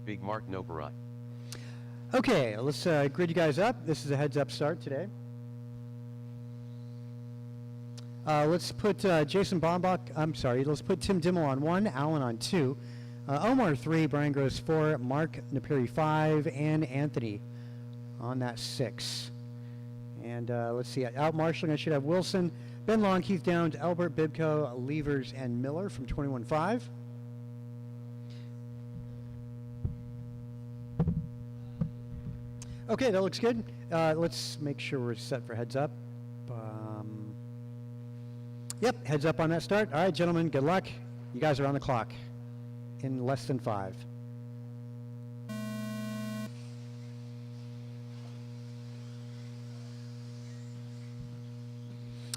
Big Mark Noparai. Okay, let's grid you guys up. This is a heads-up start today. Let's put Jason Bombach, let's put Tim Dimmel on 1, Alan on 2, Omar 3, Brian Gross 4, Mark Napiri 5, and Anthony on that 6. And let's see, out marshalling, I should have Wilson, Ben Long, Keith Downs, Albert Bibko, Levers, and Miller from 21-5. Okay, that looks good. Let's make sure we're set for heads up. Yep, heads up on that start. All right, gentlemen, good luck. You guys are on the clock in less than 5.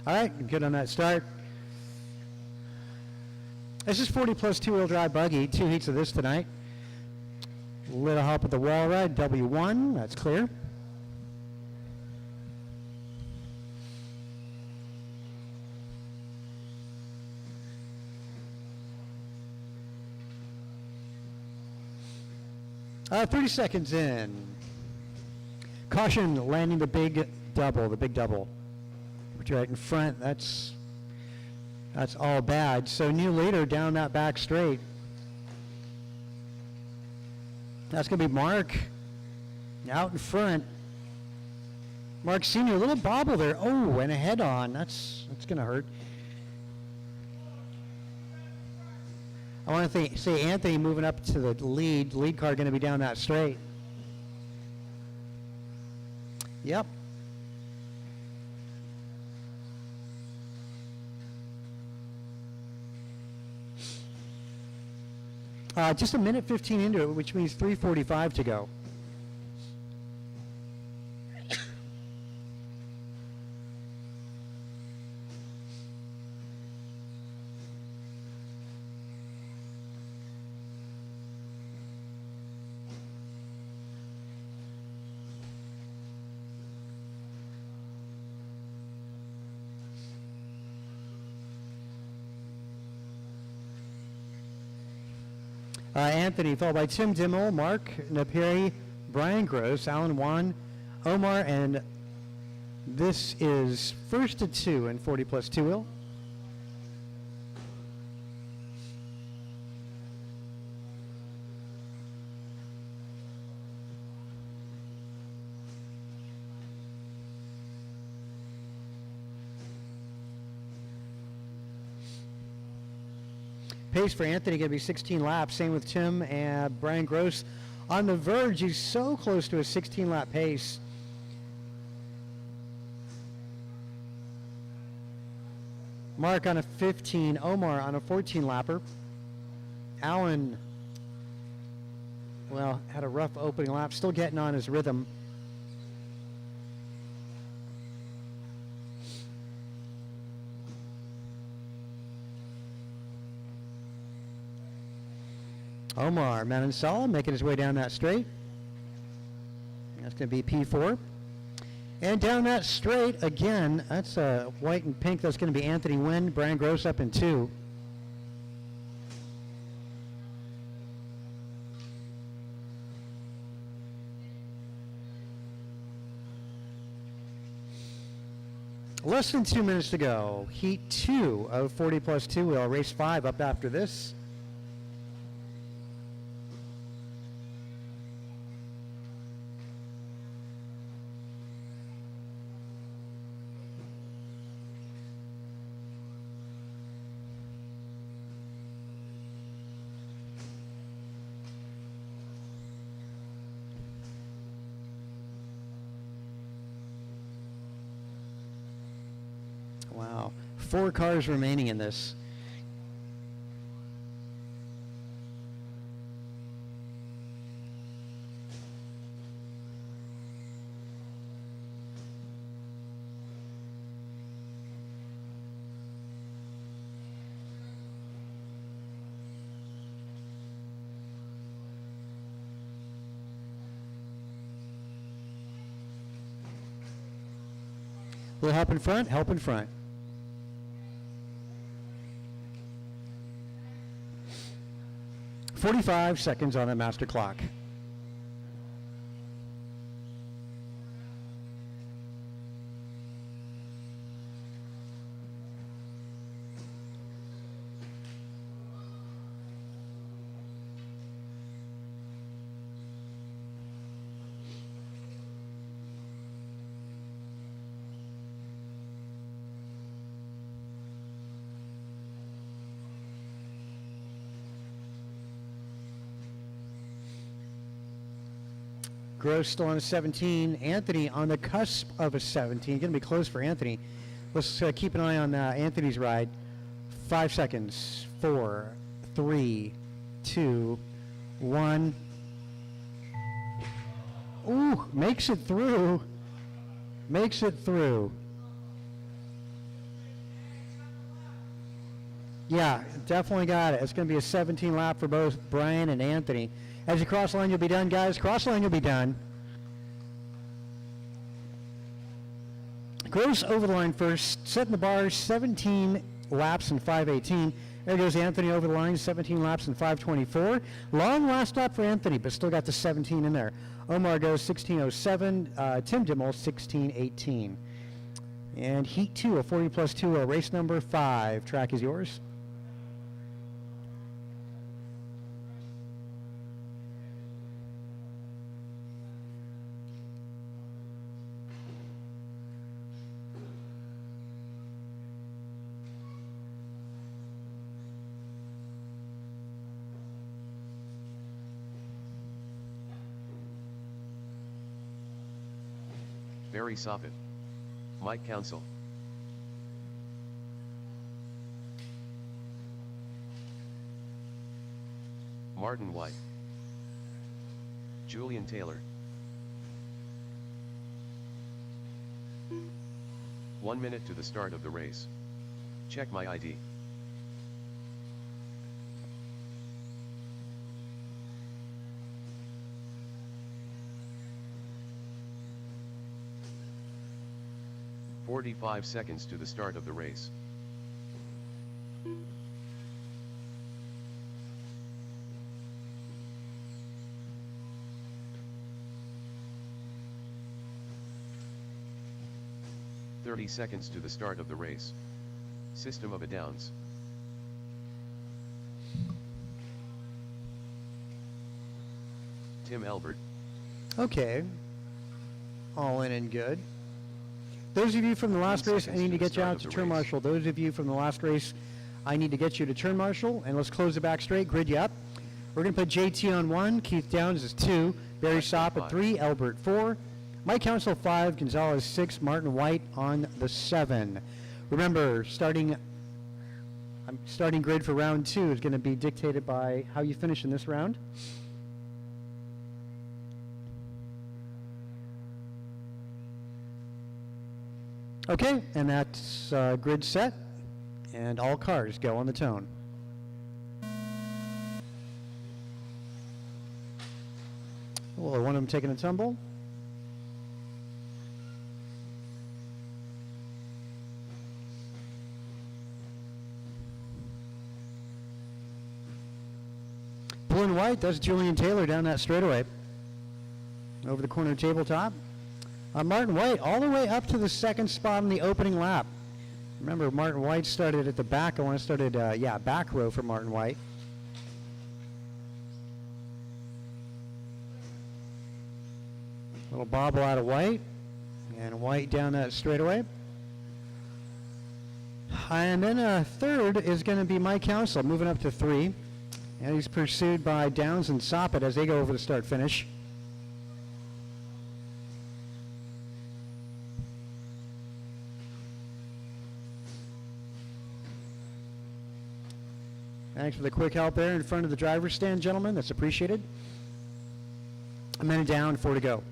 All right, good on that start. This is 40 plus 2-wheel drive buggy, 2 heats of this tonight. Little help with the wall ride, W1, that's clear. Uh, 30 seconds in. Caution, landing the big double. Put you right in front, that's all bad. So new leader down that back straight. That's going to be Mark out in front. Mark Sr., a little bobble there. Oh, and a head-on. That's going to hurt. I want to say Anthony moving up to the lead. Lead car going to be down that straight. Yep. Just a minute 15 into it, which means 3:45 to go. Anthony, followed by Tim Dimmel, Mark Napiri, Brian Gross, Alan Wan, Omar, and this is first to 2 in 40 plus 2-wheel. Pace for Anthony going to be 16 laps. Same with Tim and Brian Gross. On the verge, he's so close to a 16-lap pace. Mark on a 15. Omar on a 14-lapper. Alan, well, had a rough opening lap. Still getting on his rhythm. Omar Manansala making his way down that straight. That's going to be P4. And down that straight again, that's white and pink. That's going to be Anthony Wynn. Brian Gross up in 2. Less than 2 minutes to go. Heat 2 of 40 plus 2-wheel. Race 5 up after this. Wow, 4 cars remaining in this. Little help in front, help in front. .45 seconds on the master clock. Gross still on a 17. Anthony on the cusp of a 17. Going to be close for Anthony. Let's keep an eye on Anthony's ride. 5 seconds. 4, 3, 2, 1. Ooh, makes it through. Makes it through. Yeah, definitely got it. It's going to be a 17 lap for both Brian and Anthony. As you cross the line, you'll be done, guys. Cross the line, you'll be done. Gross over the line first, setting the bar, 17 laps and 5:18. There goes Anthony over the line, 17 laps and 5:24. Long last lap for Anthony, but still got the 17 in there. Omar goes 16:07. Tim Dimmel 16:18. And Heat 2, a 40+2, race number 5. Track is yours. Barry Soppett. Mike Council. Martin White. Julian Taylor. 1 minute to the start of the race. Check my ID. "45 seconds to the start of the race. "30 seconds to the start of the race. System of a Downs. Tim Elbert. Okay. All in and good. Those of you from the last race, I need to get you out to turn marshal. Those of you from the last race, I need to get you to turn marshal. And let's close the back straight, grid you up. We're going to put JT on 1, Keith Downs is 2, Barry Soppett 3, Elbert 4, Mike Council 5, Gonzalez 6, Martin White on the 7. Remember, starting grid for round 2 is going to be dictated by how you finish in this round. Okay, and that's grid set, and all cars go on the tone. Well, one of them taking a tumble. Blue and white, that's Julian Taylor down that straightaway. Over the corner tabletop. Martin White all the way up to the second spot in the opening lap. Remember, Martin White started at the back. I want to started, back row for Martin White. Little bobble out of White, and White down that straightaway. And then third is going to be Mike Council, moving up to 3. And he's pursued by Downs and Soppett as they go over the start-finish. Thanks for the quick help there in front of the driver's stand, gentlemen. That's appreciated. A minute down, 4 to go.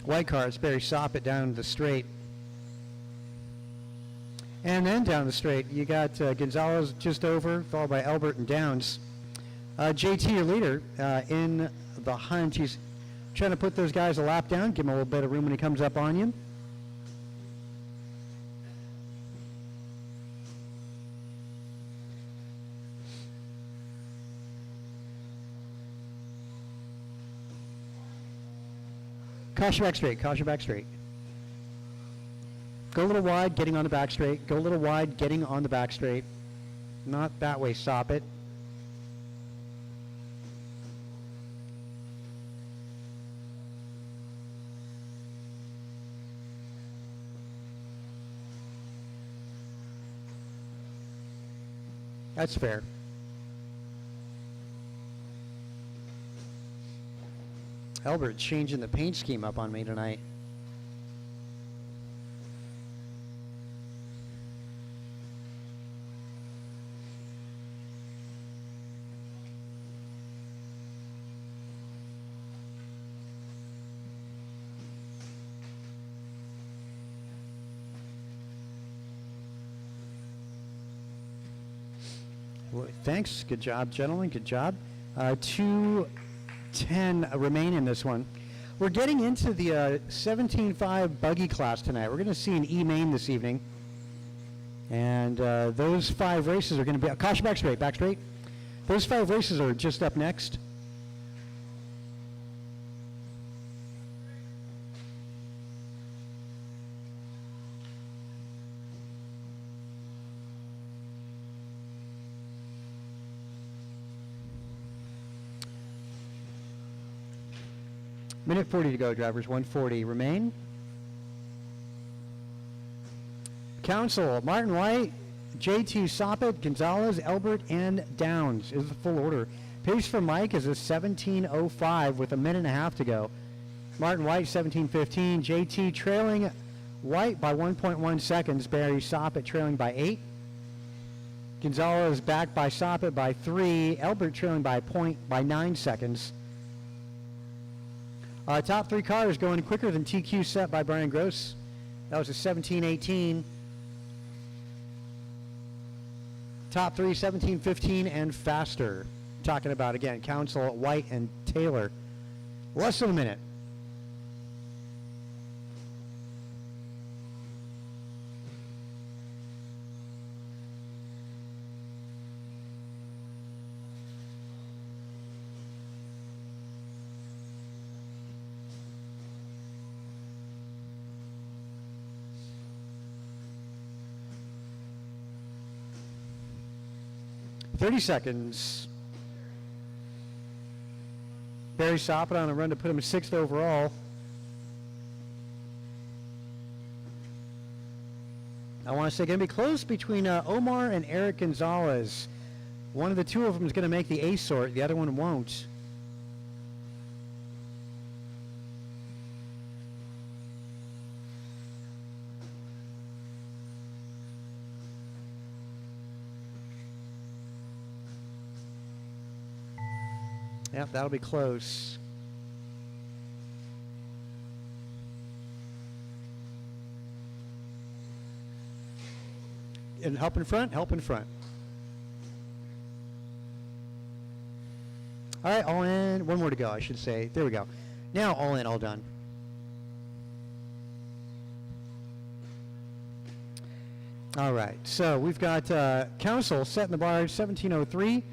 White car, it's Barry Soppett down the straight. And then down the straight, you got Gonzalez just over, followed by Elbert and Downs. JT, your leader, in the hunt. He's trying to put those guys a lap down, give him a little bit of room when he comes up on you. Caution back straight, caution back straight. Go a little wide, getting on the back straight. Go a little wide, getting on the back straight. Not that way, Soppett. That's fair. Albert changing the paint scheme up on me tonight. Well, thanks. Good job, gentlemen. Good job. 2:10 remain in this one. We're getting into the 17.5 buggy class tonight. We're going to see an E-main this evening. And those 5 races are going to be... Caution back straight, back straight. Those 5 races are just up next. Minute 40 to go, drivers. 1:40 remain. Council, Martin White, JT Soppet, Gonzalez, Elbert, and Downs is the full order. Pace for Mike is a 17:05 with a minute and a half to go. Martin White, 17:15. JT trailing White by 1.1 seconds. Barry Soppet trailing by 8. Gonzalez back by Soppet by 3. Elbert trailing by 9 seconds. Top 3 cars going quicker than TQ set by Brian Gross. That was a 17:18. Top 3, 17:15 and faster. Talking about, again, Council, White, and Taylor. Less than a minute. .30 seconds. Barry Soppet on a run to put him 6th overall. I want to say going to be close between Omar and Eric Gonzalez. One of the two of them is going to make the A sort. The other one won't. Yep, that'll be close. And help in front, help in front. All right, all in. One more to go, I should say. There we go. Now all in, all done. All right, so we've got Council setting the bar 17:03.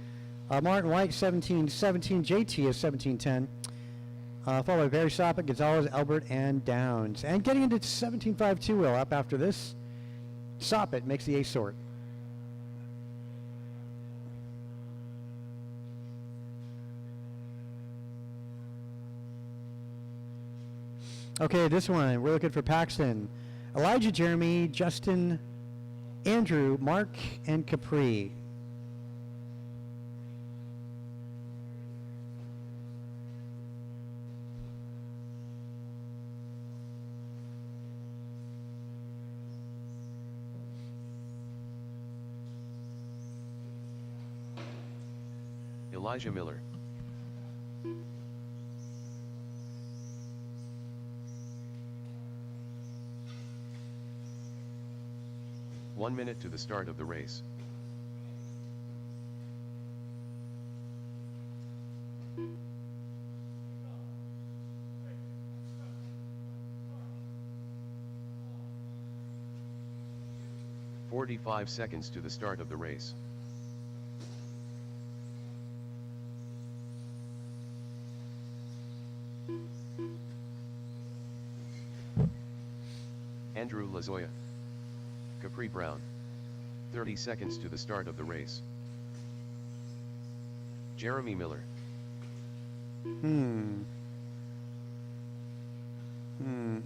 Martin White, 17:17. JT is 17:10. Followed by Barry Soppet, Gonzalez, Elbert, and Downs. And getting into 17.5 two-wheel up after this, Soppet makes the A sort. Okay, this one, we're looking for Paxton. Elijah, Jeremy, Justin, Andrew, Mark, and Capri. Elijah Miller. One minute to the start of the race. "45 seconds to the start of the race. Andrew Lazoya. Capri Brown. 30 seconds to the start of the race. Jeremy Miller.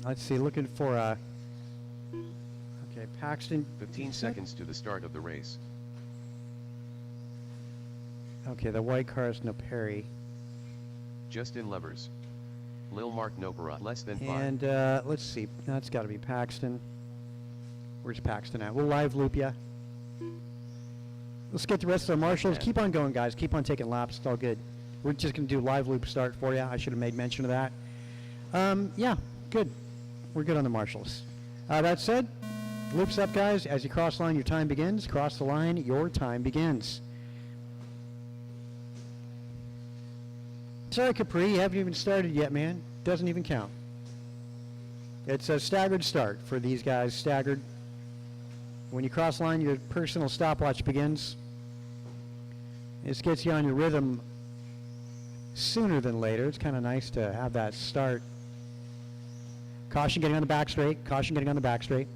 Let's see, looking for okay, Paxton. 15 seconds to the start of the race. Okay, the white car is Noperi. Justin Levers. Lil Mark Nopera, less than 5. And let's see. That's got to be Paxton. Where's Paxton at? We'll live loop ya. Let's get the rest of the marshals. Yeah. Keep on going, guys. Keep on taking laps. It's all good. We're just going to do live loop start for you. I should have made mention of that. Yeah, good. We're good on the marshals. That said, loops up, guys. As you cross the line, your time begins. Cross the line, your time begins. Sorry, Capri, you haven't even started yet, man. Doesn't even count. It's a staggered start for these guys, staggered. When you cross the line, your personal stopwatch begins. This gets you on your rhythm sooner than later. It's kind of nice to have that start. Caution getting on the back straight. Caution getting on the back straight.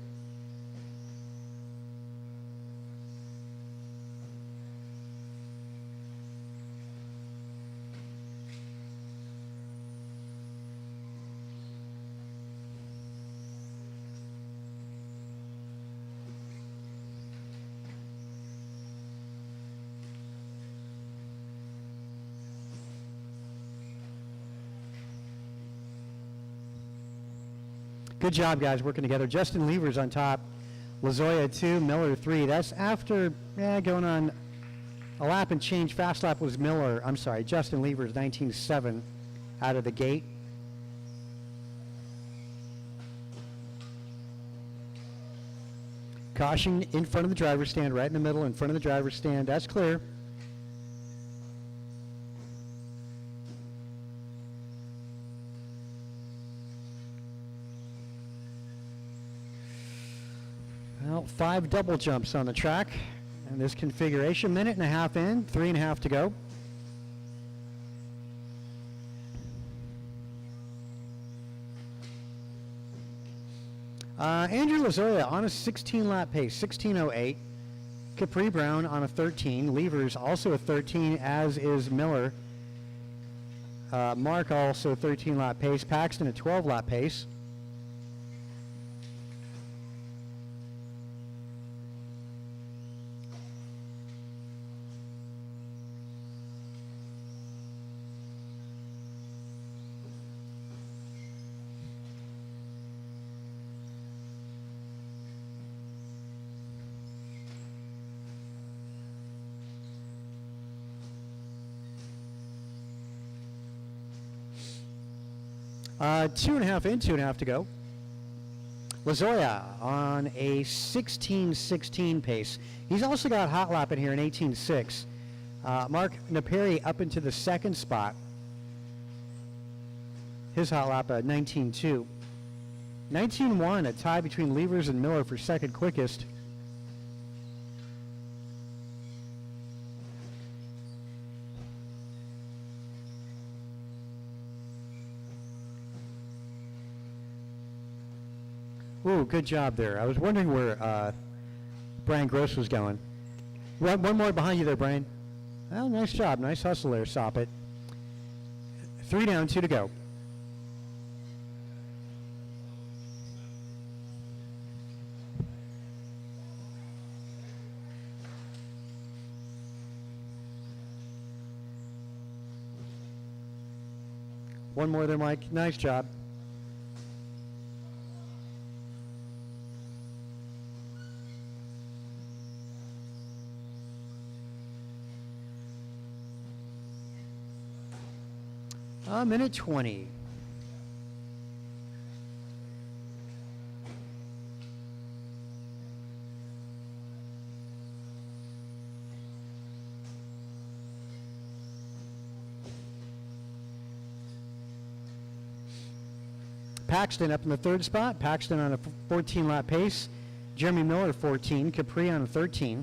Good job, guys, working together. Justin Levers on top. Lazoya 2, Miller 3. That's after going on a lap and change. Fast lap was Miller. I'm sorry, Justin Levers 19.7 out of the gate. Caution in front of the driver's stand, right in the middle, in front of the driver's stand. That's clear. Well, 5 double jumps on the track in this configuration. Minute and a half in, 3.5 to go. Andrew Lazoya on a 16-lap pace, 16:08. Capri Brown on a 13. Levers also a 13, as is Miller. Mark also 13-lap pace. Paxton a 12-lap pace. Two and a half in, 2.5 to go. Lazoya on a 16:16 pace. He's also got hot lap in here in 18.6. Mark Naperi up into the second spot. His hot lap at 19.2. 19.1, a tie between Levers and Miller for second quickest. Ooh, good job there. I was wondering where Brian Gross was going. One more behind you there, Brian. Well, nice job. Nice hustle there, Soppet. 3 down, 2 to go. One more there, Mike. Nice job. Minute 20. Paxton up in the third spot. Paxton on a 14-lap pace. Jeremy Miller 14. Capri on a 13.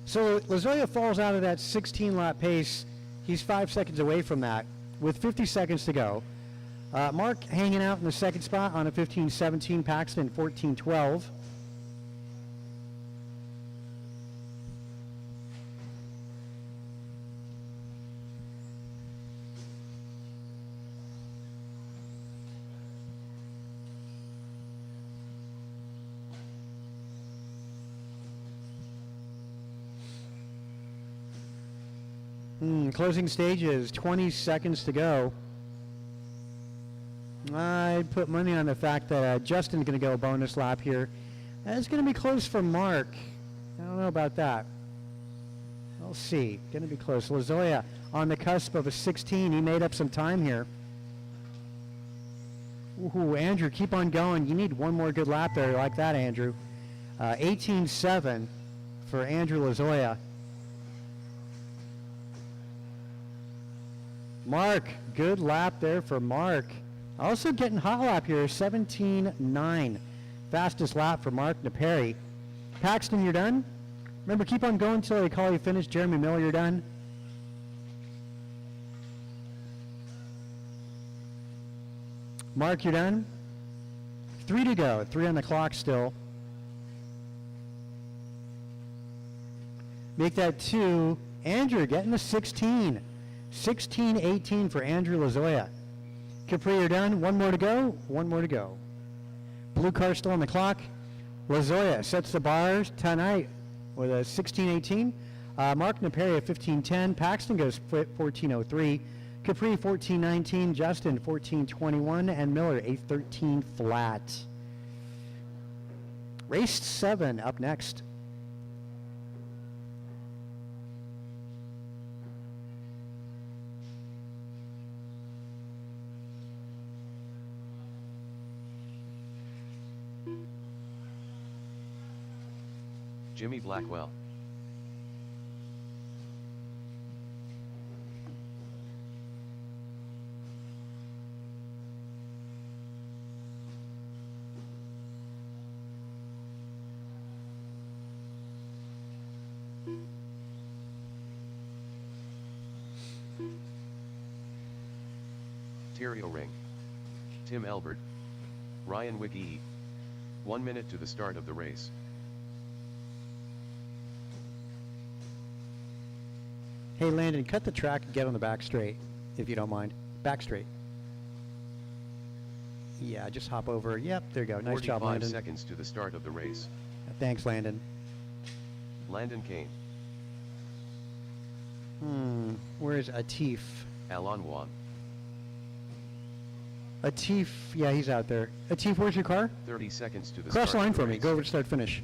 So Lazoya falls out of that 16-lap pace. He's 5 seconds away from that with 50 seconds to go. Mark hanging out in the second spot on a 15-17. Paxton 14-12. Closing stages, 20 seconds to go. I'd put money on the fact that Justin's going to go a bonus lap here. It's going to be close for Mark. I don't know about that. We'll see. Going to be close. Lazoya on the cusp of a 16. He made up some time here. Ooh, Andrew, keep on going. You need one more good lap there like that, Andrew. 18.7 for Andrew Lazoya. Mark, good lap there for Mark. Also getting hot lap here, 17.9. Fastest lap for Mark Naperi. Paxton, you're done? Remember, keep on going until they call you finished. Jeremy Miller, you're done? Mark, you're done? 3 to go. 3 on the clock still. Make that 2. Andrew getting a 16. 16.18 for Andrew Lazoya. Capri, you're done. 1 more to go. 1 more to go. Blue car still on the clock. Lazoya sets the bars tonight with a 16.18. Mark Naperi at 15.10. Paxton goes 14.03. Capri 14.19. Justin 14.21. And Miller 8.13 flat. Race 7 up next. Jimmy Blackwell. Terry O'Ring. Tim Elbert. Ryan Wiggy. 1 minute to the start of the race. Hey, Landon, cut the track and get on the back straight, if you don't mind. Back straight. Yeah, just hop over. Yep, there you go. Nice job, 45 Landon. seconds to the start of the race. Thanks, Landon. Landon Kane. Where's Atif? Alon Wan. Atif, yeah, he's out there. Atif, where's your car? 30 seconds to the Cross start line of the for me. race. Go over to start finish.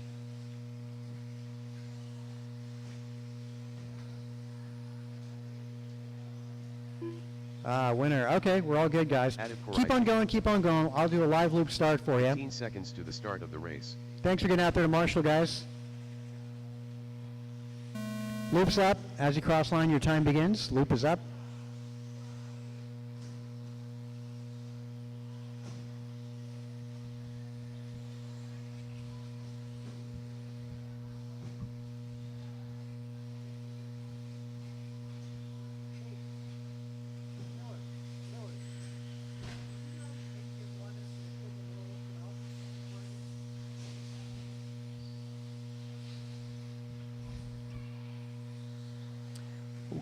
Winner. Okay, we're all good, guys. Keep on going, keep on going. I'll do a live loop start for you. 15 seconds to the start of the race. Thanks for getting out there to Marshall, guys. Loop's up. As you cross line, your time begins. Loop is up.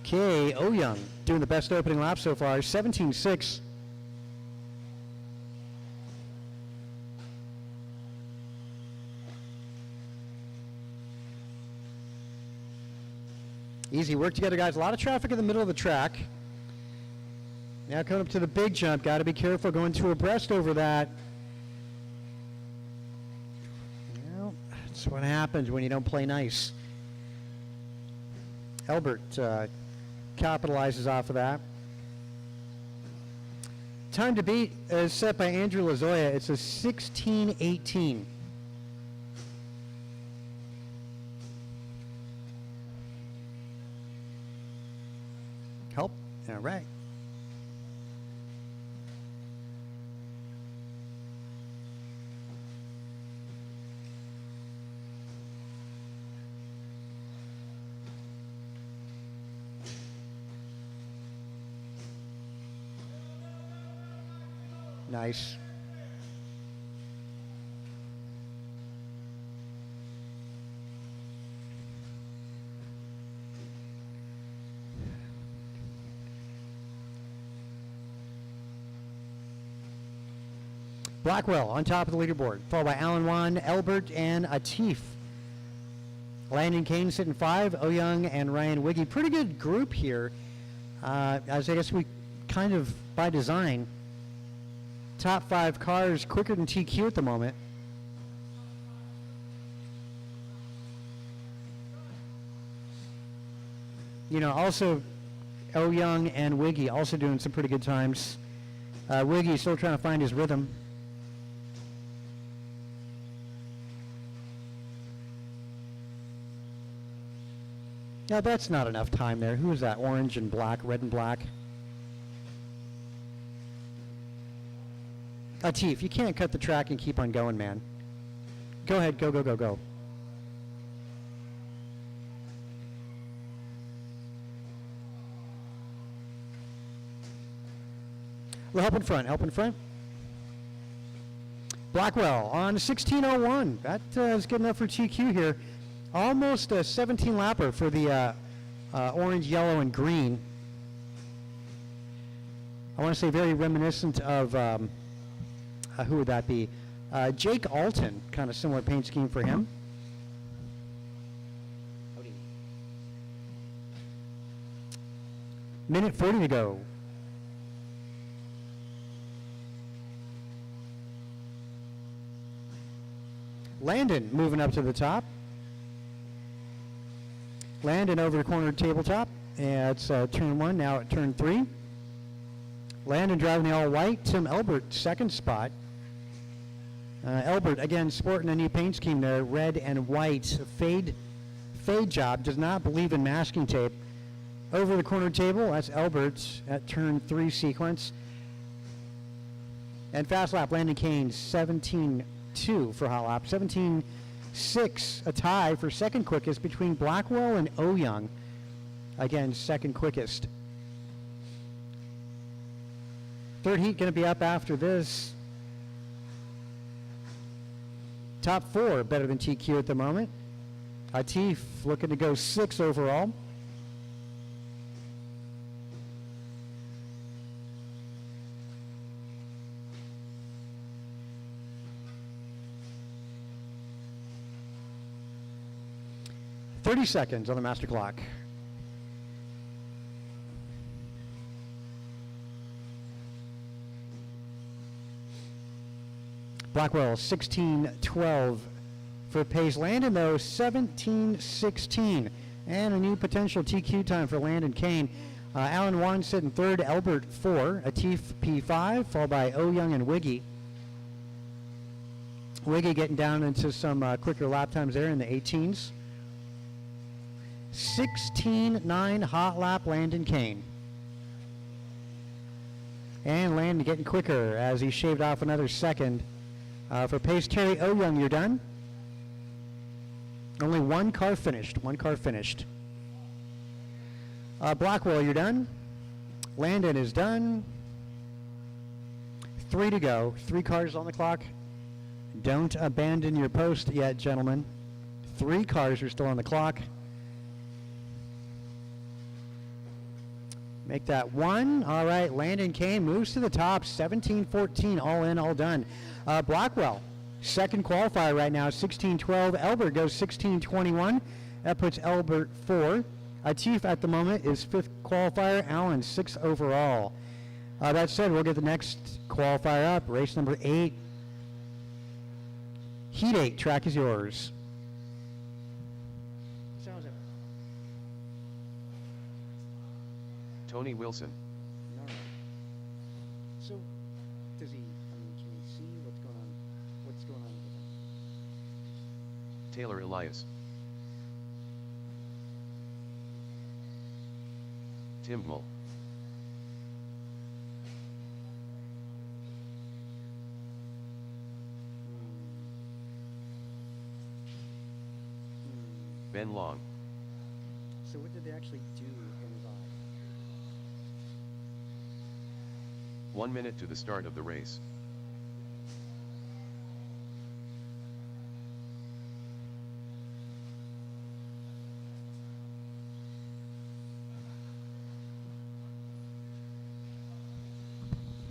Okay, Young doing the best opening lap so far, 17.6. Easy work together, guys. A lot of traffic in the middle of the track. Now coming up to the big jump. Got to be careful going too abreast over that. Well, that's what happens when you don't play nice. Elbert capitalizes off of that. Time to beat is set by Andrew Lazoya. It's a 16.18. Help. All right. Nice. Blackwell on top of the leaderboard, followed by Alan Wan, Elbert, and Atif. Landon Kane sitting 5. Oh Young and Ryan Wiggy. Pretty good group here. As I guess we kind of by design. Top 5 cars quicker than TQ at the moment. You know, also Oh Young and Wiggy also doing some pretty good times. Wiggy still trying to find his rhythm. Yeah, that's not enough time there. Who is that? Orange and black, red and black. Atif, you can't cut the track and keep on going, man. Go ahead, go, go, go, go. Help in front, help in front. Blackwell on 16:01. That is good enough for TQ here. Almost a 17 lapper for the orange, yellow, and green. I want to say very reminiscent of, who would that be? Jake Alton, kind of similar paint scheme for him. Minute 40 to go. Landon moving up to the top. Landon over the corner tabletop. And it's turn 1, now at turn 3. Landon driving the all-white. Tim Elbert, second spot. Elbert, again, sporting a new paint scheme there. Red and white. Fade job. Does not believe in masking tape. Over the corner table, that's Elbert's at turn 3 sequence. And fast lap, Landon Kane, 17.2 for hot lap. 17.6, a tie for second quickest between Blackwell and Oh Young. Again, second quickest. Third heat going to be up after this. Top 4 better than TQ at the moment. Atif looking to go 6 overall. .30 seconds on the master clock. Blackwell 16.12 for pace. Landon though 17.16, and a new potential TQ time for Landon Kane. Alan Wan sitting third, Albert 4, Atif P5, followed by Oh Young and Wiggy. Wiggy getting down into some quicker lap times there in the 18s. 16.9 hot lap Landon Kane. And Landon getting quicker as he shaved off another second. For pace, Terry Oh Young, you're done. Only one car finished. Blackwell, you're done. Landon is done. 3 to go. 3 cars on the clock. Don't abandon your post yet, gentlemen. 3 cars are still on the clock. Make that 1. All right, Landon Kane moves to the top. 17.14, all in, all done. Blackwell, second qualifier right now, 16.12. Elbert goes 16.21. That puts Elbert 4. Atif at the moment is 5th qualifier. Allen 6th overall. That said, we'll get the next qualifier up. Race number 8. Heat 8, track is yours. Tony Wilson. All right. So, does he? I mean, can he see what's going on? What's going on with him? Taylor Elias. Tim Mull. Ben Long. So what did they actually do in his eye? 1 minute to the start of the race.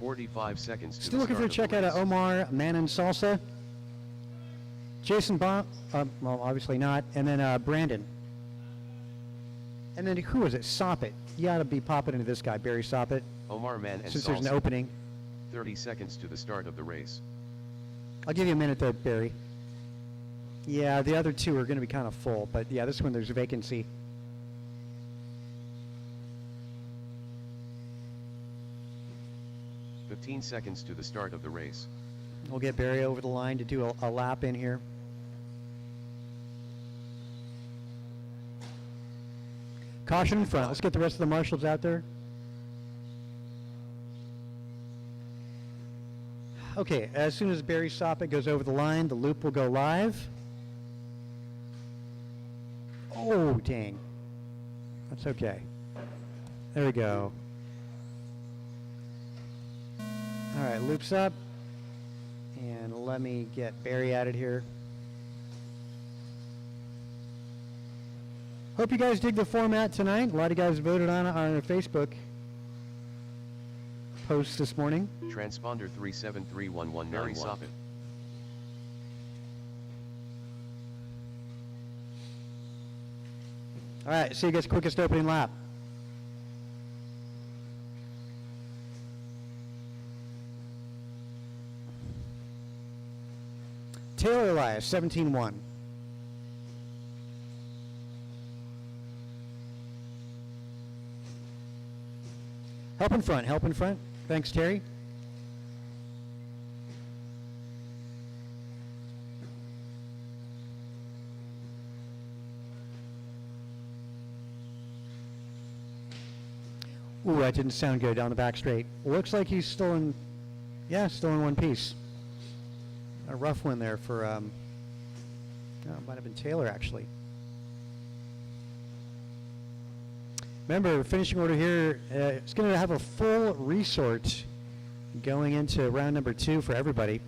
.45 seconds to Still the looking for a start check of out the of race. Omar Manon Salsa. Jason well, obviously not. And then Brandon. And then who is it? Soppet. You got to be popping into this guy, Barry Soppet. Omar Mann and Since there's an Salsa. opening. 30 seconds to the start of the race. I'll give you a minute there, Barry. Yeah, the other two are going to be kind of full, but yeah, this one there's a vacancy. Fifteen seconds to the start of the race. We'll get Barry over the line to do a lap in here. Caution in front. Let's get the rest of the marshals out there. Okay, as soon as Barry Soppet goes over the line, the loop will go live. Oh, dang. That's okay. There we go. All right, loops up. And let me get Barry added here. Hope you guys dig the format tonight. A lot of guys voted on it on our Facebook post this morning. Transponder 37311 Barry Soppet. All right, see you guys quickest opening lap. Taylor Elias, 17-1. Help in front, help in front. Thanks, Terry. Ooh, that didn't sound good down the back straight. Looks like he's still in, yeah, still in one piece. A rough one there for, oh, it might have been Taylor actually. Remember, finishing order here, it's going to have a full resort going into round number 2 for everybody.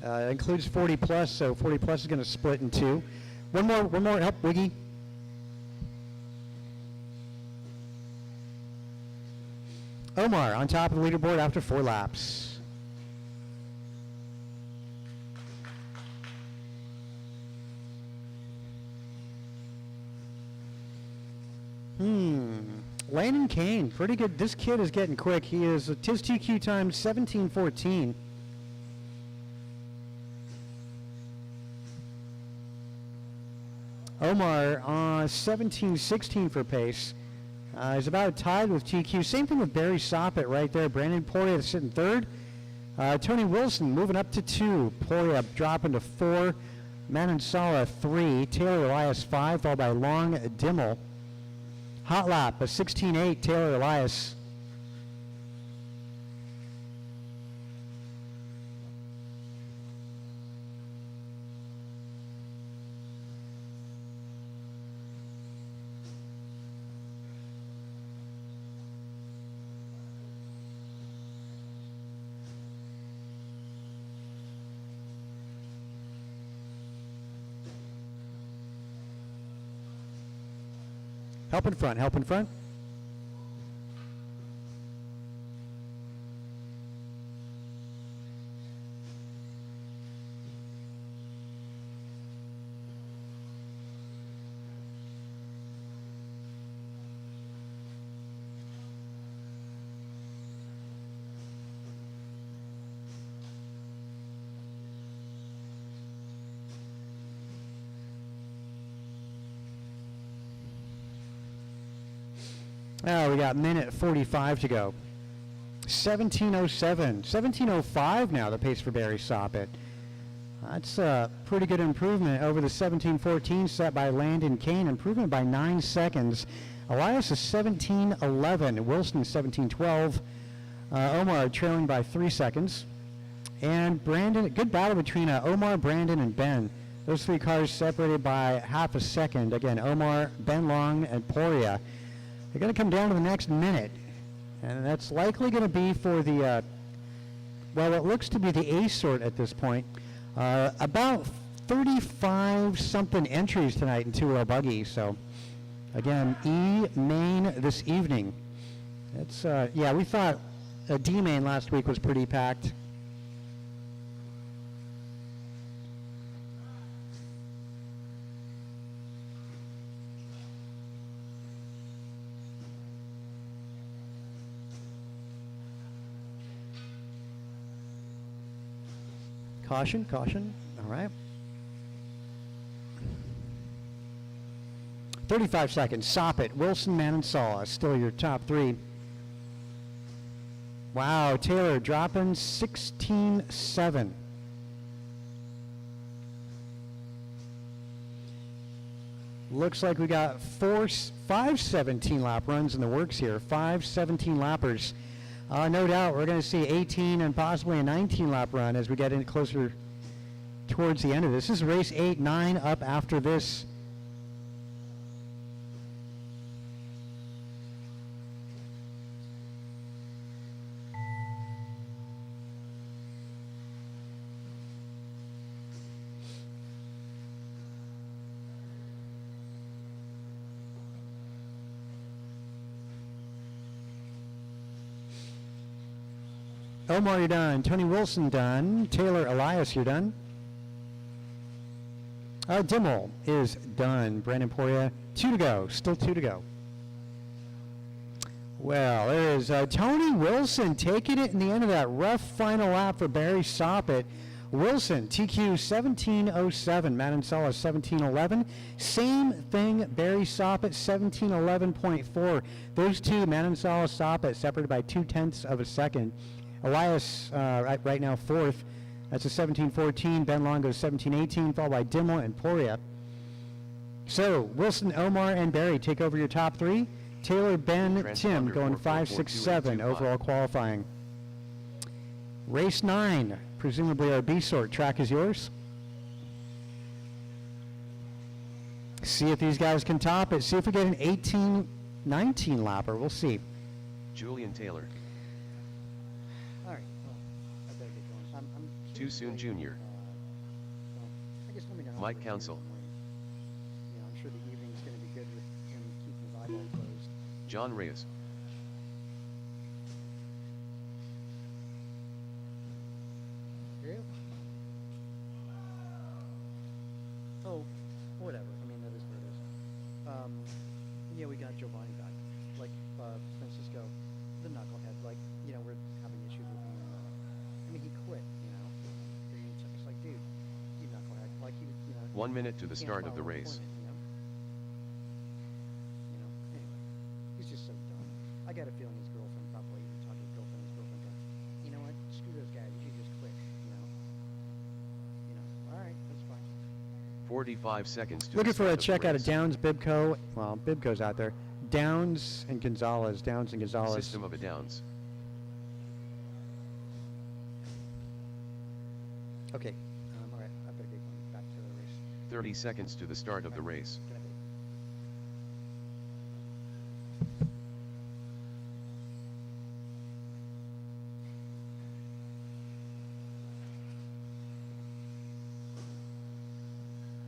It includes 40 plus, so 40 plus is going to split in 2. One more, help, Wiggy. Omar on top of the leaderboard after 4 laps. Landon Kane, pretty good. This kid is getting quick. He is his TQ time 17:14. Omar 17:16 for pace. He's about tied with TQ. Same thing with Barry Soppet right there. Brandon Poria sitting third. Tony Wilson moving up to 2. Poria dropping to 4. Manansala 3. Taylor Elias 5, followed by Long Dimmel. Hot lap, a 16.8, Taylor Elias. Help in front, help in front. Oh, we got minute 45 to go. 17:07, 17:05 now the pace for Barry Soppet. That's a pretty good improvement over the 17:14 set by Landon Kane. Improvement by 9 seconds. Elias is 17:11. Wilson 17:12. Omar trailing by 3 seconds. And Brandon, good battle between Omar, Brandon, and Ben. Those 3 cars separated by half a second. Again, Omar, Ben Long, and Poria. They're going to come down to the next minute. And that's likely going to be for the, well, it looks to be the A sort at this point. About 35-something entries tonight in 2-row buggy. So, again, E main this evening. It's, yeah, we thought D main last week was pretty packed. Caution, caution. All right. 35 seconds. Soppit, Wilson, Manansala, still your top three. Wow, Taylor dropping 16-7. Looks like we got five 17-lap runs in the works here. 5 17-lappers. No doubt we're going to see 18 and possibly a 19-lap run as we get in closer towards the end of this. This is race 8, 9 up after this. Omar, you're done. Tony Wilson, done. Taylor Elias, you're done. Dimmel is done. Brandon Poria, 2 to go. Still 2 to go. Well, there is Tony Wilson taking it in the end of that rough final lap for Barry Soppit. Wilson, TQ 17:07. Manansala 17:11. Same thing, Barry Soppit 17:11.4. Those two, Manansala, Soppit, separated by 0.2 of a second. Elias right now 4th. That's a 17:14. Ben Longo 17:18, followed by Dimmel and Poria. So Wilson, Omar, and Barry take over your top three. Taylor, Ben, Tim going 5, 6, 7 overall qualifying. Race 9, presumably our B sort. Track is yours. See if these guys can top it. See if we get an 18, 19 lapper. We'll see. Julian Taylor. All right. Well, I better get going. I'm Too soon, Junior. I guess let me know. Mike Council. You know, I'm sure the evening's going to be good with him keeping his eyeball closed. John Reyes. Here? Oh, whatever. I mean, that is what it is. Yeah, we got Giovanni back. Like, Francisco, the knucklehead. Like, you know, we're having issues with him. I mean, he quit, you know. It's like, dude, you knucklehead. Like, he, you know. 1 minute to the can't start of the follow race. appointment, you know? Anyway, he's just so dumb. I got a feeling his girlfriend probably even talked to his girlfriend. His girlfriend goes, you know what? Screw those guys. You should just quit, you know? You know, all right, that's fine. 45 seconds to Looking the for a start check of out the of race. Downs, Bibco. Well, Bibco's out there. Downs and Gonzalez. Downs and Gonzalez. System of a Downs. Okay. All right. I better get going back to the race. 30 seconds to the start of the race. Can I be?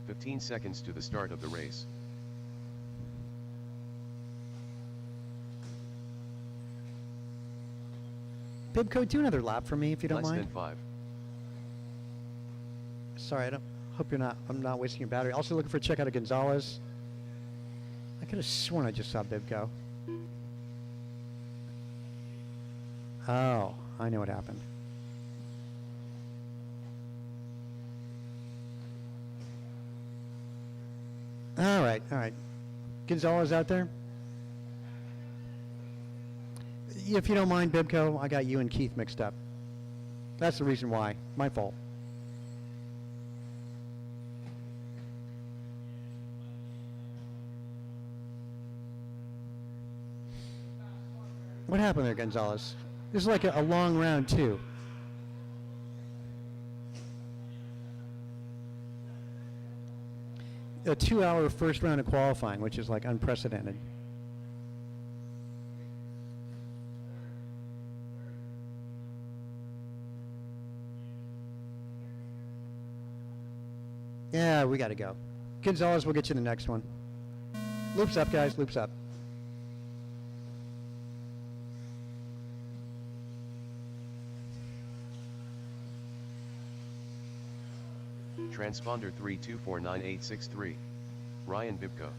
15 seconds to the start of the race. Bibco, do another lap for me if you don't Less mind. than 5. Sorry, I don't. Hope you're not. I'm not wasting your battery. Also looking for a check out of Gonzalez. I could have sworn I just saw Bibco. Oh, I know what happened. All right, all right. Gonzalez out there. If you don't mind, Bibco, I got you and Keith mixed up. That's the reason why. My fault. What happened there, Gonzalez? This is like a long round, too. A 2-hour first round of qualifying, which is like unprecedented. Yeah, we got to go. Gonzalez, we'll get you the next one. Loops up, guys. Loops up. Transponder 3249863. Ryan Bibco.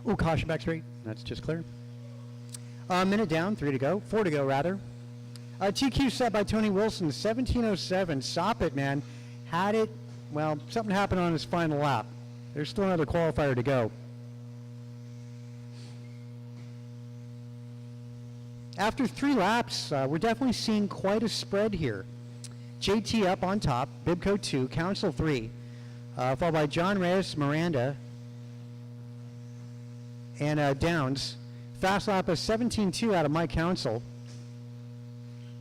Ooh, caution back straight. That's just clear. Minute down, 3 to go. 4 to go, rather. TQ set by Tony Wilson, 17:07. Stop it, man. Had it. Well, something happened on his final lap. There's still another qualifier to go. After 3 laps, we're definitely seeing quite a spread here. JT up on top, Bibco 2, Council 3, followed by John Reyes, Miranda, and Downs. Fast lap is 17.2 out of Mike Council.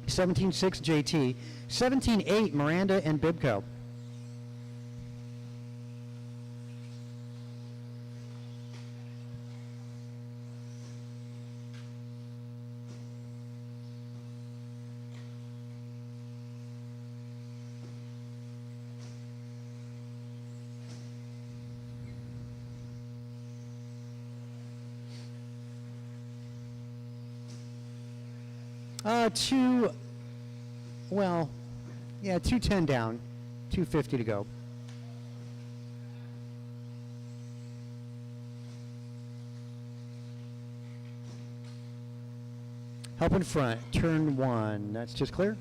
17.6 JT. 17.8 Miranda and Bibco. Well, yeah, 210 down, 250 to go. Help in front, turn 1. That's just clear.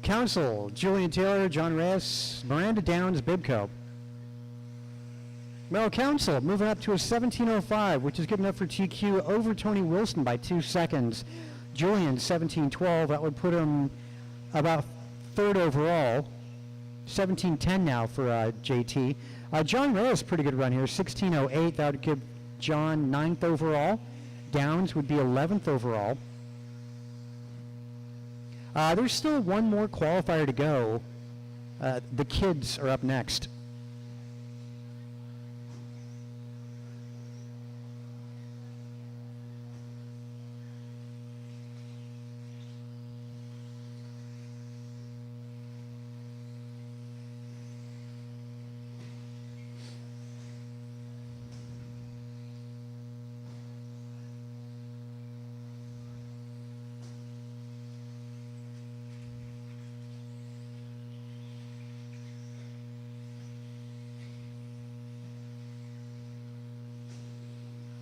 Council, Julian Taylor, John Reyes, Miranda Downs, Bibco. Well, Council moving up to a 17.05, which is good enough for TQ over Tony Wilson by 2 seconds. Julian 17.12, that would put him about 3rd overall. 17.10 now for JT. John Reyes, pretty good run here, 16.08. That would give John 9th overall. Downs would be 11th overall. There's still one more qualifier to go. The kids are up next.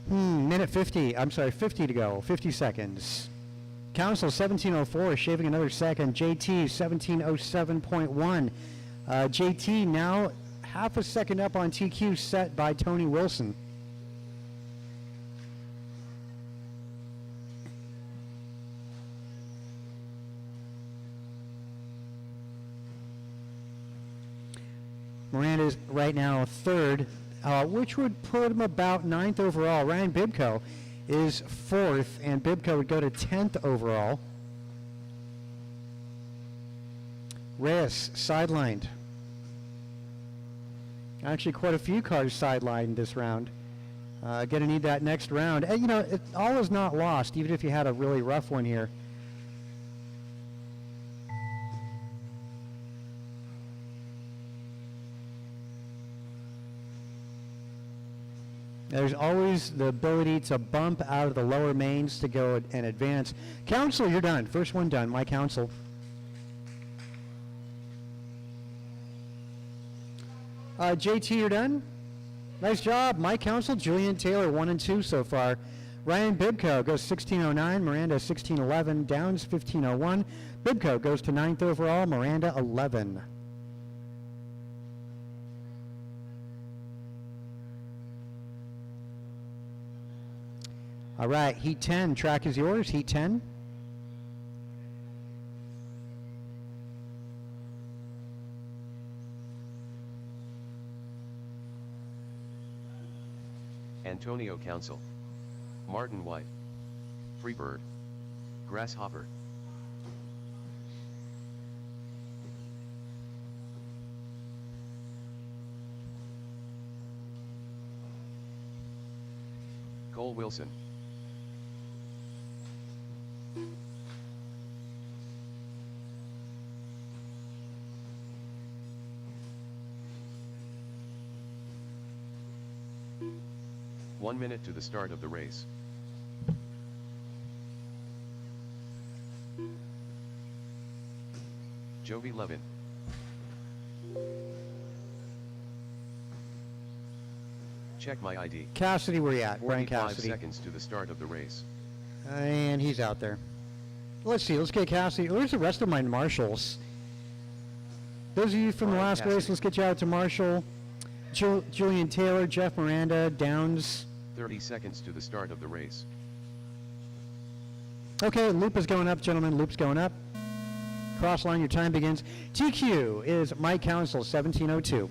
Minute 50, I'm sorry, 50 to go, 50 seconds. Council 17.04, shaving another second. JT 17.07.1. JT now half a second up on TQ, set by Tony Wilson. Miranda's right now 3rd. Which would put him about 9th overall. Ryan Bibco is 4th, and Bibco would go to 10th overall. Reyes sidelined. Actually, quite a few cars sidelined this round. Going to need that next round. And, you know, all is not lost, even if you had a really rough one here. There's always the ability to bump out of the lower mains to go and advance. Council, you're done. First one done. My Council. JT, you're done. Nice job. My Council, Julian Taylor, 1 and 2 so far. Ryan Bibco goes 16.09. Miranda 16.11. Downs 15.01. Bibco goes to 9th overall. Miranda 11. All right, Heat 10, track is yours, Heat 10. Antonio Council, Martin White, Freebird, Grasshopper. Cole Wilson. One minute to the start of the race. Jovi Levin. Check my ID. Cassidy, where you at? Brian 45 Cassidy. seconds to the start of the race. And he's out there. Let's see. Let's get Cassidy. Where's the rest of my marshals? Those of you from the Brian last race, Cassidy. let's get you out to Marshall. Julian Taylor, Jeff Miranda, Downs. 30 seconds to the start of the race. Okay, loop is going up, gentlemen. Loop's going up. Cross line, your time begins. TQ is Mike Council, 1702.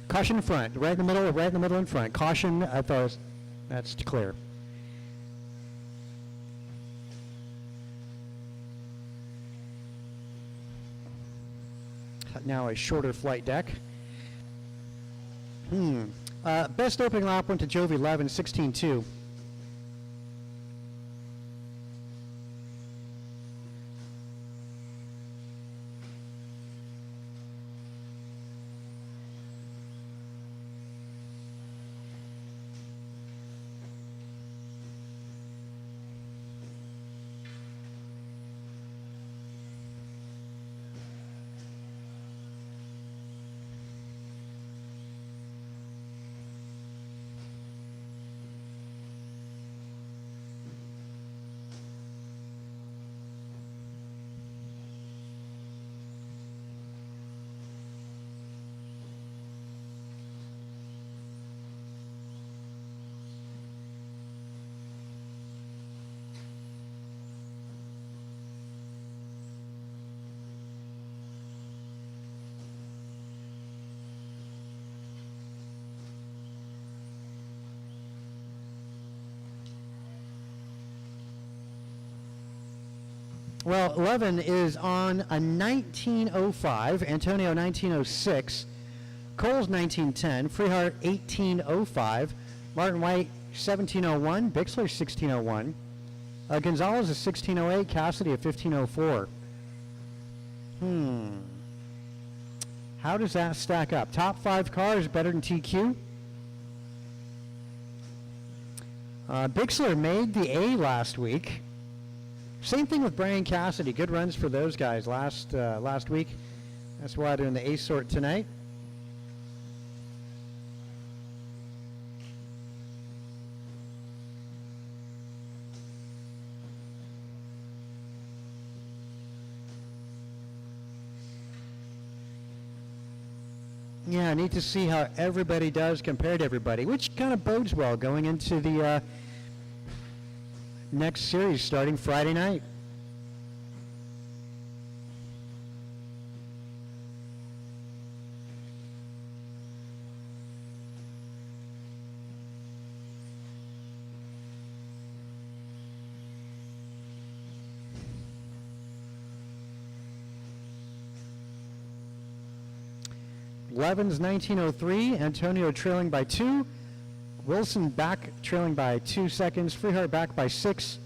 Caution in front, right in the middle in front. Caution, I thought it was, that's clear. Now a shorter flight deck. Best opening lap went to Jovi Levin, 16.2. Well, Levin is on a 1905, Antonio 1906, Coles 1910, Freehart 1805, Martin White 1701, Bixler 1601, Gonzalez is 1608, Cassidy at 1504. How does that stack up? Top 5 cars better than TQ? Bixler made the A last week. Same thing with Brian Cassidy. Good runs for those guys last week. That's why they're in the A sort tonight. Yeah, I need to see how everybody does compared to everybody, which kind of bodes well going into the next series starting Friday night. Levin's 1903, Antonio trailing by 2. Wilson back trailing by 2 seconds. Freehart back by 6.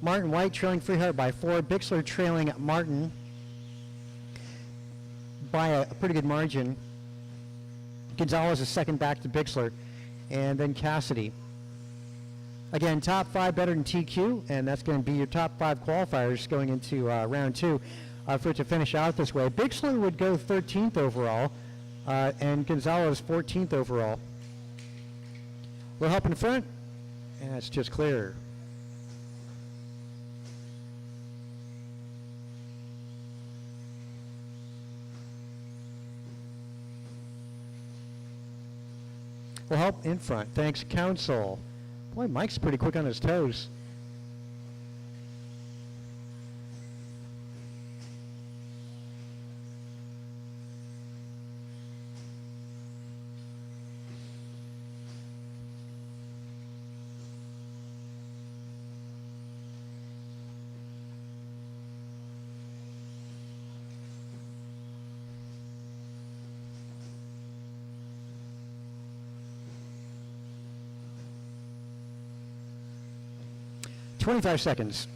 Martin White trailing Freehart by 4. Bixler trailing Martin by a pretty good margin. Gonzalez is second back to Bixler. And then Cassidy. Again, top 5 better than TQ, and that's going to be your top 5 qualifiers going into round 2 for it to finish out this way. Bixler would go 13th overall, and Gonzalez 14th overall. A little help in front, and it's just clear. Well, help in front. Thanks, Council. Boy, Mike's pretty quick on his toes. 25 seconds.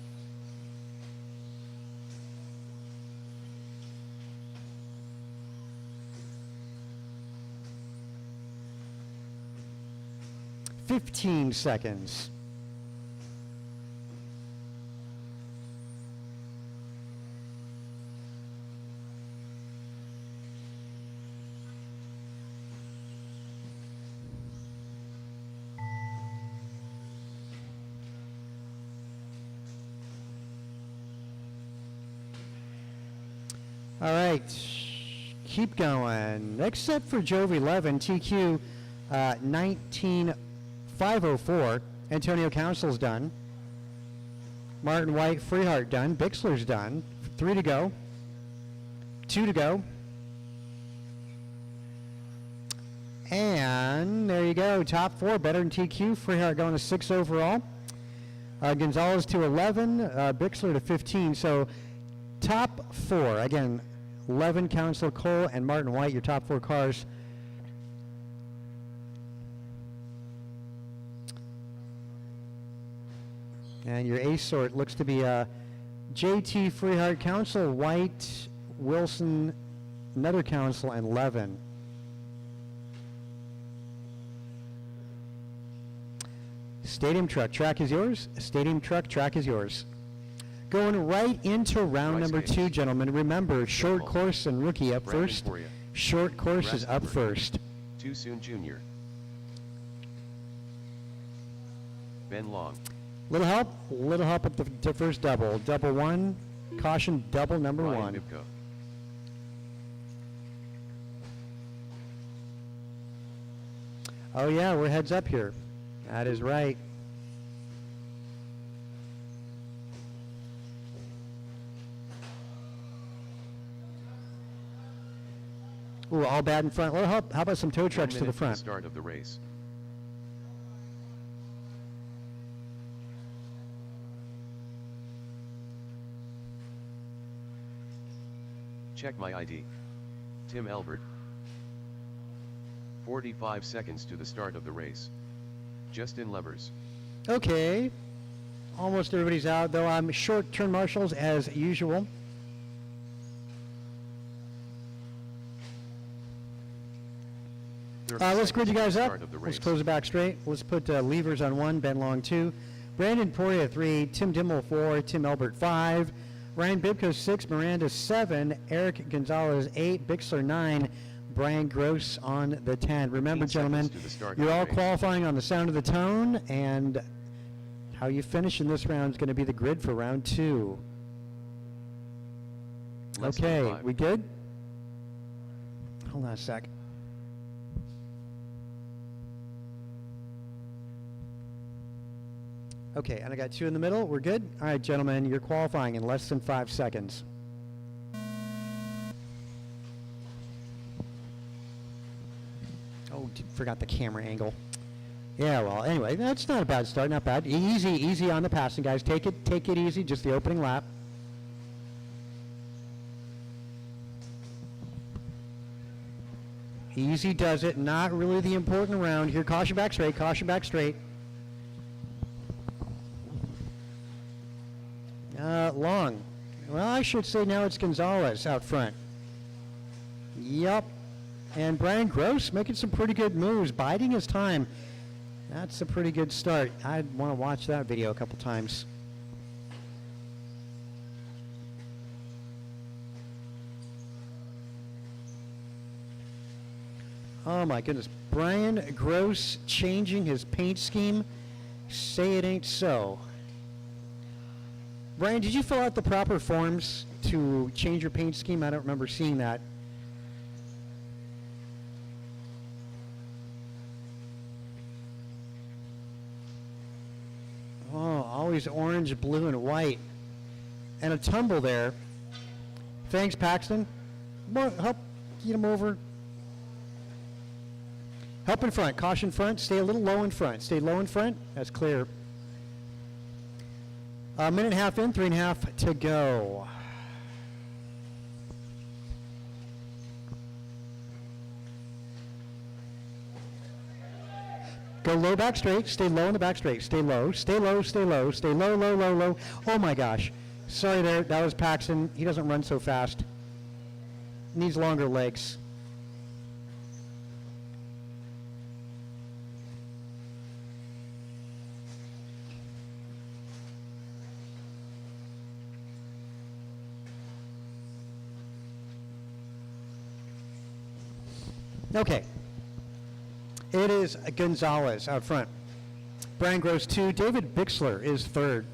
Fifteen seconds. All right, keep going. Next set for Jove 11, TQ 19504. Antonio Council's done. Martin White, Freehart done. Bixler's done. 3 to go. 2 to go. And there you go, top 4, better than TQ. Freehart going to 6 overall. Gonzalez to 11, Bixler to 15. So top 4, again, 11, Council, Cole, and Martin White, your top 4 cars. And your ace sort looks to be JT, Freehart, Council, White, Wilson, another Council, and Levin. Stadium Truck, track is yours. Stadium Truck, track is yours. Going right into round number 2, gentlemen. Remember, short course and rookie up first. Short course is up first. Too soon, Junior. Ben Long. Little help at the first double. Double 1, caution, double number Ryan 1. Mipko. Oh yeah, we're heads up here. That is right. Ooh, all bad in front. Well, how about some tow 1 trucks to the minute front? Start of the race. Check my ID. Tim Elbert. 45 seconds to the start of the race. Justin Levers. Okay. Almost everybody's out, though I'm short turn marshals as usual. Let's grid you guys up. Let's close it back straight. Let's put Levers on 1, Ben Long 2, Brandon Poria 3, Tim Dimmel 4, Tim Elbert 5, Ryan Bibko 6, Miranda 7, Eric Gonzalez 8, Bixler 9, Brian Gross on the 10. Remember, gentlemen, you're all qualifying on the sound of the tone, and how you finish in this round is going to be the grid for round 2. Okay, we good? Hold on a sec. Okay, and I got 2 in the middle. We're good? All right, gentlemen, you're qualifying in less than 5 seconds. Oh, forgot the camera angle. Yeah, well, anyway, that's not a bad start, not bad. Easy on the passing, guys. Take it easy, just the opening lap. Easy does it, not really the important round here. Caution back straight, caution back straight. Long. Well, I should say now it's Gonzalez out front. Yup. And Brian Gross making some pretty good moves, biding his time. That's a pretty good start. I'd want to watch that video a couple times. Oh my goodness. Brian Gross changing his paint scheme. Say it ain't so. Brian, did you fill out the proper forms to change your paint scheme? I don't remember seeing that. Oh, always orange, blue, and white. And a tumble there. Thanks, Paxton. Help get him over. Help in front. Caution front. Stay a little low in front. Stay low in front. That's clear. A minute and a half in, 3.5 to go. Go low back straight. Stay low in the back straight. Stay low. Stay low. Stay low. Stay low, low, low, low. Oh my gosh. Sorry there. That was Paxton. He doesn't run so fast. Needs longer legs. Okay. It is Gonzalez out front. Brian Gross 2. David Bixler is third.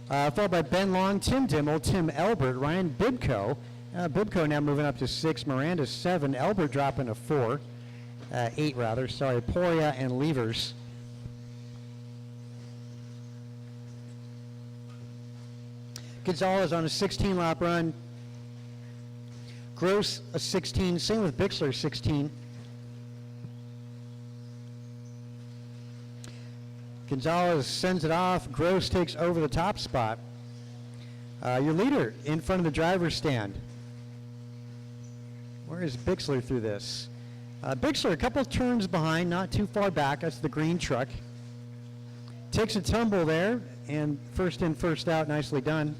Followed by Ben Long, Tim Dimmel, Tim Elbert, Ryan Bibco. Bibco now moving up to 6. Miranda 7. Elbert dropping to 4. 8 rather. Sorry. Poria and Levers. Gonzalez on a 16-lap run. Gross a 16. Same with Bixler 16. Gonzalez sends it off. Gross takes over the top spot. Your leader in front of the driver's stand. Where is Bixler through this? Bixler a couple of turns behind, not too far back. That's the green truck. Takes a tumble there, and first in, first out. Nicely done.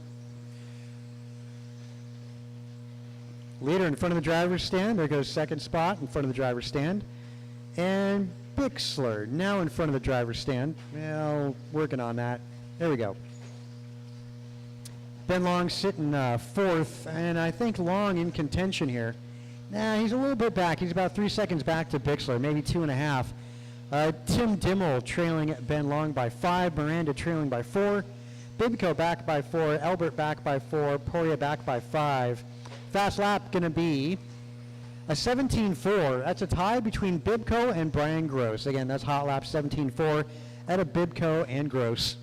Leader in front of the driver's stand. There goes second spot in front of the driver's stand. And Bixler now in front of the driver's stand. Well, working on that. There we go. Ben Long sitting fourth, and I think Long in contention here. Nah, he's a little bit back. He's about 3 seconds back to Bixler, maybe 2.5. Tim Dimmel trailing Ben Long by 5. Miranda trailing by 4. Bibco back by 4. Elbert back by 4. Poria back by 5. Fast lap going to be a 17.4. That's a tie between Bibco and Brian Gross. Again, that's hot lap 17.4 at a Bibco and Gross.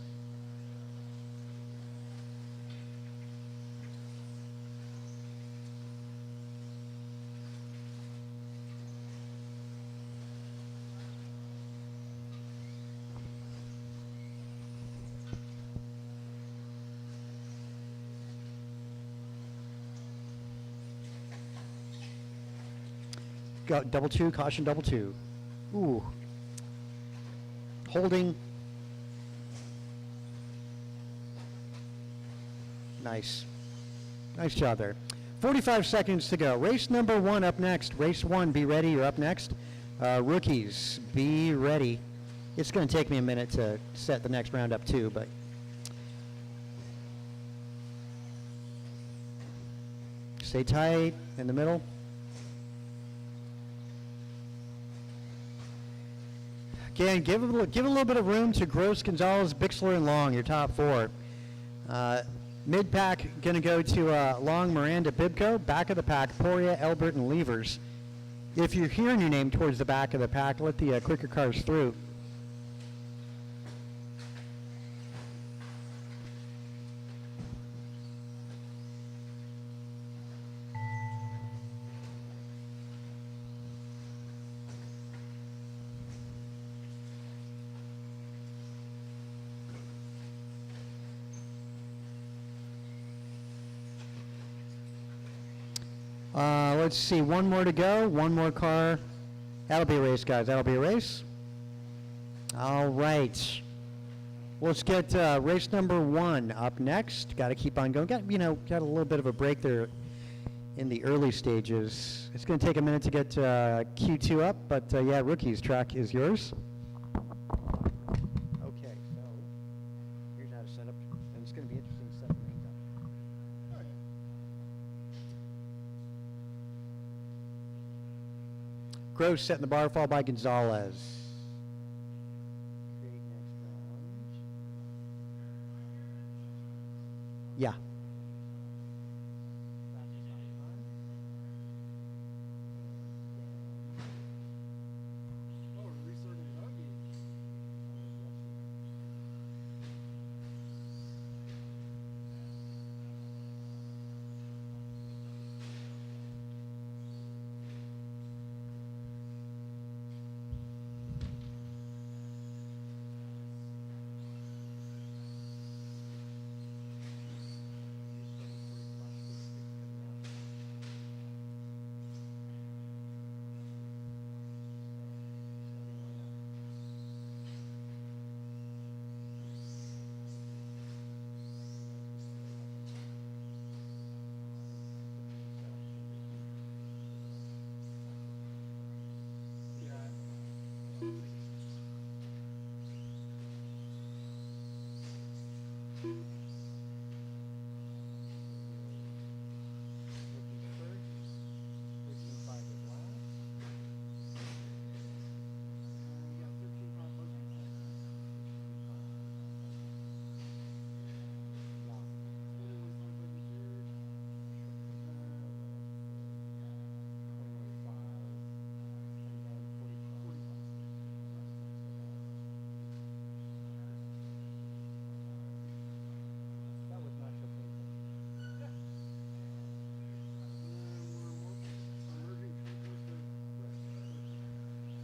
Got double two, caution double two. Ooh. Holding. Nice. Nice job there. 45 seconds to go. Race number 1 up next. Race 1, be ready. You're up next. Rookies, be ready. It's going to take me a minute to set the next round up too, but stay tight in the middle. Again, give a little bit of room to Gross, Gonzalez, Bixler, and Long, your top 4. Mid-pack going to go to Long, Miranda, Bibco. Back of the pack, Poria, Elbert, and Levers. If you're hearing your name towards the back of the pack, let the quicker cars through. Let's see, one more to go, one more car. That'll be a race, guys. That'll be a race. All right. Let's get race number 1 up next. Got to keep on going. Got a little bit of a break there in the early stages. It's going to take a minute to get Q2 up, but yeah, rookies, track is yours. Okay, so here's how to set up, and it's going to be interesting to set the things up. Gross setting the bar, followed by Gonzalez. Create next round. Yeah.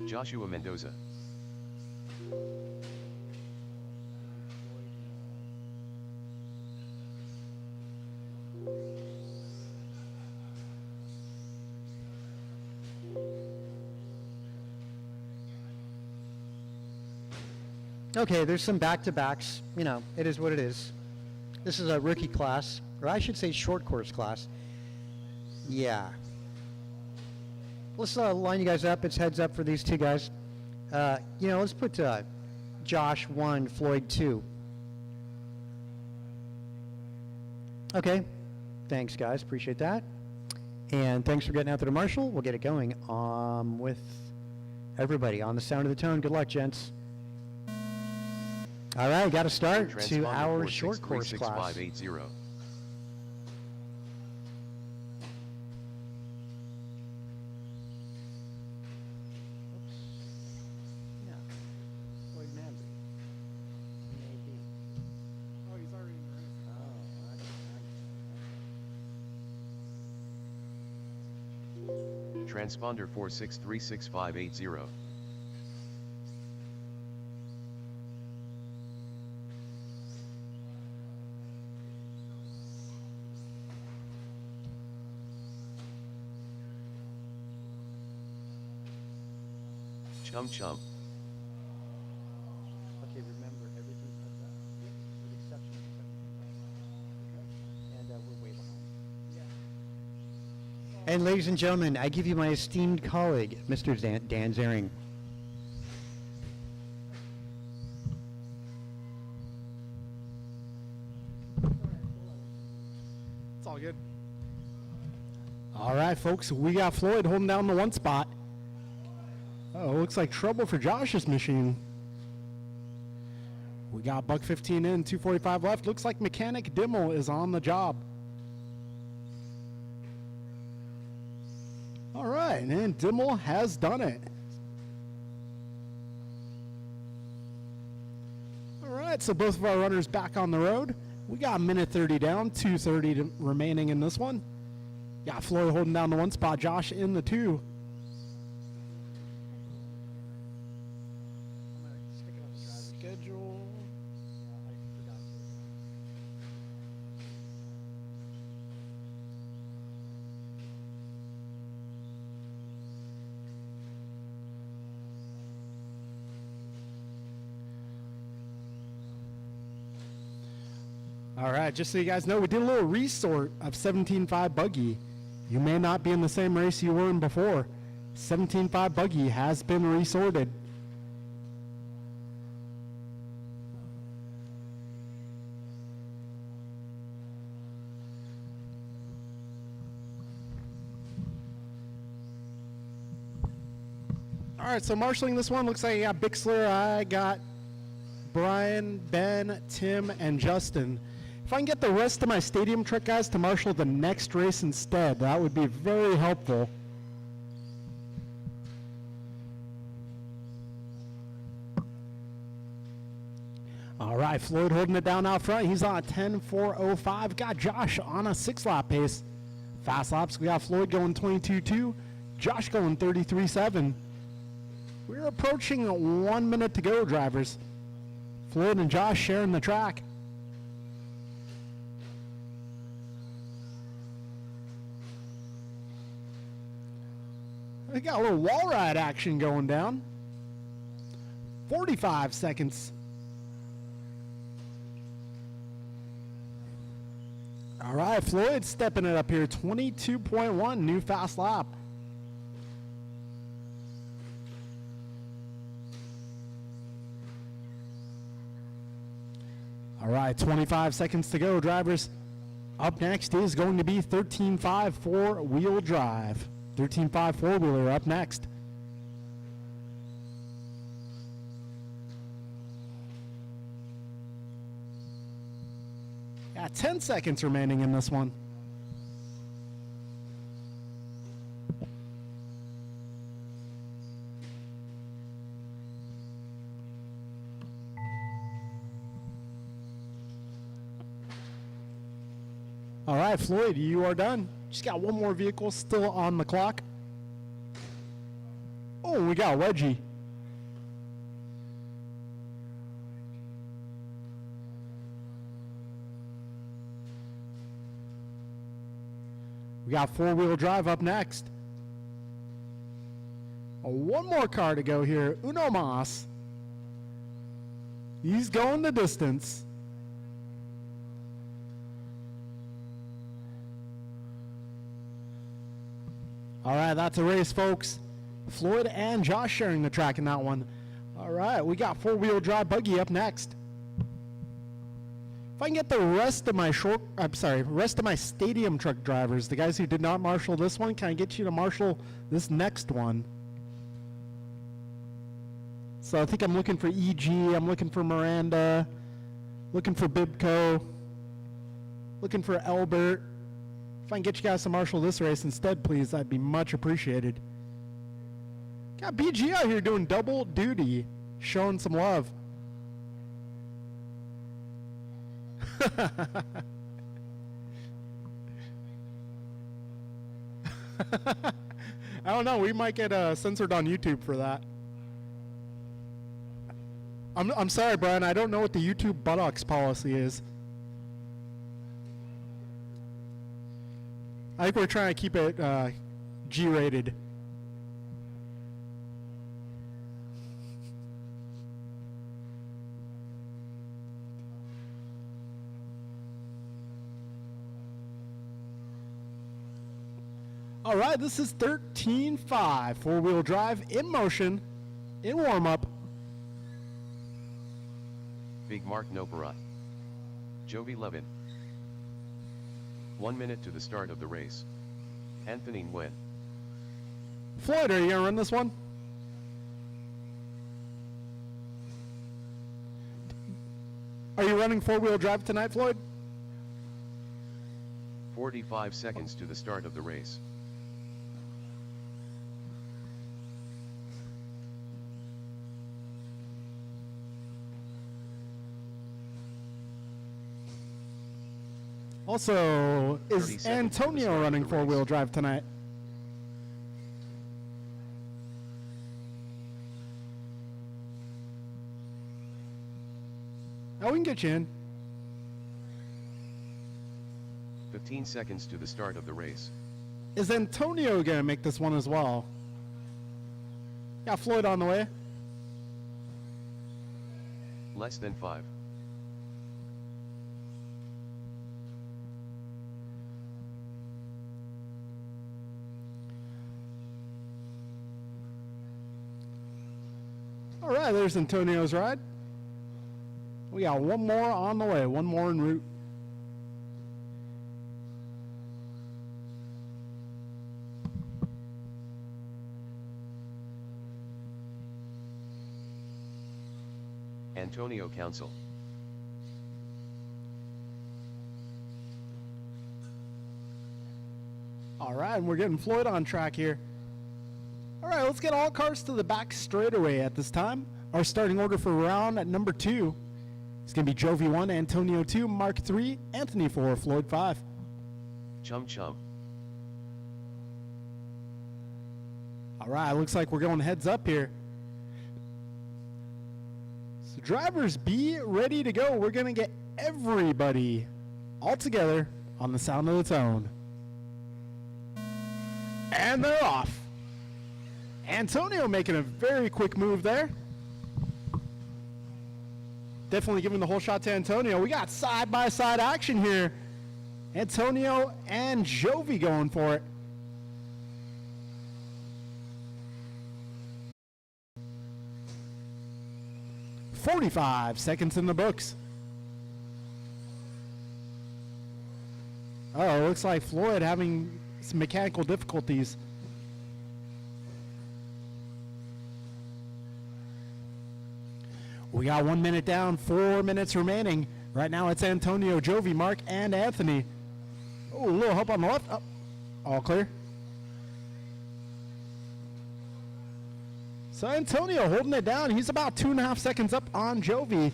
Joshua Mendoza. Okay, there's some back-to-backs. You know, it is what it is. This is a rookie class, or I should say short course class. Yeah. Let's line you guys up. It's heads up for these two guys. You know, let's put Josh 1, Floyd 2. Okay. Thanks, guys. Appreciate that. And thanks for getting out there to Marshall. We'll get it going with everybody on the sound of the tone. Good luck, gents. All right, got to start to our short course class. 580. Transponder 4636580. Chum chum. Okay, remember, everything's heads up, with the exception of 17. And we're way behind. And ladies and gentlemen, I give you my esteemed colleague, Mr. Dan Zering. It's all good. All right, folks, we got Floyd holding down the one spot. Oh, looks like trouble for Josh's machine. We got buck 15 in, 245 left. Looks like Mechanic Dimmel is on the job. All right, and Dimmel has done it. All right, so both of our runners back on the road. We got a minute 30 down, 2:30 remaining in this one. Got Floyd holding down the one spot, Josh in the two. Schedule. All right, just so you guys know, we did a little resort of 17.5 buggy. You may not be in the same race you were in before. 17.5 buggy has been resorted. All right, so marshaling this one, looks like I got Bixler, I got Brian, Ben, Tim, and Justin. If I can get the rest of my stadium truck guys to marshal the next race instead, that would be very helpful. All right, Floyd holding it down out front. He's on a 10.405. Got Josh on a 6-lap pace. Fast laps, we got Floyd going 22.2. Josh going 33.7. We're approaching 1 minute to go, drivers. Floyd and Josh sharing the track. We got a little wall ride action going down. 45 seconds. All right, Floyd stepping it up here. 22.1, new fast lap. All right, 25 seconds to go, drivers. Up next is going to be 13.5 four-wheel drive. 13.5 four-wheeler up next. Yeah, 10 seconds remaining in this one. All right, Floyd, you are done. Just got one more vehicle still on the clock. Oh, we we got Wedgie. We got four-wheel drive up next. Oh, one more car to go here. Uno Mas. He's going the distance. All right, that's a race, folks. Floyd and Josh sharing the track in that one. All right, we got four-wheel drive buggy up next. If I can get the rest of my rest of my stadium truck drivers, the guys who did not marshal this one, can I get you to marshal this next one? So I think I'm looking for EG, I'm looking for Miranda, looking for Bibco, looking for Albert. If I can get you guys to marshal this race instead, please, that'd be much appreciated. Got BG out here doing double duty, showing some love. I don't know, we might get censored on YouTube for that. I'm sorry, Brian, I don't know what the YouTube buttocks policy is. I think we're trying to keep it G-rated. All right, this is 13.5, four-wheel drive in motion, in warm-up. Big Mark Nopara. Jovi Levin. 1 minute to the start of the race. Anthony Nguyen. Floyd, are you going to run this one? Are you running four-wheel drive tonight, Floyd? 45 seconds to the start of the race. Also, 30 is seconds to the Antonio start of running the four-wheel race. drive tonight? Oh, we can get you in. 15 seconds to the start of the race. Is Antonio going to make this one as well? Got Floyd on the way. Less than 5. All right, there's Antonio's ride. We got one more on the way, one more en route. Antonio Council. All right, and we're getting Floyd on track here. All right, let's get all cars to the back straightaway at this time. Our starting order for round at number 2 is going to be Jovi 1, Antonio 2, Mark 3, Anthony 4, Floyd 5. Chum Chum. All right, looks like we're going heads up here. So drivers, be ready to go. We're going to get everybody all together on the sound of the tone. And they're off. Antonio making a very quick move there. Definitely giving the whole shot to Antonio. We got side-by-side action here. Antonio and Jovi going for it. "45 seconds in the books." Oh, looks like Floyd having some mechanical difficulties. We got 1 minute down, 4 minutes remaining. Right now it's Antonio, Jovi, Mark, and Anthony. Oh, a little help on the left. Oh, all clear. So Antonio holding it down. He's about 2.5 seconds up on Jovi.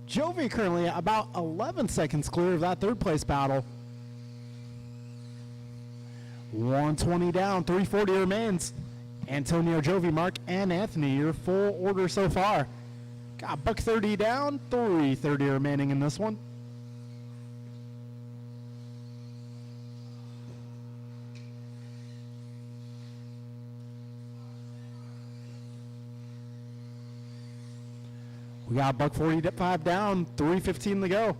Jovi currently about 11 seconds clear of that third place battle. 120 down, 340 remains. Antonio, Jovi, Mark, and Anthony, your full order so far. Got buck 30 down, 330 remaining in this one. We got buck 45 down, 3:15 to go.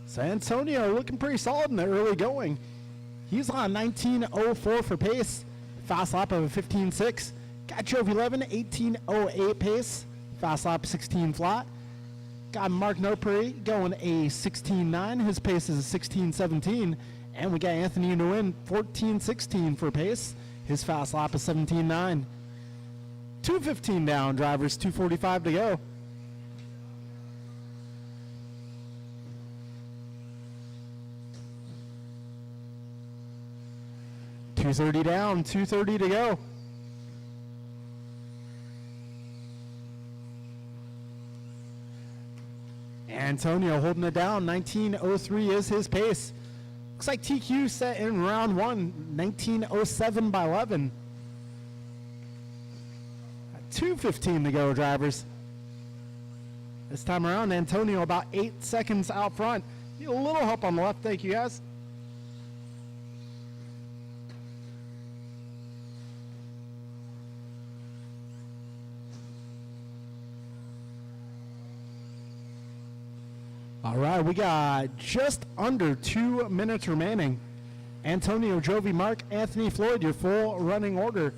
So Antonio looking pretty solid in the early going. He's on 19.04 for pace, fast lap of a 15.6. Got Jove 11, 18.08 pace, fast lap 16 flat. Got Mark Nopri going a 16.9. His pace is a 16.17. And we got Anthony Nguyen, 14.16 for pace. His fast lap is 17.9. 2:15 down, drivers, 2:45 to go. .230 down, 2:30 to go. Antonio holding it down, 19.03 is his pace. Looks like TQ set in round one, 19.07 by 11. 2:15 to go, drivers. This time around, Antonio about 8 seconds out front. Need a little help on the left, thank you guys. All right, we got just under 2 minutes remaining. Antonio, Jovi, Mark, Anthony, Floyd, your full running order.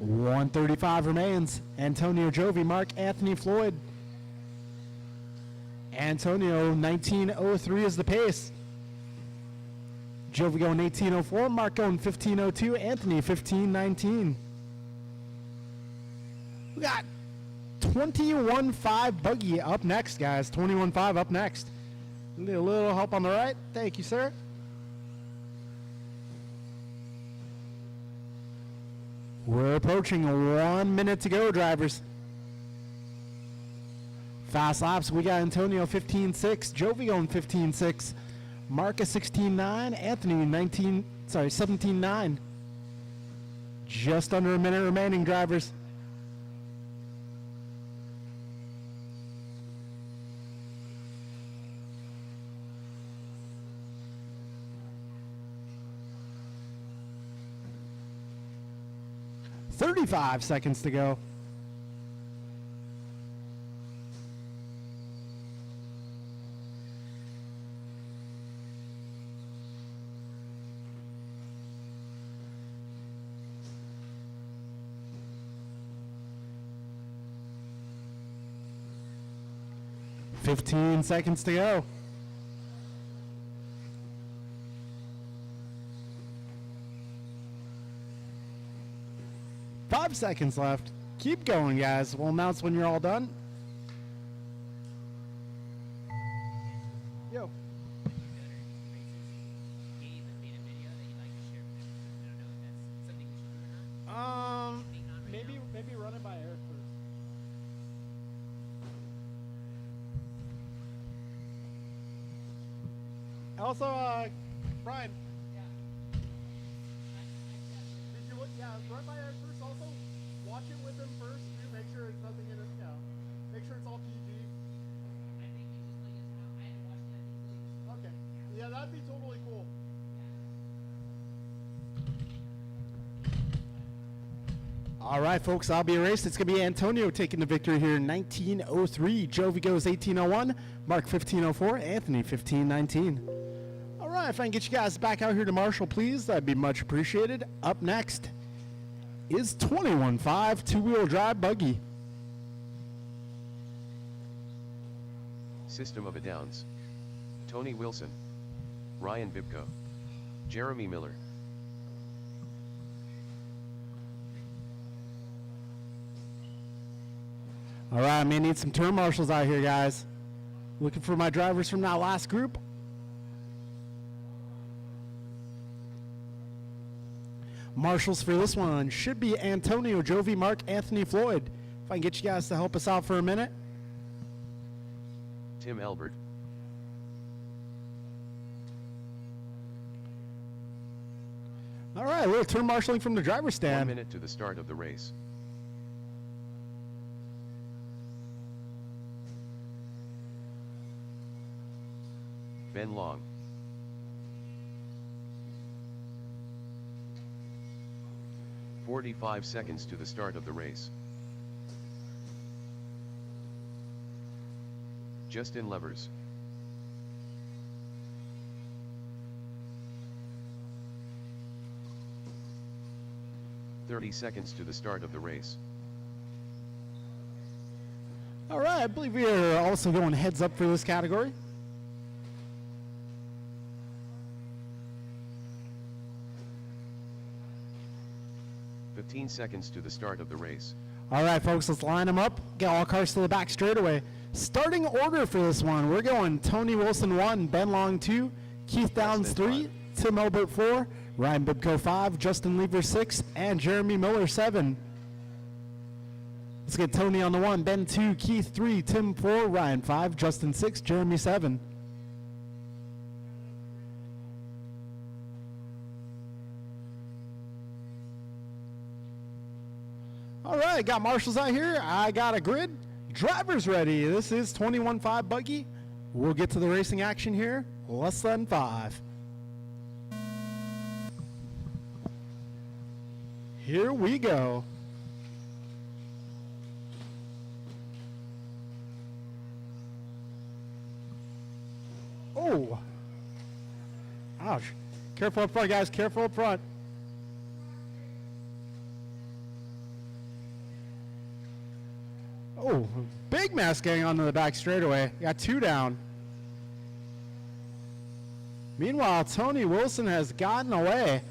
.135 remains. Antonio, Jovi, Mark, Anthony, Floyd. Antonio, 19.03 is the pace. Jovi going 18.04, Mark going 15.02, Anthony 15.19. We got 21.5 buggy up next, guys. 21.5 up next. Need a little help on the right. Thank you, sir. We're approaching 1 minute to go, drivers. Fast laps, we got Antonio 15.6, Jovi going 15.6. Marcus 16.9, Anthony 17.9. Just under a minute remaining, drivers. .35 seconds to go. .15 seconds to go. .5 seconds left. Keep going, guys. We'll announce when you're all done. Yo. Maybe run it by Eric first. Also, Brian. Did you look? Yeah, run by Eric first. Also, watch it with him first. Make sure it's nothing in it. Yeah. Make sure it's all PG. I think you just like it now. I hadn't watched it. Okay. Yeah, that'd be totally cool. All right, folks, I'll be erased. It's going to be Antonio taking the victory here in 19.03. Jovi goes 18.01. Mark 15.04. Anthony 15.19. All right, if I can get you guys back out here to Marshall, please, that'd be much appreciated. Up next is 21.5 two-wheel drive buggy. System of a Downs. Tony Wilson. Ryan Bibko. Jeremy Miller. All right, I may need some turn marshals out here, guys. Looking for my drivers from that last group. Marshals for this one should be Antonio Jovi, Mark Anthony Floyd. If I can get you guys to help us out for a minute. Tim Elbert. All right, a little turn marshaling from the driver's 1 stand. minute to the start of the race. Ben Long. "45 seconds to the start of the race. Justin Levers. "30 seconds to the start of the race. All right, I believe we are also going heads up for this category. "15 seconds to the start of the race. All right, folks, let's line them up. Get all cars to the back straightaway. Starting order for this one, we're going Tony Wilson 1, Ben Long 2, Keith Downs 3, Tim Elbert 4, Ryan Bibko 5, Justin Lever 6, and Jeremy Miller 7. Let's get Tony on the 1, Ben 2, Keith 3, Tim 4, Ryan 5, Justin 6, Jeremy 7. All right, got marshals out here. I got a grid. Drivers ready. This is 21.5 buggy. We'll get to the racing action here. Less than 5. Here we go. Oh. Ouch. Careful up front, guys. Careful up front. Oh, big mess getting onto the back straightaway. Got 2 down. Meanwhile, Tony Wilson has gotten away.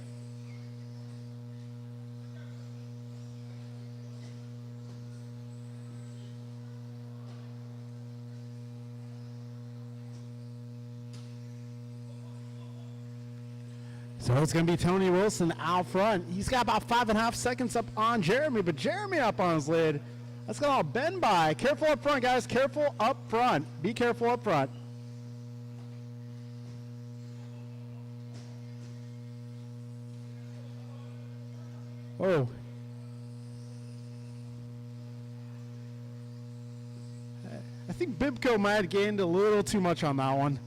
So it's going to be Tony Wilson out front. He's got about 5.5 seconds up on Jeremy, but Jeremy up on his lid. That's going to all bend by. Careful up front, guys. Careful up front. Be careful up front. Oh. I think Bibko might have gained a little too much on that one.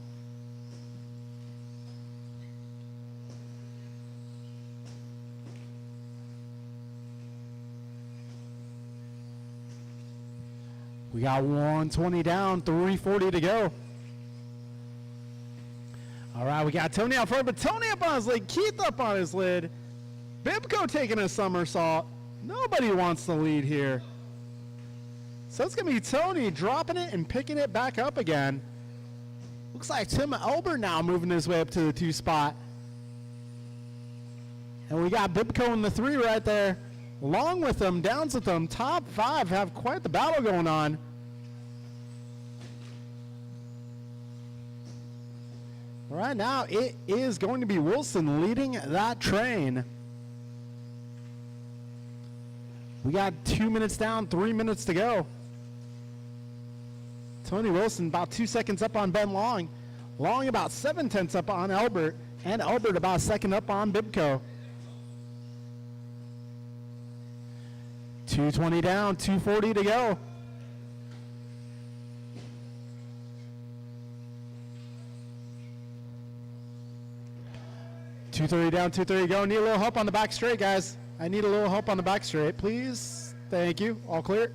We got 120 down, 340 to go. All right, we got Tony out front, but Tony up on his lid, Keith up on his lid. Bibko taking a somersault. Nobody wants the lead here. So it's going to be Tony dropping it and picking it back up again. Looks like Tim Elbert now moving his way up to the 2 spot. And we got Bibko in the 3 right there. Along with them, Downs with them, top 5 have quite the battle going on. All right, now it is going to be Wilson leading that train. We got 2 minutes down, 3 minutes to go. Tony Wilson about 2 seconds up on Ben Long. Long about 7/10 up on Elbert, and Elbert about a second up on Bibko. 220 down, 240 to go. $230 down, $230 to go. Need a little help on the back straight, guys. I need a little help on the back straight, please. Thank you. All clear.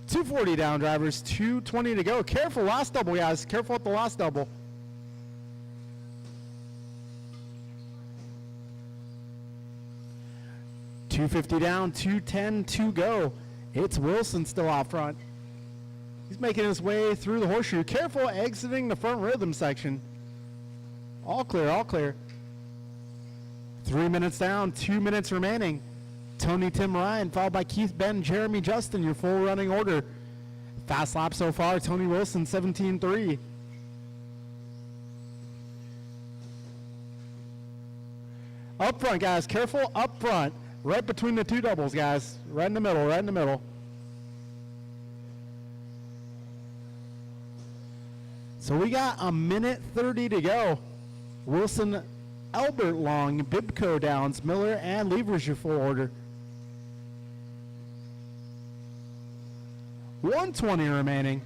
240 down, drivers. 220 to go. Careful, last double, guys. Careful at the last double. $250 down, $210 to go. It's Wilson still out front. He's making his way through the horseshoe. Careful exiting the front rhythm section. All clear, all clear. 3 minutes down, 2 minutes remaining. Tony, Tim, Ryan, followed by Keith, Ben, Jeremy, Justin, your full running order. Fast lap so far, Tony Wilson, 17-3. Up front, guys. Careful up front. Right between the two doubles, guys. Right in the middle, right in the middle. So we got a minute 30 to go. Wilson, Albert long, Bibco downs, Miller, and Levers your full order. 120 remaining.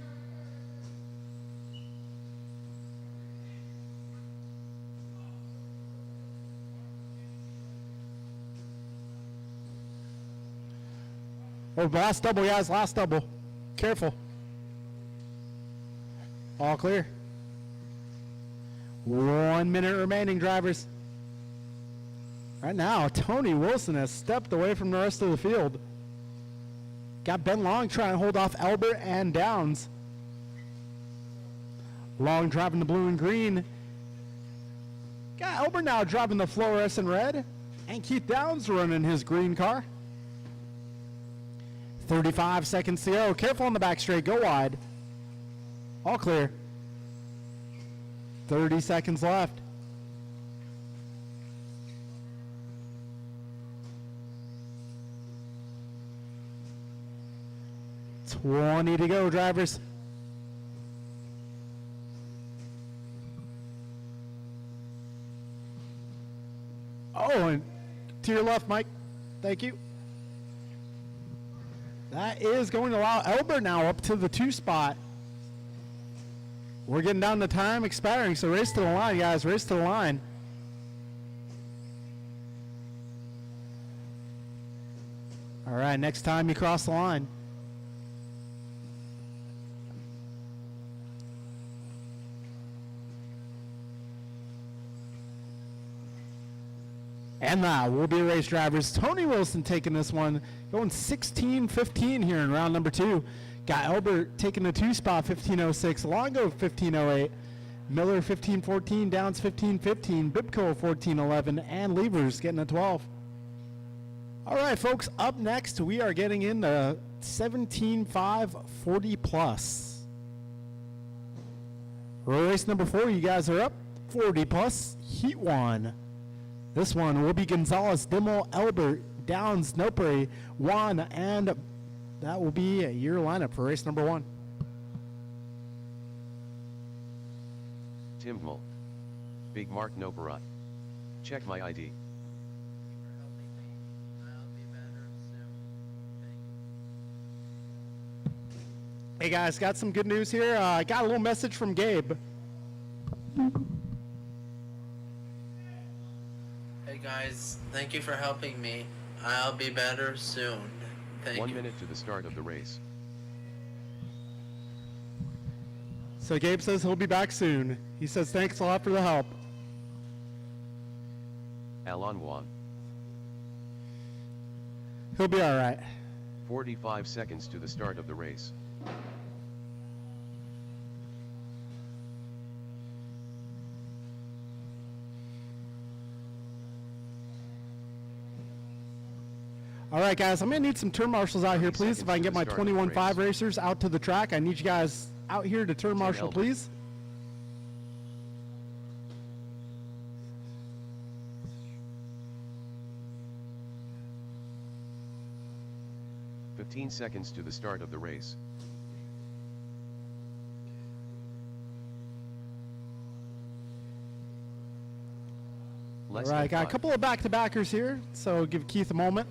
Oh, last double, guys, last double. Careful. All clear. 1 minute remaining, drivers. Right now, Tony Wilson has stepped away from the rest of the field. Got Ben Long trying to hold off Albert and Downs. Long driving the blue and green. Got Albert now driving the fluorescent red. And Keith Downs running his green car. 35 seconds to go. Careful on the back straight. Go wide. All clear. 30 seconds left. $20 to go, drivers. Oh, and to your left, Mike. Thank you. That is going to allow Elber now up to the 2 spot. We're getting down to time expiring, so race to the line, guys. Race to the line. All right, next time you cross the line. And that will be race drivers. Tony Wilson taking this one, going 16-15 here in round number 2. Got Albert taking the 2 spot, 15:06. Longo, 15:08. Miller, 15:14. Downs, 15:15. Bibco, 14:11. And Levers getting a 12. All right, folks, up next, we are getting into 17.5 40 plus. Race number 4, you guys are up. 40 plus, Heat 1. This one will be Gonzalez, Dimmel, Albert, Downs, Noperi, Juan, and that will be your lineup for race number 1. Timgmal. Big Mark Noperat. Check my ID. Hey guys, got some good news here. I got a little message from Gabe. Hey guys, thank you for helping me. I'll be better soon. Thank 1 you. minute to the start of the race. So Gabe says he'll be back soon. He says thanks a lot for the help. Alan Juan. He'll be all right. 45 seconds to the start of the race. All right, guys, I'm going to need some turn marshals out here, 30 please. If I can get my seconds to the start of the 21.5 race. racers out to the track, I need you guys out here to turn marshal, Albert. please. Fifteen seconds to the start of the race. All Less right, than got a 5. couple of back-to-backers here, so give Keith a moment.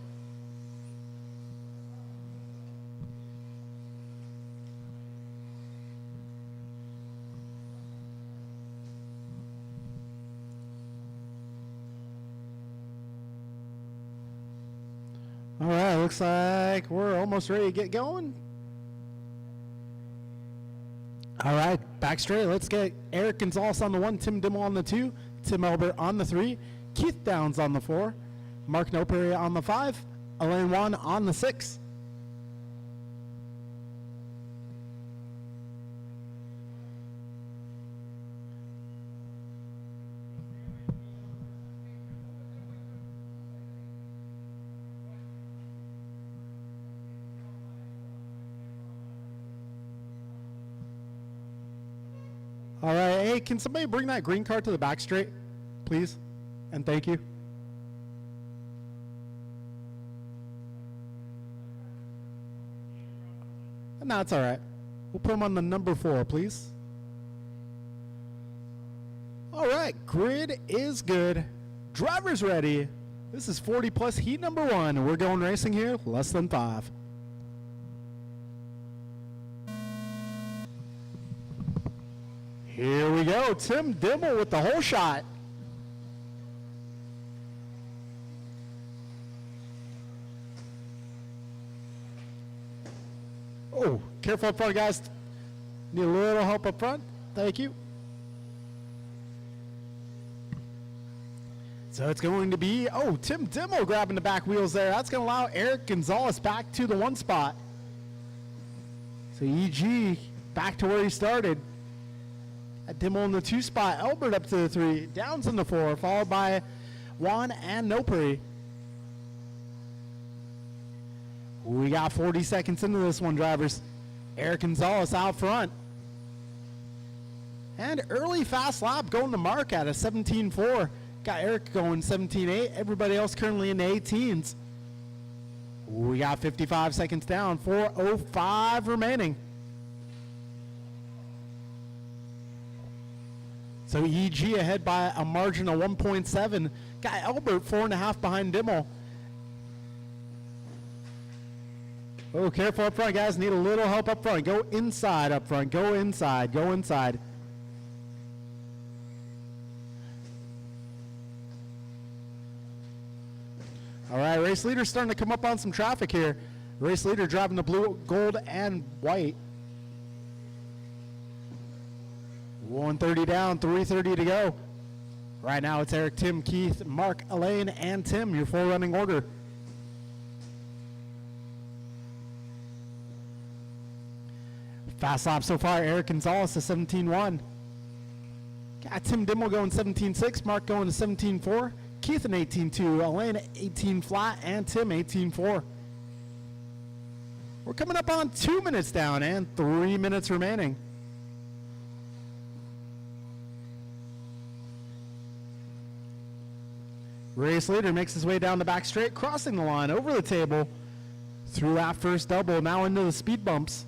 All right, looks like we're almost ready to get going. All right, back straight. Let's get Eric Gonzalez on the 1, Tim Dimmel on the 2, Tim Albert on the 3, Keith Downs on the 4, Mark Noperi on the 5, Elaine Juan on the 6. All right, hey, can somebody bring that green card to the back straight, please? And thank you. No, it's all right. We'll put him on the number 4, please. All right, grid is good. Driver's ready. This is 40 plus heat number 1. We're going racing here, less than 5. Here we go. Tim Dimmel with the whole shot. Oh, careful up front, guys. Need a little help up front. Thank you. So it's going to be, Tim Dimmel grabbing the back wheels there. That's going to allow Eric Gonzalez back to the 1 spot. So EG back to where he started. At Dimmel in the 2 spot. Elbert up to the 3. Downs in the 4, followed by Juan and Noperi. We got 40 seconds into this one, drivers. Eric Gonzalez out front. And early fast lap going to Mark at a 17.4. Got Eric going 17.8. Everybody else currently in the 18s. We got 55 seconds down. 4:05 remaining. So EG ahead by a margin of 1.7. Got Albert 4.5 behind Dimmel. Oh, careful up front, guys. Need a little help up front. Go inside up front. Go inside. Go inside. All right, race leader starting to come up on some traffic here. Race leader driving the blue, gold, and white. 130 down, 3:30 to go. Right now it's Eric, Tim, Keith, Mark, Elaine, and Tim, your 4 running order. Fast lap so far, Eric Gonzalez to 17.1. Got Tim Dimmel going 17.6, Mark going to 17.4, Keith an 18.2, Elaine 18 flat, and Tim 18.4. We're coming up on 2 minutes down and 3 minutes remaining. Race leader makes his way down the back straight, crossing the line, over the table, through that first double, now into the speed bumps.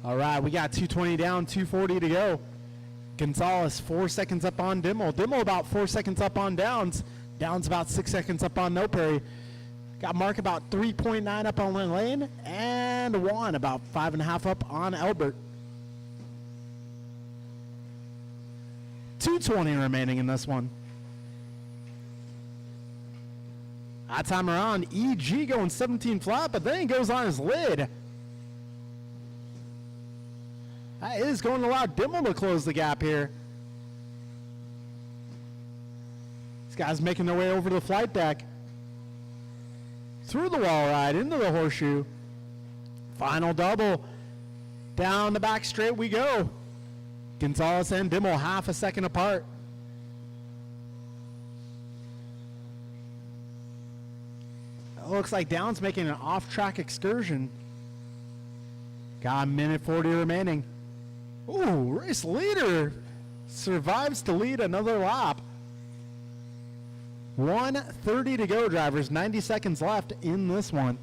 All right, we got 220 down, 240 to go. Gonzalez 4 seconds up on Dimmel. Dimmel about 4 seconds up on Downs. Downs about 6 seconds up on Noperi. Got Mark about 3.9 up on Lane, and Juan about 5.5 up on Albert. 220 remaining in this one. That time around, EG going 17 flat, but then he goes on his lid. That is going to allow Dimmel to close the gap here. These guys making their way over to the flight deck. Through the wall ride, into the horseshoe. Final double. Down the back straight we go. Gonzalez and Dimmel half a second apart. It looks like Downs making an off-track excursion. Got a minute 40 remaining. Ooh, race leader survives to lead another lap. 1:30 to go, drivers. 90 seconds left in this one.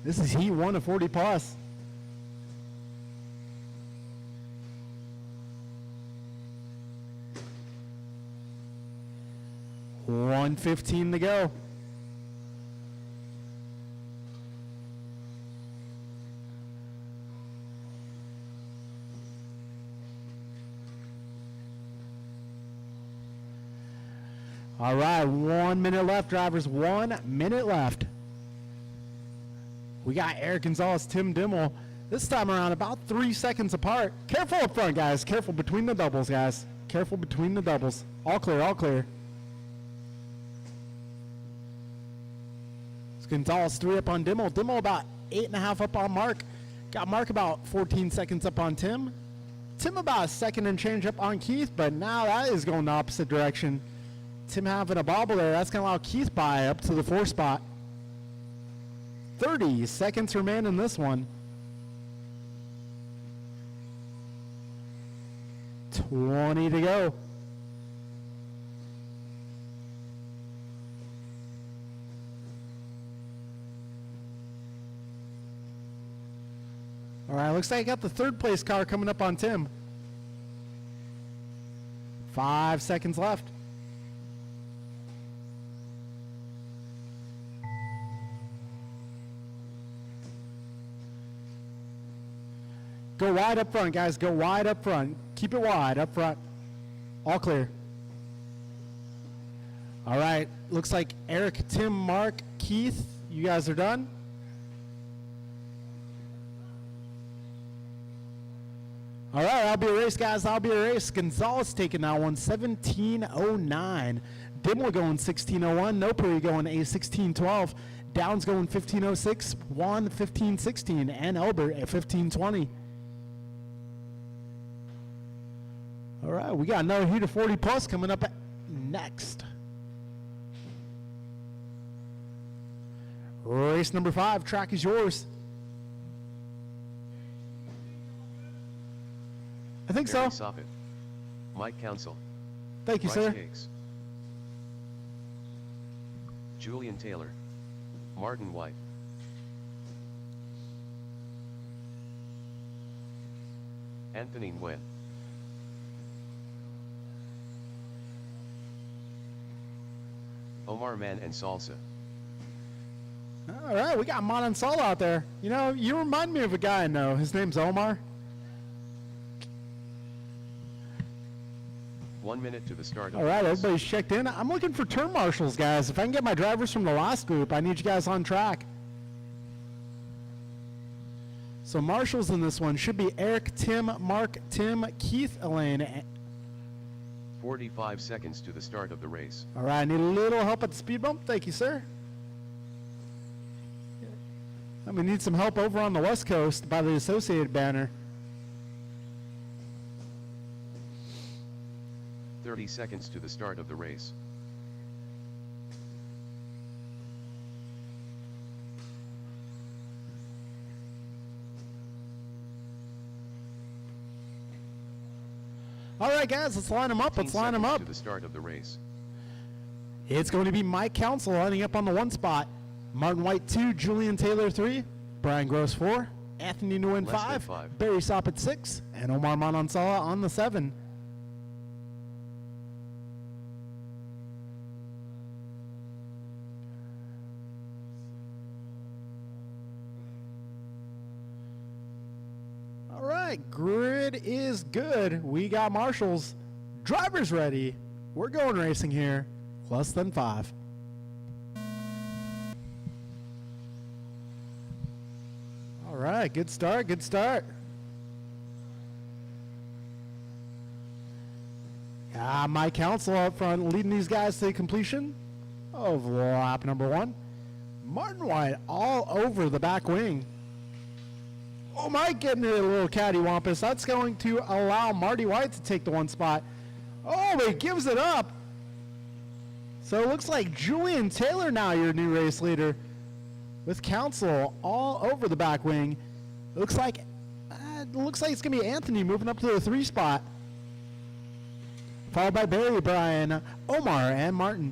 This is heat 1 of 40 plus. $1:15 to go. All right, 1 minute left, drivers. 1 minute left. We got Eric Gonzalez, Tim Dimmel. This time around, about 3 seconds apart. Careful up front, guys. Careful between the doubles, guys. Careful between the doubles. All clear, all clear. It's Gonzalez 3 up on Dimmel. Dimmel about 8.5 up on Mark. Got Mark about 14 seconds up on Tim. Tim about a second and change up on Keith, but now that is going the opposite direction. Tim having a bobble there. That's going to allow Keith by up to the 4 spot. 30 seconds remain in this one. 20 to go. All right, looks like I got the third place car coming up on Tim. 5 seconds left. Go wide up front, guys. Go wide up front. Keep it wide up front. All clear. All right. Looks like Eric, Tim, Mark, Keith, you guys are done. All right, that'll be a race, guys. That'll be a race. Gonzalez taking that one, 17:09. Dimmel going 16:01. Nopuri going a 16:12. Downs going 15:06. Juan 15:16. And Elbert at 15:20. All right, we got another heat of 40 plus coming up next. Race number 5. Track is yours. I think Barry so. Soppet. Mike Council. Thank you, Rice sir. Cakes. Julian Taylor. Martin White. Anthony Nguyen. Omar Man and Salsa. All right, we got Mon and Sol out there. You know, you remind me of a guy I know. His name's Omar. 1 minute to the start of All right, the race. everybody's checked in. I'm looking for turn marshals, guys. If I can get my drivers from the last group, I need you guys on track. So marshals in this one should be Eric, Tim, Mark, Tim, Keith, Elaine. 45 seconds to the start of the race. All right, I need a little help at the speed bump. Thank you, sir. And we need some help over on the West Coast by the Associated banner. 30 seconds to the start of the race. All right, guys, let's line them up. 15 Let's line them seconds up. to the start of the race. It's going to be Mike Council lining up on the 1 spot. Martin White 2, Julian Taylor 3, Brian Gross 4, Anthony Nguyen Less than 5, five. Barry Soppet 6, and Omar Manansala on the 7. All right, grid is good. We got marshals. Drivers ready. We're going racing here. Less than 5. All right, good start, good start. My Council up front leading these guys to the completion of lap number 1. Martin White all over the back wing. Oh, Mike getting it a little cattywampus. That's going to allow Marty White to take the 1 spot. Oh, but he gives it up. So it looks like Julian Taylor now your new race leader with Council all over the back wing. It looks like it's going to be Anthony moving up to the 3 spot. Followed by Barry, Brian, Omar, and Martin.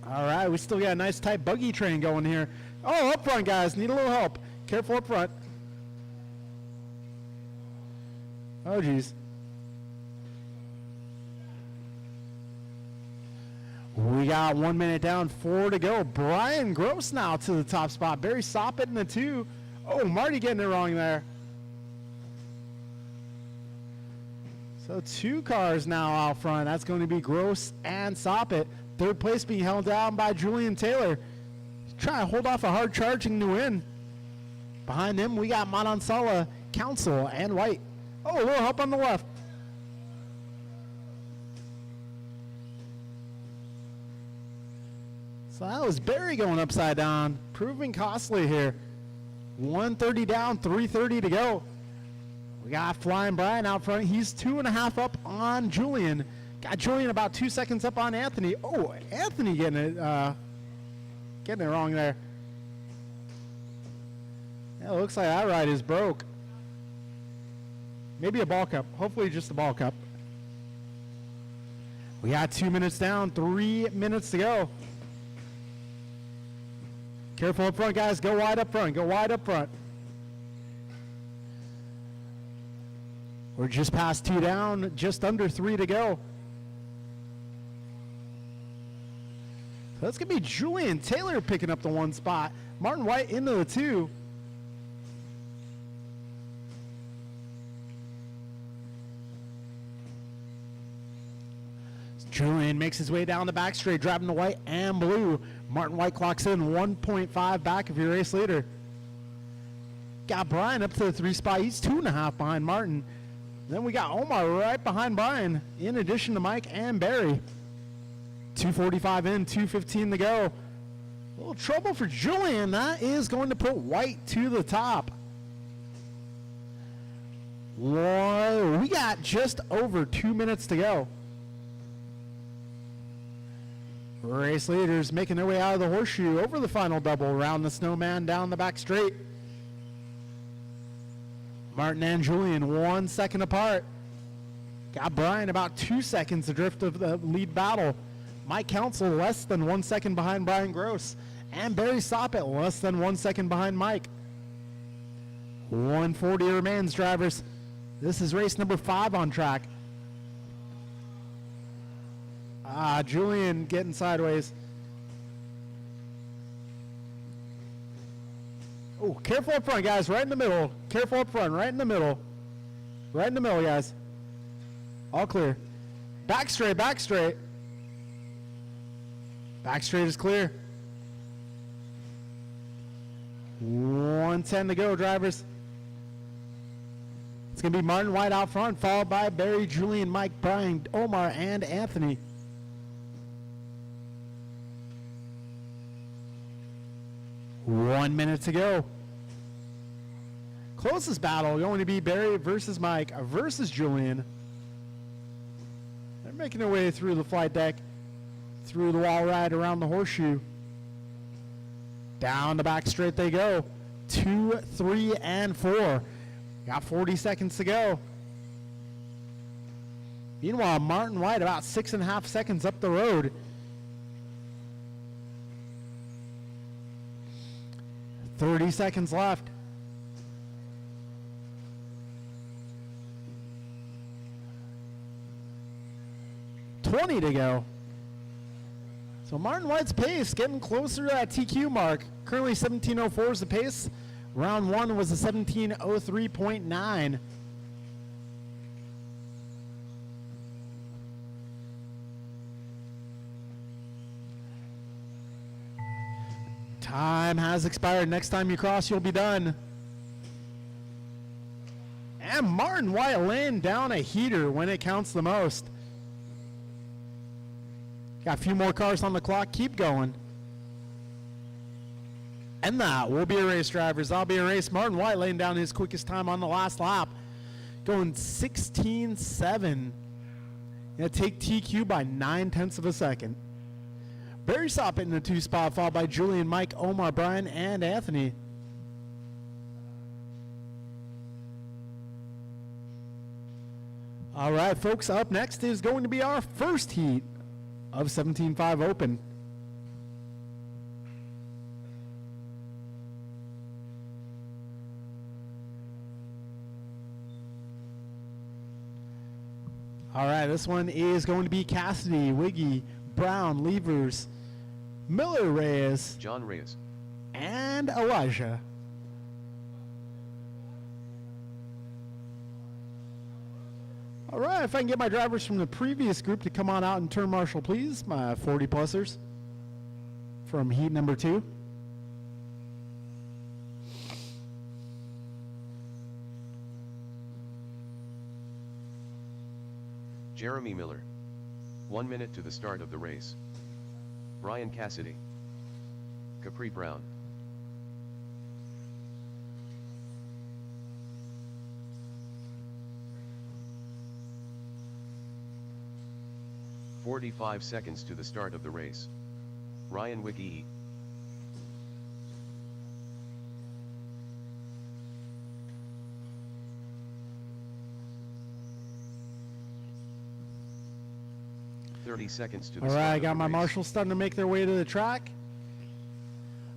All right, we still got a nice tight buggy train going here. Oh, up front, guys. Need a little help. Careful up front. Oh, geez. We got 1 minute down, 4 to go. Brian Gross now to the top spot. Barry Soppet in the 2. Oh, Marty getting it wrong there. So 2 cars now out front. That's going to be Gross and Soppet. 3rd place being held down by Julian Taylor. He's trying to hold off a hard charging Nguyen. Behind him, we got Manansala, Council, and White. Oh, a little help on the left. So that was Barry going upside down, proving costly here. 130 down, 330 to go. We got Flying Brian out front. He's 2.5 up on Julian. Got Julian about 2 seconds up on Anthony. Oh, Anthony getting it wrong there. Yeah, it looks like that ride is broke. Maybe a ball cup. Hopefully just a ball cup. We got 2 minutes down, 3 minutes to go. Careful up front, guys. Go wide up front. Go wide up front. We're just past 2 down, just under 3 to go. So that's going to be Julian Taylor picking up the 1 spot. Martin White into the 2. Julian makes his way down the back straight, driving the white and blue. Martin White clocks in 1.5 back of your race leader. Got Brian up to the 3 spot. He's 2.5 behind Martin. Then we got Omar right behind Brian, in addition to Mike and Barry. 2:45 in, 2:15 to go. A little trouble for Julian. That is going to put White to the top. Whoa, we got just over 2 minutes to go. Race leaders making their way out of the horseshoe over the final double around the snowman down the back straight. Martin and Julian 1 second apart. Got Brian about 2 seconds adrift of the lead battle. Mike Council less than 1 second behind Brian Gross. And Barry Soppett less than 1 second behind Mike. 140 remains, drivers. This is race number 5 on track. Julian getting sideways. Oh, careful up front, guys. Right in the middle. Careful up front. Right in the middle. Right in the middle, guys. All clear. Back straight, back straight. Back straight is clear. 1:10 to go, drivers. It's going to be Martin White out front, followed by Barry, Julian, Mike, Brian, Omar, and Anthony. One minute to go. Closest battle going to be Barry versus Mike versus Julian. They're making their way through the flight deck, through the wall ride around the horseshoe. Down the back straight they go. 2, 3, and 4. Got 40 seconds to go. Meanwhile, Martin White about 6.5 seconds up the road. 30 seconds left. $20 to go. So Martin White's pace getting closer to that TQ mark. Currently 17:04 is the pace. Round 1 was a 17:03.9. Time has expired. Next time you cross, you'll be done. And Martin White laying down a heater when it counts the most. Got a few more cars on the clock. Keep going. And that will be a race, drivers. That'll be a race. Martin White laying down his quickest time on the last lap. Going 16.7. Gonna take TQ by 0.9 of a second. Barry Soppett in the 2 spot, followed by Julian, Mike, Omar, Brian, and Anthony. All right, folks, up next is going to be our first heat of 17.5 Open. All right, this one is going to be Cassidy, Wiggy, Brown, Levers, Miller, Reyes, John Reyes, and Elijah. All right, if I can get my drivers from the previous group to come on out and turn marshal, please. My 40-plussers from heat number 2. Jeremy Miller. 1 minute to the start of the race. Brian Cassidy. Capri Brown. "45 seconds to the start of the race. Ryan Wiggy. "30 seconds to the All start right, I of got the my race. marshals starting to make their way to the track.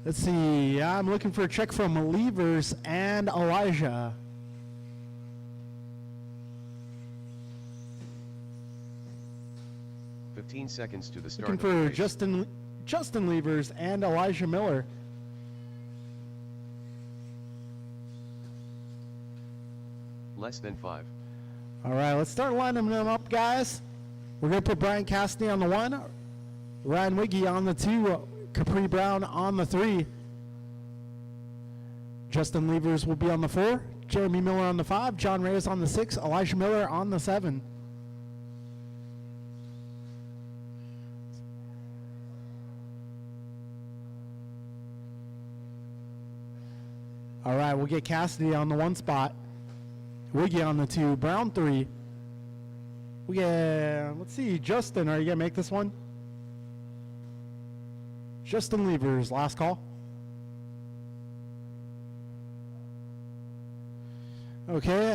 Let's see. I'm looking for a check from Levers and Elijah. 15 seconds to the start Looking of the for race. Justin Levers and Elijah Miller. Less than 5. All right, let's start lining them up, guys. We're going to put Brian Cassidy on the 1, Ryan Wiggy on the 2, Capri Brown on the 3. Justin Levers will be on the 4, Jeremy Miller on the 5, John Reyes on the 6, Elijah Miller on the 7. All right, we'll get Cassidy on the 1 spot. Wiggy on the 2, Brown 3. We get, let's see, Justin, are you going to make this one? Justin Levers, last call. Okay,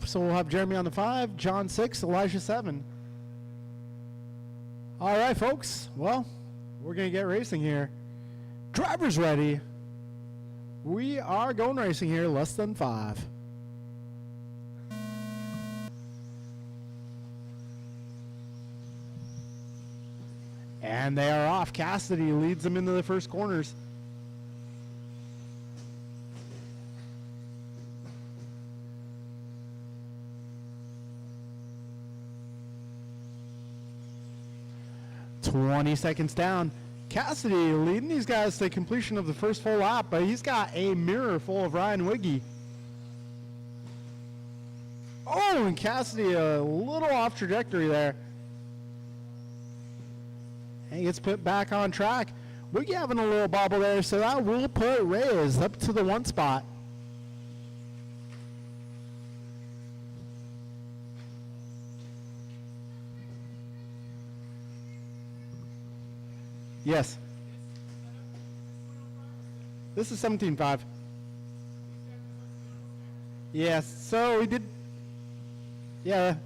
so we'll have Jeremy on the 5, John 6, Elijah 7. All right, folks, well, we're going to get racing here. Drivers ready. We are going racing here, less than 5. And they are off. Cassidy leads them into the first corners. "20 seconds down. Cassidy leading these guys to completion of the first full lap, but he's got a mirror full of Ryan Wiggy. Oh, and Cassidy a little off trajectory there. And he gets put back on track. Wiggy having a little bobble there, so that will put Reyes up to the 1 spot. Yes. This is 17.5. Yes, so we did. Yeah,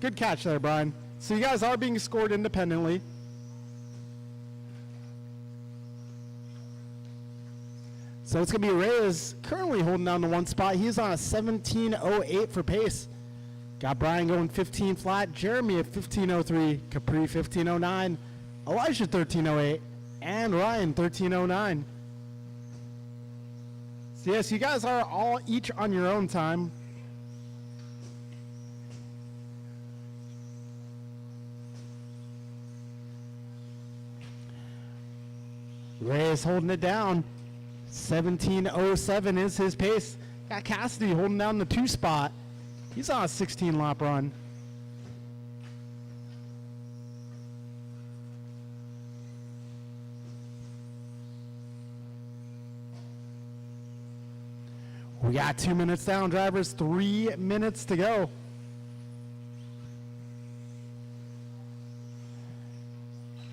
good catch there, Brian. So you guys are being scored independently. So it's going to be Reyes currently holding down the 1 spot. He's on a 17.08 for pace. Got Brian going 15 flat, Jeremy at 15.03, Capri 15.09, Elijah 13.08, and Ryan 13.09. So yes, you guys are all each on your own time. Reyes holding it down. 17.07 is his pace. Got Cassidy holding down the 2 spot. He's on a 16 lap run. We got 2 minutes down, drivers. 3 minutes to go.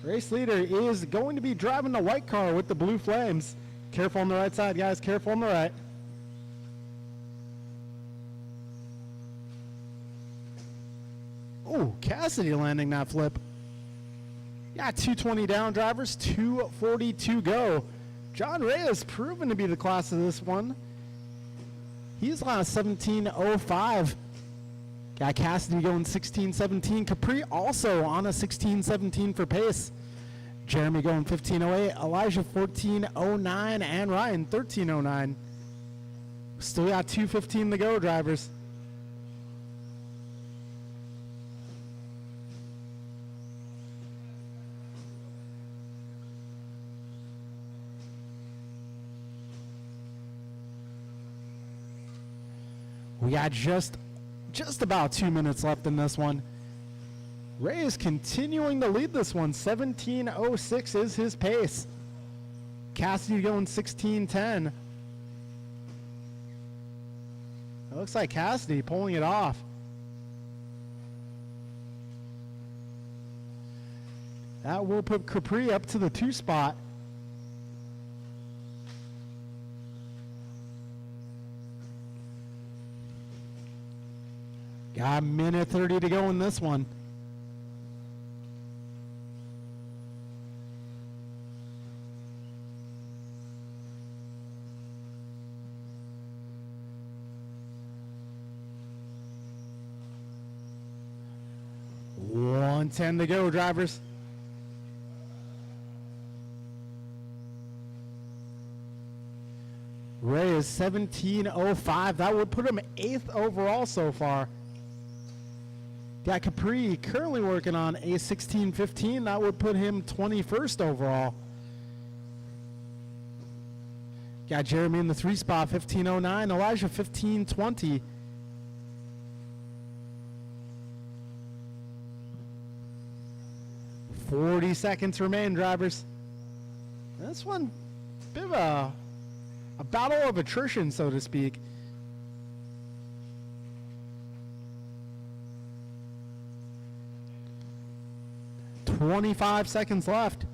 Race leader is going to be driving the white car with the blue flames. Careful on the right side, guys. Careful on the right. Oh, Cassidy landing that flip. Yeah, 220 down, drivers. 240 to go. John Reyes proven to be the class of this one. He's on a 17.05. Got Cassidy going 16.17. Capri also on a 16.17 for pace. Jeremy going 15.08. Elijah 14.09. And Ryan 13.09. Still got 2:15 to go, drivers. We got just about 2 minutes left in this one. Ray is continuing to lead this one. 17.06 is his pace. Cassidy going 16.10. It looks like Cassidy pulling it off. That will put Capri up to the 2 spot. Got a minute 30 to go in this one. 10 to go, drivers. Ray is 17:05. That would put him 8th overall so far. Got Capri currently working on a 16:15. That would put him 21st overall. Got Jeremy in the 3 spot, 15:09. Elijah, 15:20. "40 seconds remain, drivers." This one, bit of a battle of attrition, so to speak. "25 seconds left.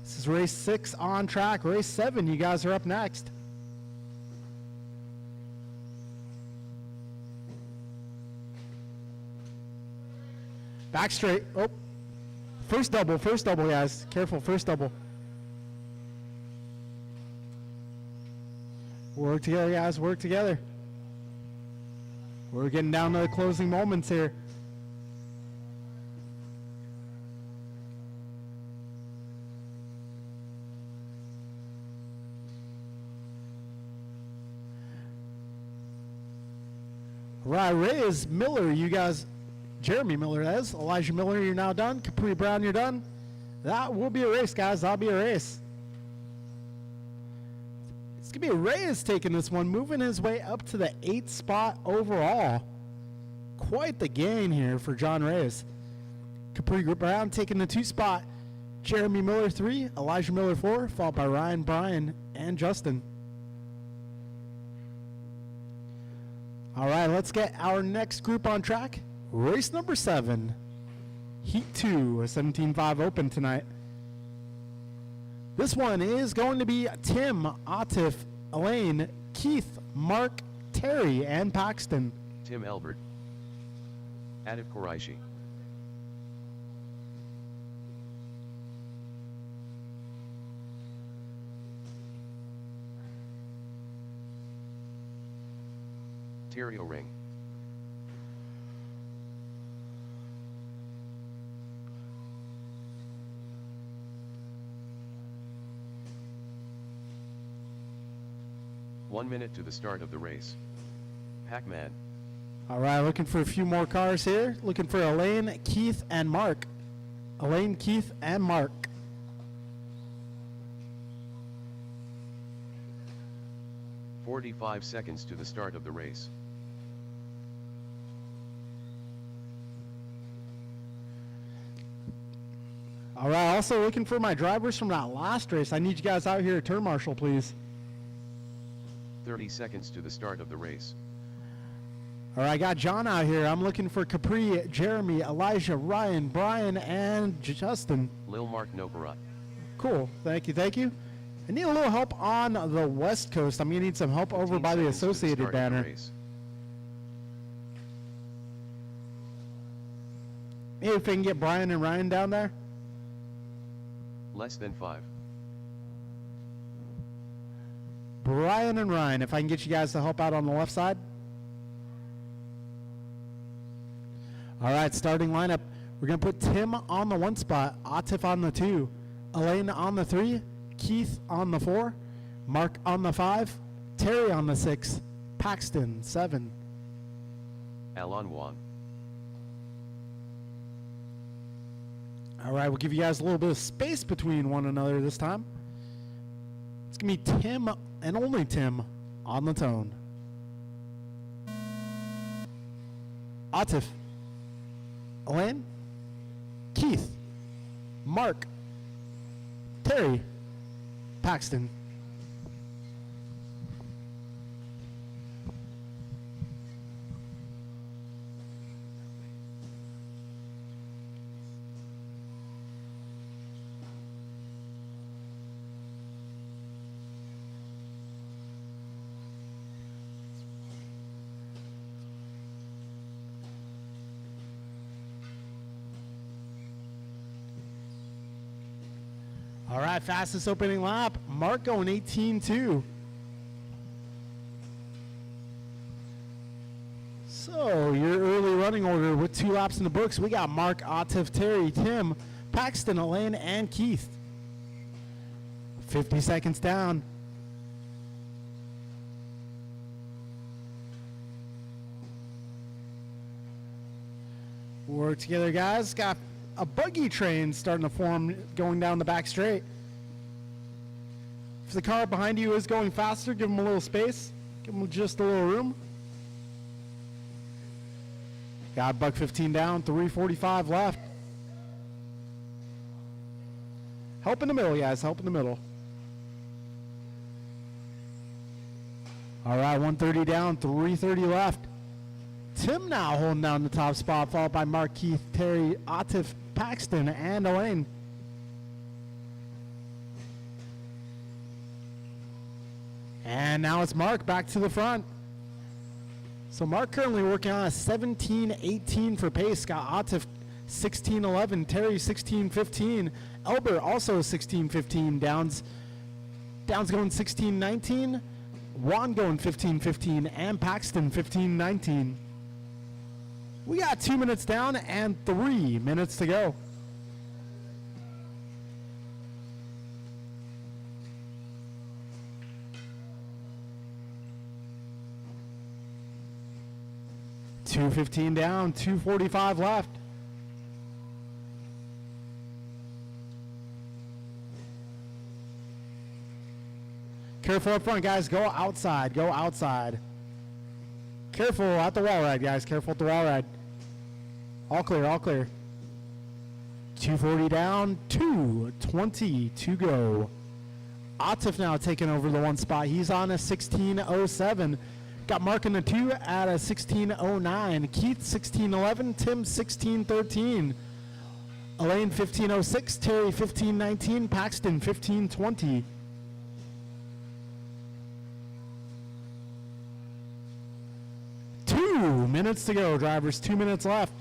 This is race 6 on track. Race 7, you guys are up next. Back straight. Oh, first double, guys. Careful, first double. Work together, guys. Work together. We're getting down to the closing moments here. Right, Reyes, Miller, you guys, Jeremy Miller, that is. Elijah Miller, you're now done. Capri Brown, you're done. That will be a race, guys. That'll be a race. It's going to be Reyes taking this one, moving his way up to the 8th spot overall. Quite the gain here for John Reyes. Capri Brown taking the 2 spot. Jeremy Miller 3, Elijah Miller 4, followed by Ryan, Brian, and Justin. All right, let's get our next group on track. Race number 7, Heat 2, a 17.5 open tonight. This one is going to be Tim, Atif, Elaine, Keith, Mark, Terry, and Paxton. Tim Elbert. Atif Qureshi. Terry O'Ring. One minute to the start of the race. Pac-Man. All right, looking for a few more cars here. Looking for Elaine, Keith, and Mark. Elaine, Keith, and Mark. "45 seconds to the start of the race. All right, also looking for my drivers from that last race. I need you guys out here at turn marshal, please. 30 seconds to the start of the race. All right, I got John out here. I'm looking for Capri, Jeremy, Elijah, Ryan, Brian, and Justin. Lil Mark Noparat. Cool. Thank you. Thank you. I need a little help on the West Coast. I'm going to need some help over 15 by the seconds to Associated start of the banner. race. Maybe if I can get Brian and Ryan down there. Less than 5. Brian and Ryan, if I can get you guys to help out on the left side. All right, starting lineup. We're going to put Tim on the 1 spot, Atif on the 2, Elaine on the 3, Keith on the 4, Mark on the 5, Terry on the 6, Paxton 7. Alan Wan. All right, we'll give you guys a little bit of space between one another this time. It's going to be Tim and only Tim on the tone. Atif, Elaine, Keith, Mark, Terry, Paxton. All right, fastest opening lap. Mark going 18.2. So your early running order with 2 laps in the books. We got Mark, Atif, Terry, Tim, Paxton, Elaine, and Keith. 50 seconds down. Work together, guys. Got a buggy train starting to form going down the back straight. If the car behind you is going faster, give them a little space. Give them just a little room. Got buck 15 down, 3:45 left. Help in the middle, guys. Help in the middle. All right, 130 down, 3:30 left. Tim now holding down the top spot, followed by Mark, Keith, Terry, Atif, Paxton, and Elaine. And now it's Mark back to the front. So Mark currently working on a 17:18 for pace. Got Atif 16:11, Terry 16:15, Elbert also 16:15. Downs going 16:19, Juan going 15:15, and Paxton 15:19. We got 2 minutes down and 3 minutes to go. $2:15 down, 2:45 left. Careful up front, guys. Go outside. Go outside. Careful at the wall ride, guys. Careful at the wall ride. All clear, all clear. 2:40 down, 2:20 to go. Atif now taking over the 1 spot. He's on a 16:07. Got Mark in the 2 at a 16:09. Keith 16:11. Tim 16:13. Elaine 15:06. Terry 15:19. Paxton 15:20. Minutes to go, drivers. 2 minutes left.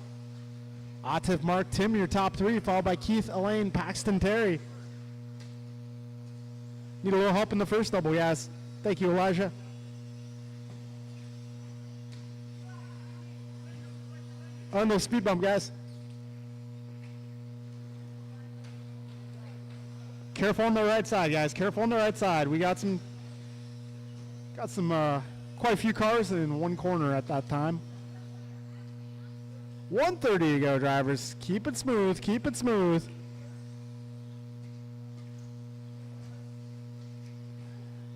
Atif, Mark, Tim, your top 3, followed by Keith, Elaine, Paxton, Terry. Need a little help in the first double, guys. Thank you, Elijah. Oh, no speed bump, guys. Careful on the right side, guys. Careful on the right side. We got some quite a few cars in one corner at that time. 1:30 to go, drivers. Keep it smooth. Keep it smooth.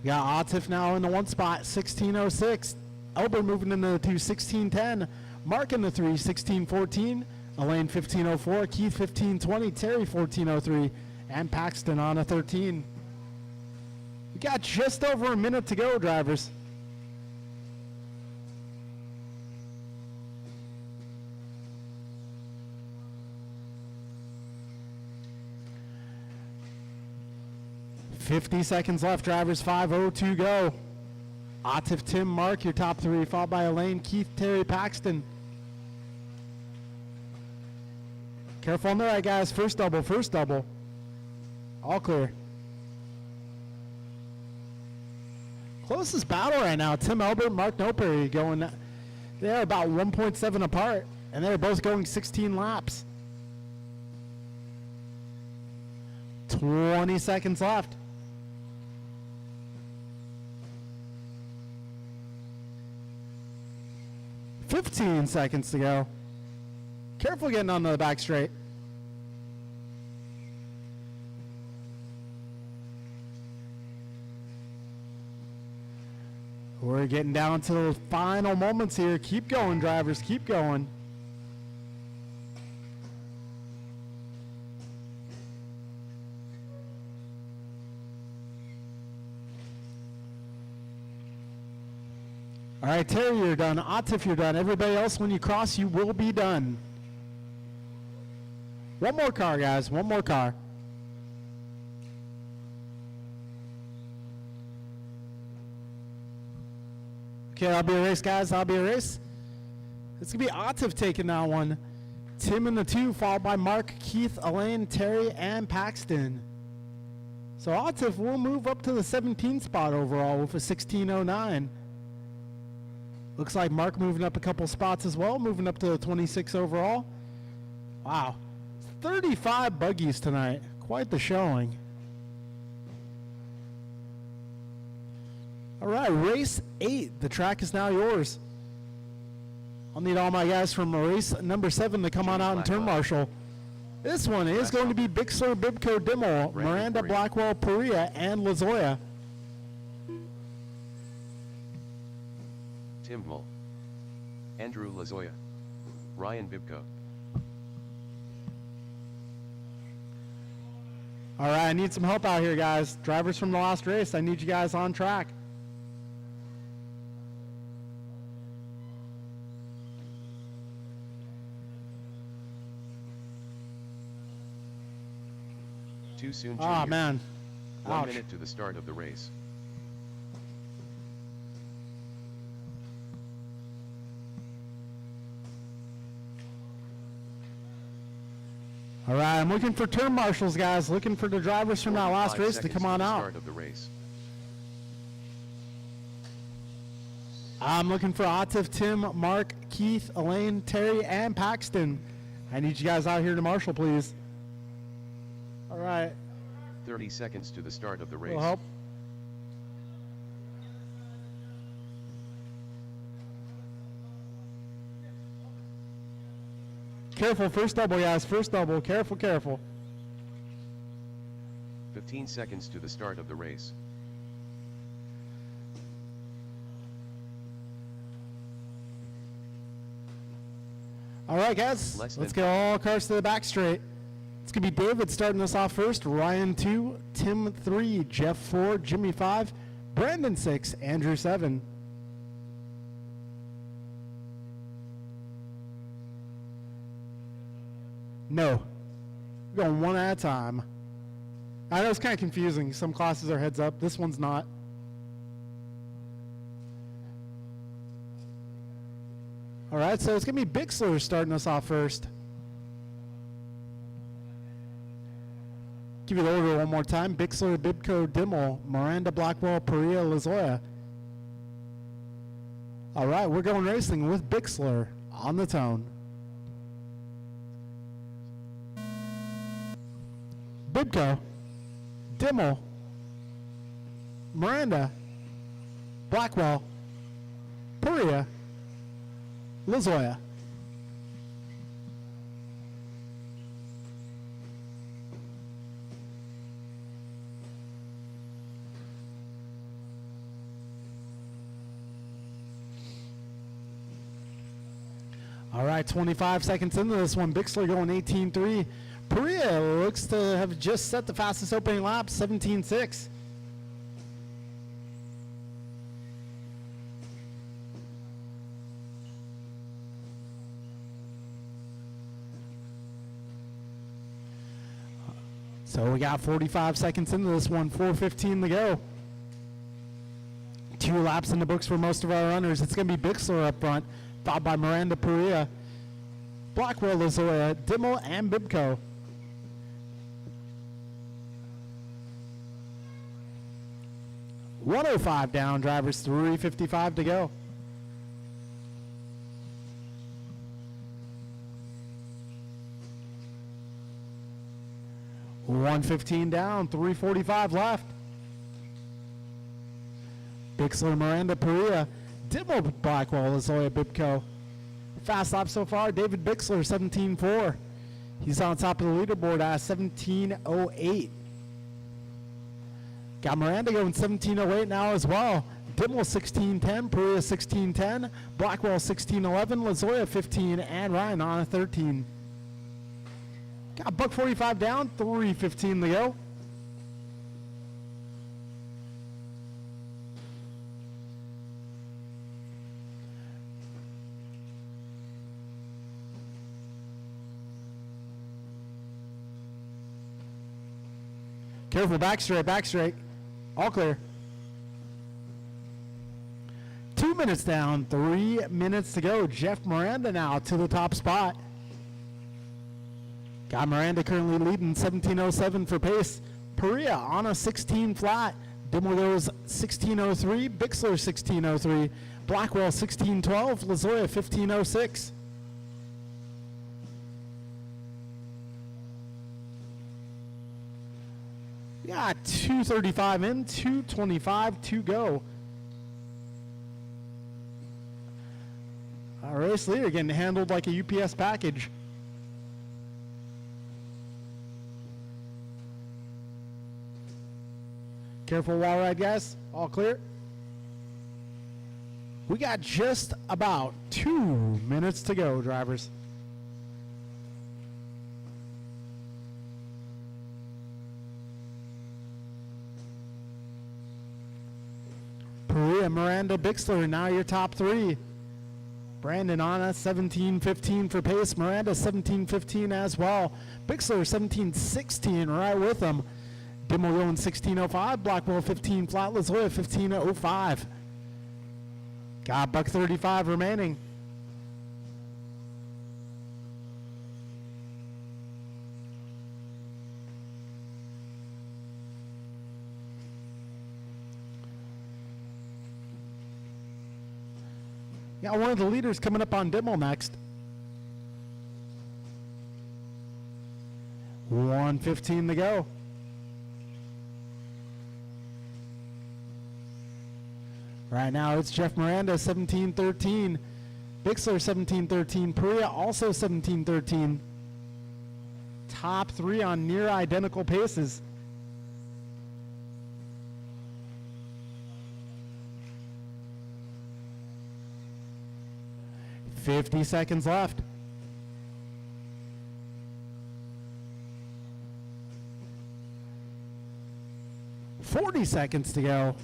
We got Atif now in the 1 spot, 16:06. Elber moving into the 2, 16:10. Mark in the 3, 16:14. Elaine 15:04. Keith 15:20. Terry 14:03. And Paxton on a 13. We got just over a minute to go, drivers. $50 seconds left, drivers. 5:02 go. Atif, Tim, Mark, your top 3, followed by Elaine, Keith, Terry, Paxton. Careful on the right, guys. First double, first double. All clear. Closest battle right now, Tim Elbert, Mark Noperry going. They're about 1.7 apart, and they're both going 16 laps. 20 seconds left. $15 seconds to go. Careful getting onto the back straight. We're getting down to the final moments here. Keep going, drivers. Keep going. All right, Terry, you're done. Atif, you're done. Everybody else, when you cross, you will be done. One more car, guys. One more car. Okay, that'll be a race, guys. That'll be a race. It's going to be Atif taking that one. Tim in the 2, followed by Mark, Keith, Elaine, Terry, and Paxton. So Atif will move up to the 17th spot overall with a 16:09. Looks like Mark moving up a couple spots as well, moving up to 26 overall. Wow. 35 buggies tonight. Quite the showing. All right, race 8. The track is now yours. I'll need all my guys from race number 7 to come on out and turn marshal. This one is going to be Bixler, Bibco, Dimmel, Miranda, Blackwell, Perea, and Lazoya. Tim Mull, Andrew Lazoya, Ryan Bibco. All right, I need some help out here, guys. Drivers from the last race, I need you guys on track. Too soon, Ah, Junior. man. 1 Ouch. minute to the start of the race. All right, I'm looking for turn marshals, guys. Looking for the drivers from that last 45 race to seconds come on the out. Start of the race. I'm looking for Atif, Tim, Mark, Keith, Elaine, Terry, and Paxton. I need you guys out here to marshal, please. All right. 30 seconds to the start of the race. Will help. Careful, first double, guys. First double. Careful, careful. 15 seconds to the start of the race. All right, guys. Less Let's than- get all cars to the back straight. It's going to be David starting us off first. Ryan 2, Tim 3, Jeff 4, Jimmy 5, Brandon 6, Andrew 7. No. We're going one at a time. I know it's kind of confusing. Some classes are heads up. This one's not. All right, so it's going to be Bixler starting us off first. Give you the order one more time. Bixler, Bibco, Dimmel, Miranda, Blackwell, Perea, Lazoya. All right, we're going racing with Bixler on the tone. Bibco, Dimmel, Miranda, Blackwell, Perea, Lazoya. All right, 25 seconds into this one. Bixler going 18.3. Perea looks to have just set the fastest opening lap, 17.6. So we got 45 seconds into this one, 4:15 to go. 2 laps in the books for most of our runners. It's going to be Bixler up front, followed by Miranda, Perea, Blackwell, Lazoya, Dimmel, and Bibco. .105 down, drivers, 3:55 to go. .115 down, 3:45 left. Bixler, Miranda, Perea, Dimmel, Blackwell, Lazoya, Bibco. Fast lap so far, David Bixler, 17.4. He's on top of the leaderboard at 17.08. Got Miranda going 17.08 now as well. Dimmel 16.10, Perea 16.10, Blackwell 16.11, Lazoya 15, and Ryan on a 13. Got $1.45 down, 3:15 to go. Careful, back straight, back straight. All clear. 2 minutes down, 3 minutes to go. Jeff Miranda now to the top spot. Got Miranda currently leading 17.07 for pace. Perea on a 16 flat. Dimmel goes 16:03, Bixler 16:03, Blackwell 16:12, Lazoya 15:06. Yeah, 2:35 in, 2:25 to go. Race leader getting handled like a UPS package. Careful wall ride, guys. All clear. We got just about 2 minutes to go, drivers. Perea, Miranda, Bixler, now your top three. Brandon Anna, 17:15 for pace. Miranda, 17:15 as well. Bixler, 17:16 right with them. Dimmel going 16:05. Blackwell 15 flat. Lazoya 15:05. Got buck 35 remaining. Got one of the leaders coming up on Dimmel next. 1:15 to go. Right now it's Jeff Miranda 17:13. Bixler 17:13. Perea also 17:13. Top three on near identical paces. $50 seconds left. $40 seconds to go.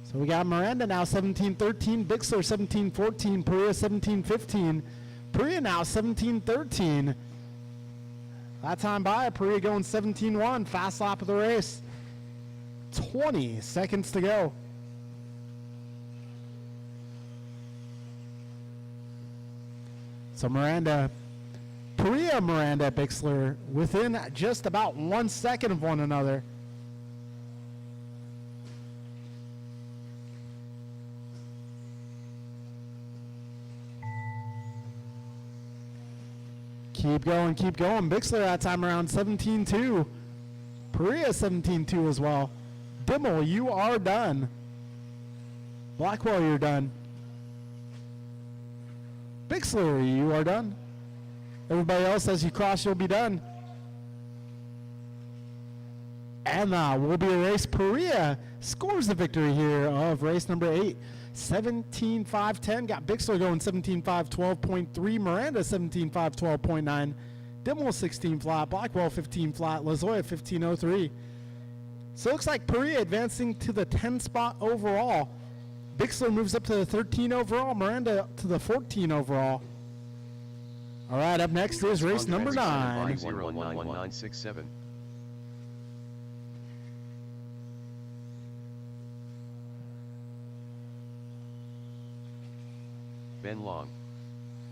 So we got Miranda now 17:13, Bixler 17:14, Perea 17:15. Perea now 17:13. That time by, Perea going 17:1, fast lap of the race. 20 seconds to go. So Miranda, Perea, Miranda, Bixler within just about 1 second of one another. Keep going, keep going. Bixler that time around 17:2. Perea 17:2 as well. Dimmel, you are done. Blackwell, you're done. Bixler, you are done. Everybody else, as you cross, you'll be done. And will be a race. Perea scores the victory here of race number 8. 17:5:10. Got Bixler going 17:5:12.3. Miranda 17:5:12.9. Dimmel 16 flat. Blackwell 15 flat. Lazoya 15:03. So it looks like Perea advancing to the 10 spot overall. Bixler moves up to the 13 overall. Miranda to the 14 overall. All right, up next is race number 9. 0191967. Ben Long.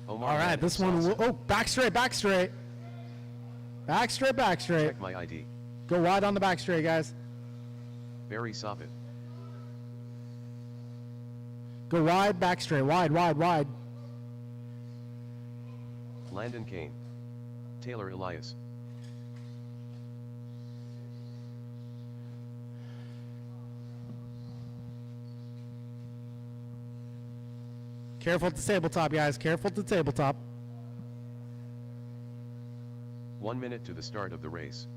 Omar All right, Landon this one. Salsa. Oh, back straight, back straight. Back straight, back straight. Check my ID. Go wide on the back straight, guys. Barry Soffit. Go wide, back straight. Wide, wide, wide. Landon Kane. Taylor Elias. Careful at the tabletop, guys. Careful at the tabletop. 1 minute to the start of the race.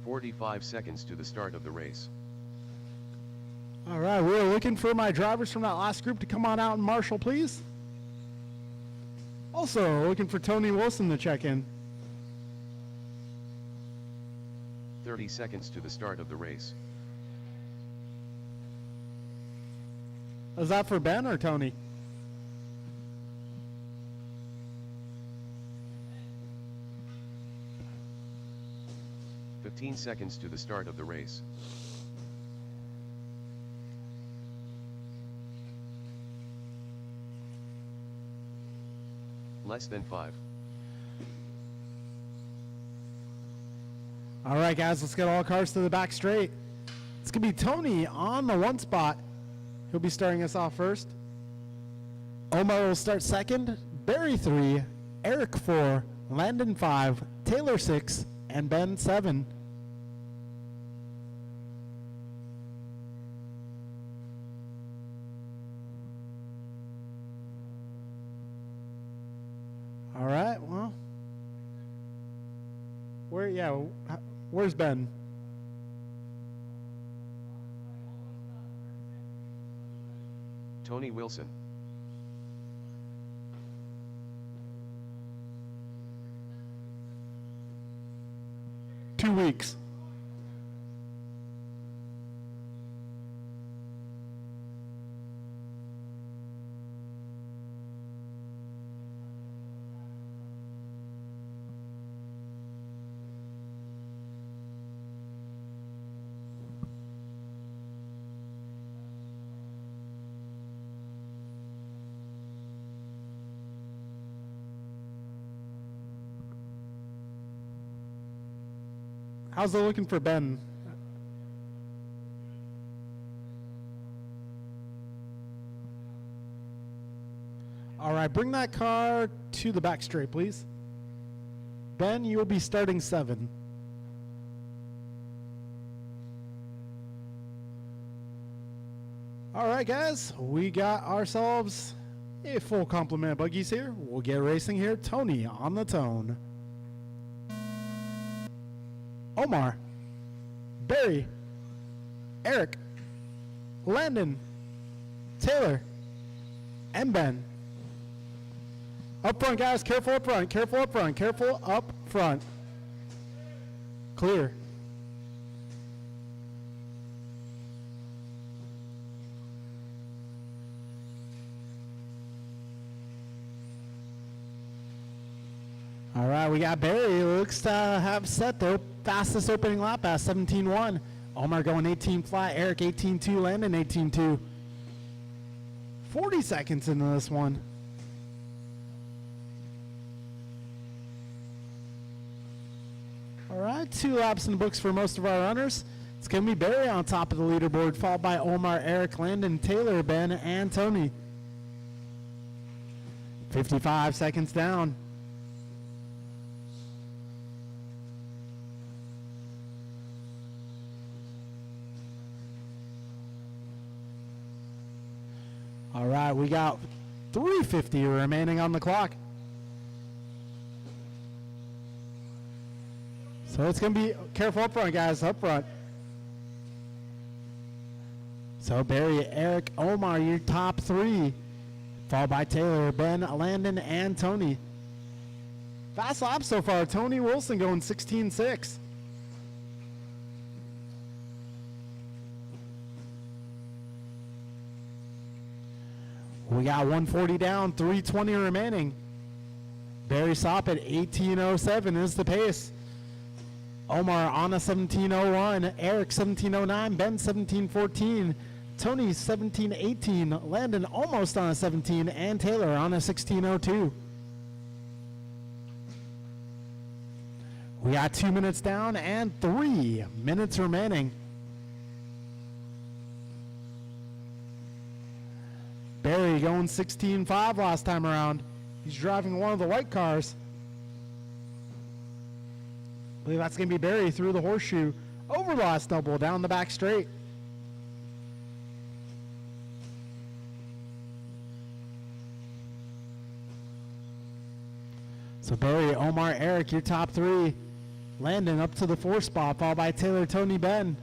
"45 seconds to the start of the race. All right, we're looking for my drivers from that last group to come on out and marshal, please. Also, looking for Tony Wilson to check in. 30 seconds to the start of the race. Is that for Ben or Tony? 15 seconds to the start of the race. Less than 5. All right, guys, let's get all cars to the back straight. It's going to be Tony on the 1 spot. He'll be starting us off first. Omar will start second. Barry 3, Eric 4, Landon 5, Taylor 6, and Ben 7. All right, well. Where's Ben? Tony Wilson. Two weeks. How's it looking for Ben? All right, bring that car to the back straight, please. Ben, you will be starting 7. All right, guys, we got ourselves a full complement of buggies here. We'll get racing here. Tony on the tone. Omar, Barry, Eric, Landon, Taylor, and Ben. Up front, guys. Careful up front. Careful up front. Careful up front. Clear. All right, we got Barry. Looks to have set the fastest opening lap at 17.1. Omar going 18 flat. Eric 18.2. Landon 18.2. 40 seconds into this one. All right, 2 laps in the books for most of our runners. It's going to be Barry on top of the leaderboard, followed by Omar, Eric, Landon, Taylor, Ben, and Tony. 55 seconds down. All right, we got 3:50 remaining on the clock. So it's going to be careful up front, guys, up front. So Barry, Eric, Omar, your top 3. Followed by Taylor, Ben, Landon, and Tony. Fast lap so far. Tony Wilson going 16.6. We got 140 down, 320 remaining. Barry Sopp at 18.07 is the pace. Omar on a 17.01, Eric 17.09, Ben 17.14, Tony 17.18, Landon almost on a 17, and Taylor on a 16.02. We got 2 minutes down and 3 minutes remaining. Barry going 16.5 last time around. He's driving one of the white cars. I believe that's going to be Barry through the horseshoe. Over the last double, down the back straight. So Barry, Omar, Eric, your top 3. Landon up to the 4 spot, followed by Taylor, Tony, Ben.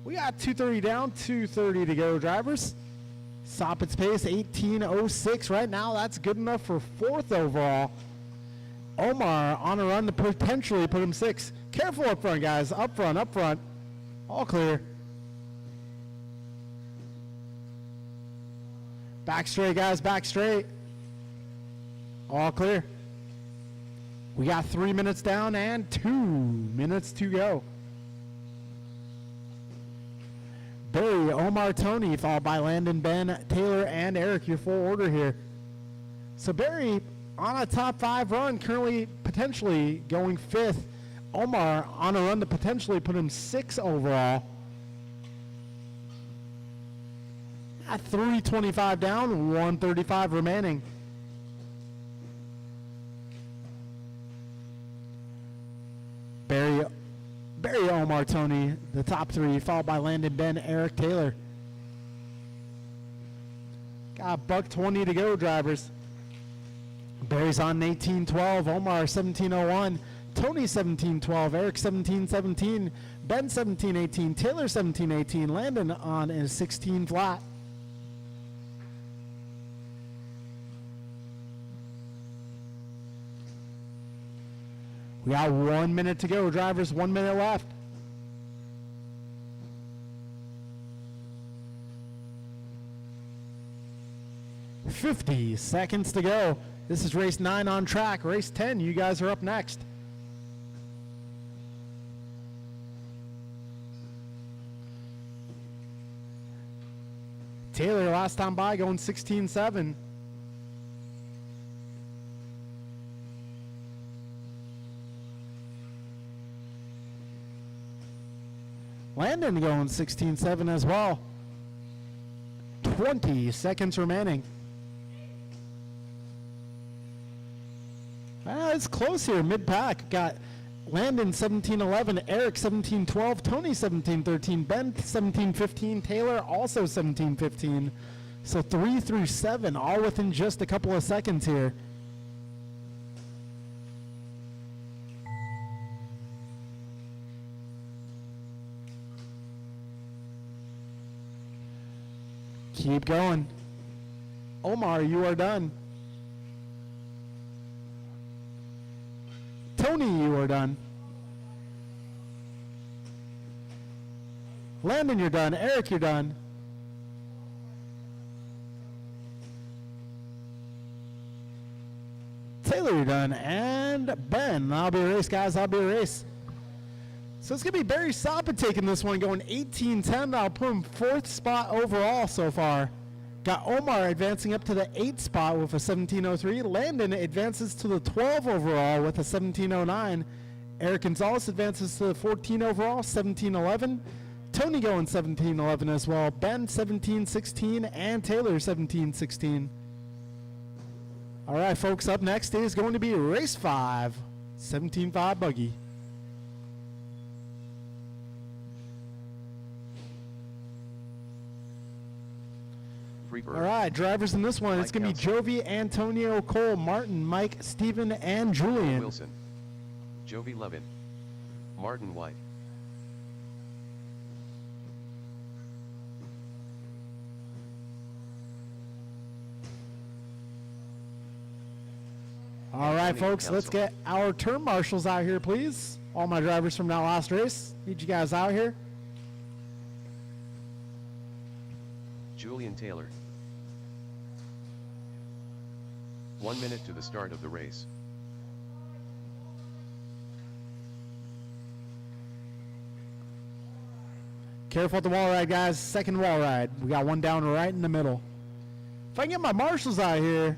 We got 2:30 down, 2:30 to go, drivers. Soppit's pace, 18.06 right now. That's good enough for 4th overall. Omar on a run to potentially put him 6. Careful up front, guys. Up front, up front. All clear. Back straight, guys. Back straight. All clear. We got 3 minutes down and 2 minutes to go. Barry, Omar, Tony, followed by Landon, Ben, Taylor, and Eric, your full order here. So Barry on a top 5 run, currently potentially going 5th. Omar on a run to potentially put him 6 overall. At 325 down, 135 remaining. Barry, Omar, Tony, the top 3, followed by Landon, Ben, Eric, Taylor. Got $1:20 to go, drivers. Barry's on 18:12, Omar 17:01, Tony 17:12, Eric 17:17, Ben 17:18, Taylor 17:18, Landon on is 16 flat. We got 1 minute to go, drivers, 1 minute left. $50 seconds to go. This is race 9 on track. Race 10, you guys are up next. Taylor last time by going 16.7. Landon going 16.7 as well. 20 seconds remaining. It's close here, mid-pack. Got Landon 17:11, Eric 17:12, Tony 17:13, Ben 17:15, Taylor also 17:15. So 3 through 7, all within just a couple of seconds here. Keep going. Omar, you are done. Tony, you are done. Landon, you're done. Eric, you're done. Taylor, you're done. And Ben, that'll be a race, guys. That'll be a race. So it's going to be Barry Soppin taking this one, going 18:10. I'll put him 4th spot overall so far. Got Omar advancing up to the 8th spot with a 17:03. Landon advances to the 12 overall with a 17:09. Eric Gonzalez advances to the 14 overall, 17:11. Tony going 17:11 as well. Ben 17:16 and Taylor 17:16. All right, folks, up next is going to be race 5, 17.5 buggy. All right, drivers in this one, it's going to be Jovi, Antonio, Cole, Martin, Mike, Steven, and Julian. Wilson, Jovi Levin, Martin White. All right, folks, let's get our turn marshals out here, please. All my drivers from that last race. Need you guys out here. Julian Taylor. 1 minute to the start of the race. Careful at the wall ride, guys. Second wall ride. We got one down right in the middle. If I can get my marshals out here,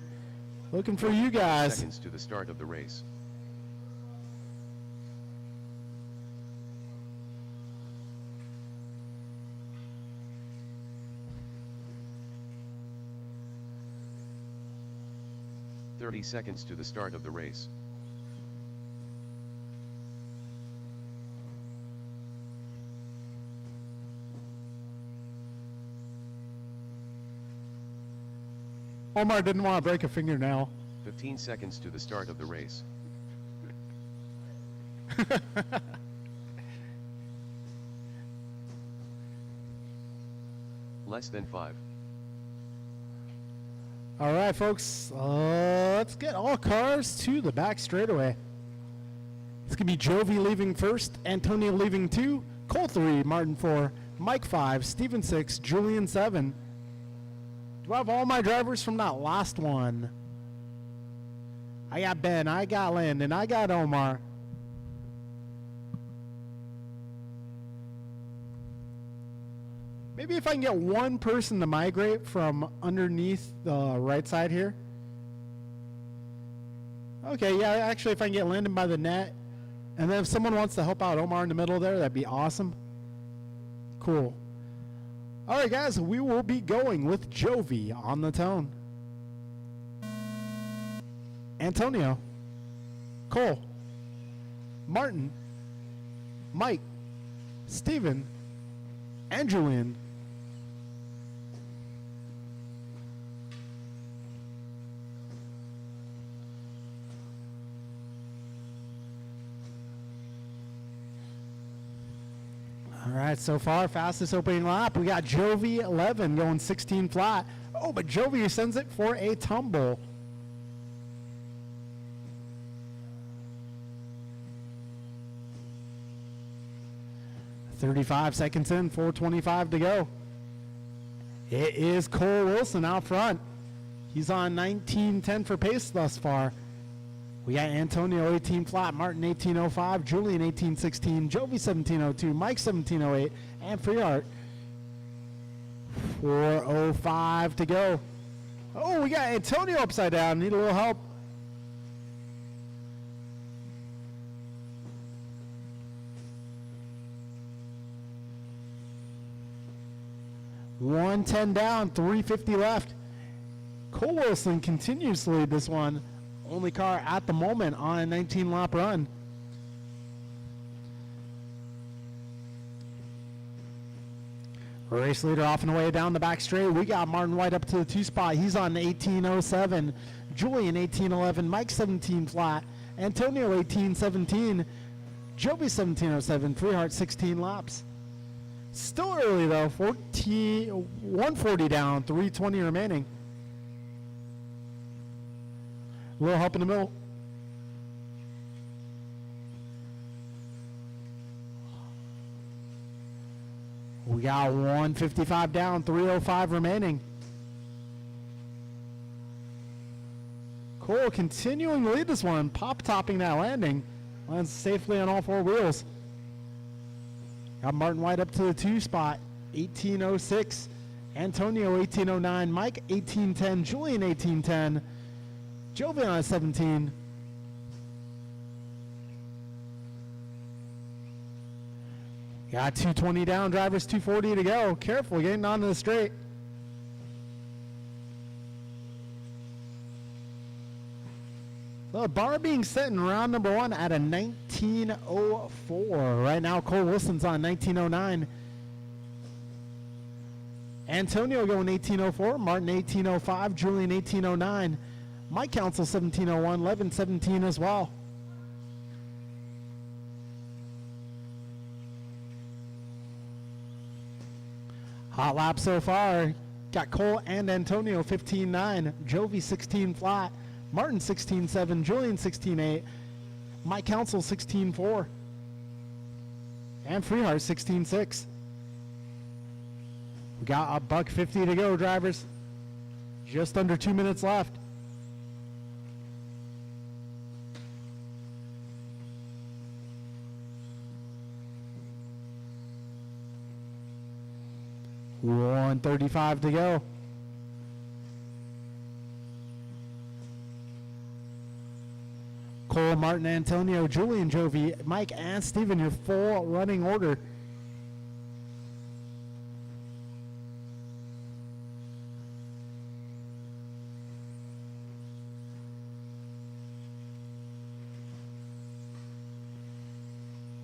looking for you guys. Seconds to the start of the race. "30 seconds to the start of the race. Omar didn't want to break a fingernail. 15 seconds to the start of the race. Less than 5. All right, folks, let's get all cars to the back straightaway. It's going to be Jovi leaving first, Antonio leaving 2, Cole 3, Martin 4, Mike 5, Steven 6, Julian 7. Do I have all my drivers from that last one? I got Ben. I got Landon. I got Omar. Maybe if I can get one person to migrate from underneath the right side here. Okay, yeah, actually, if I can get Landon by the net. And then if someone wants to help out Omar in the middle there, that'd be awesome. Cool. All right, guys, we will be going with Jovi on the tone. Antonio, Cole, Martin, Mike, Steven, and Julian. All right, so far, fastest opening lap. We got Jovi 11 going 16 flat. Oh, but Jovi sends it for a tumble. .35 seconds in, 4:25 to go. It is Cole Wilson out front. He's on 19:10 for pace thus far. We got Antonio 18 flat, Martin 18:05, Julian 18:16, Jovi 17:02, Mike 17:08, and Freehart 4:05 to go. Oh, we got Antonio upside down. Need a little help. .110 down, 3:50 left. Cole Wilson continues to lead this one. Only car at the moment on a 19-lap run. Race leader off and away down the back straight. We got Martin White up to the 2 spot. He's on 18:07. Julian 18:11. Mike 17 flat. Antonio 18:17. Jovi 17:07. Freehart 16 laps. Still early though. 140 down. 3:20 remaining. A little help in the middle. We got 155 down, 305 remaining. Cole continuing to lead this one, pop-topping that landing. Lands safely on all 4 wheels. Got Martin White up to the 2 spot, 18:06. Antonio 18:09, Mike 18:10, Julian 18:10. Jovi on 17. Got 220 down, drivers 240 to go. Careful getting onto the straight. The bar being set in round number 1 at a 19:04. Right now, Cole Wilson's on 19:09. Antonio going 18:04, Martin 18:05, Julian 18:09. Mike Council 17:01, Levin 17 as well. Hot lap so far. Got Cole and Antonio 15:9, Jovi 16 flat, Martin 16:7, Julian 16:8, Mike Council 16:4, and Freehart 16:6. We got a $150 to go, drivers. Just under 2 minutes left. $135 to go. Cole, Martin, Antonio, Julian, Jovi, Mike, and Steven, your full running order.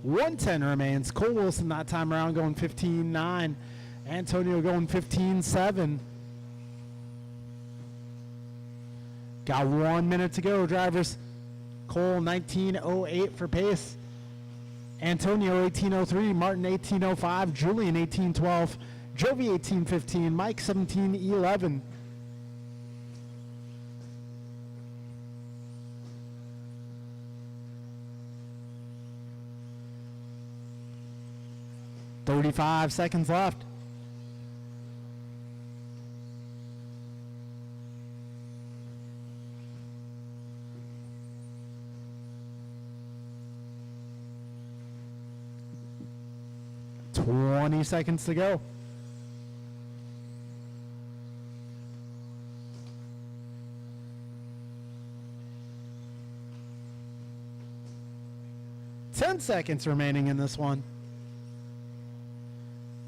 $110 remains. Cole Wilson that time around going 15:9. Antonio going 15:7. Got 1 minute to go, drivers. Cole 19:08 for pace. Antonio 18:03, Martin 18:05, Julian 18:12, Jovi 18:15, Mike 17:11. $35 seconds left. 20 seconds to go. Ten seconds remaining in this one.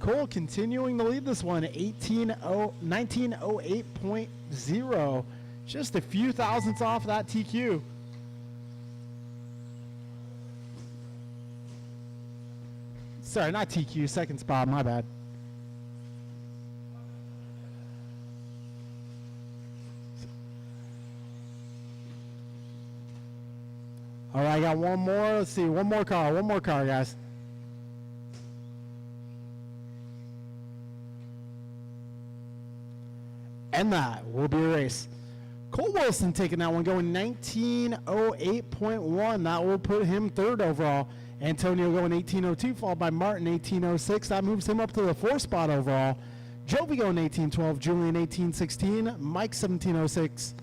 Cole continuing to lead this one, 1908.0. Just a few thousandths off that TQ. Sorry, not TQ, second spot, my bad. All right, I got one more. Let's see, one more car, guys. And that will be a race. Cole Wilson taking that one, going 1908.1. That will put him third overall. Antonio going 1802, followed by Martin 1806. That moves him up to the fourth spot overall. Jovi going 1812, Julian 1816, Mike 1706.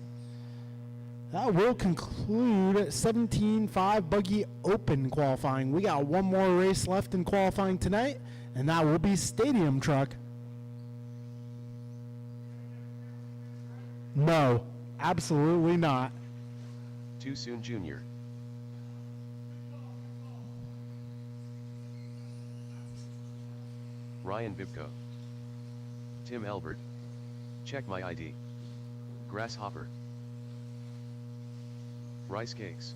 That will conclude 17.5 Buggy Open qualifying. We got one more race left in qualifying tonight, and that will be Stadium Truck. No, absolutely not. Too soon, Junior. Ryan Bibko. Tim Elbert. Check my ID. Grasshopper. Rice Cakes.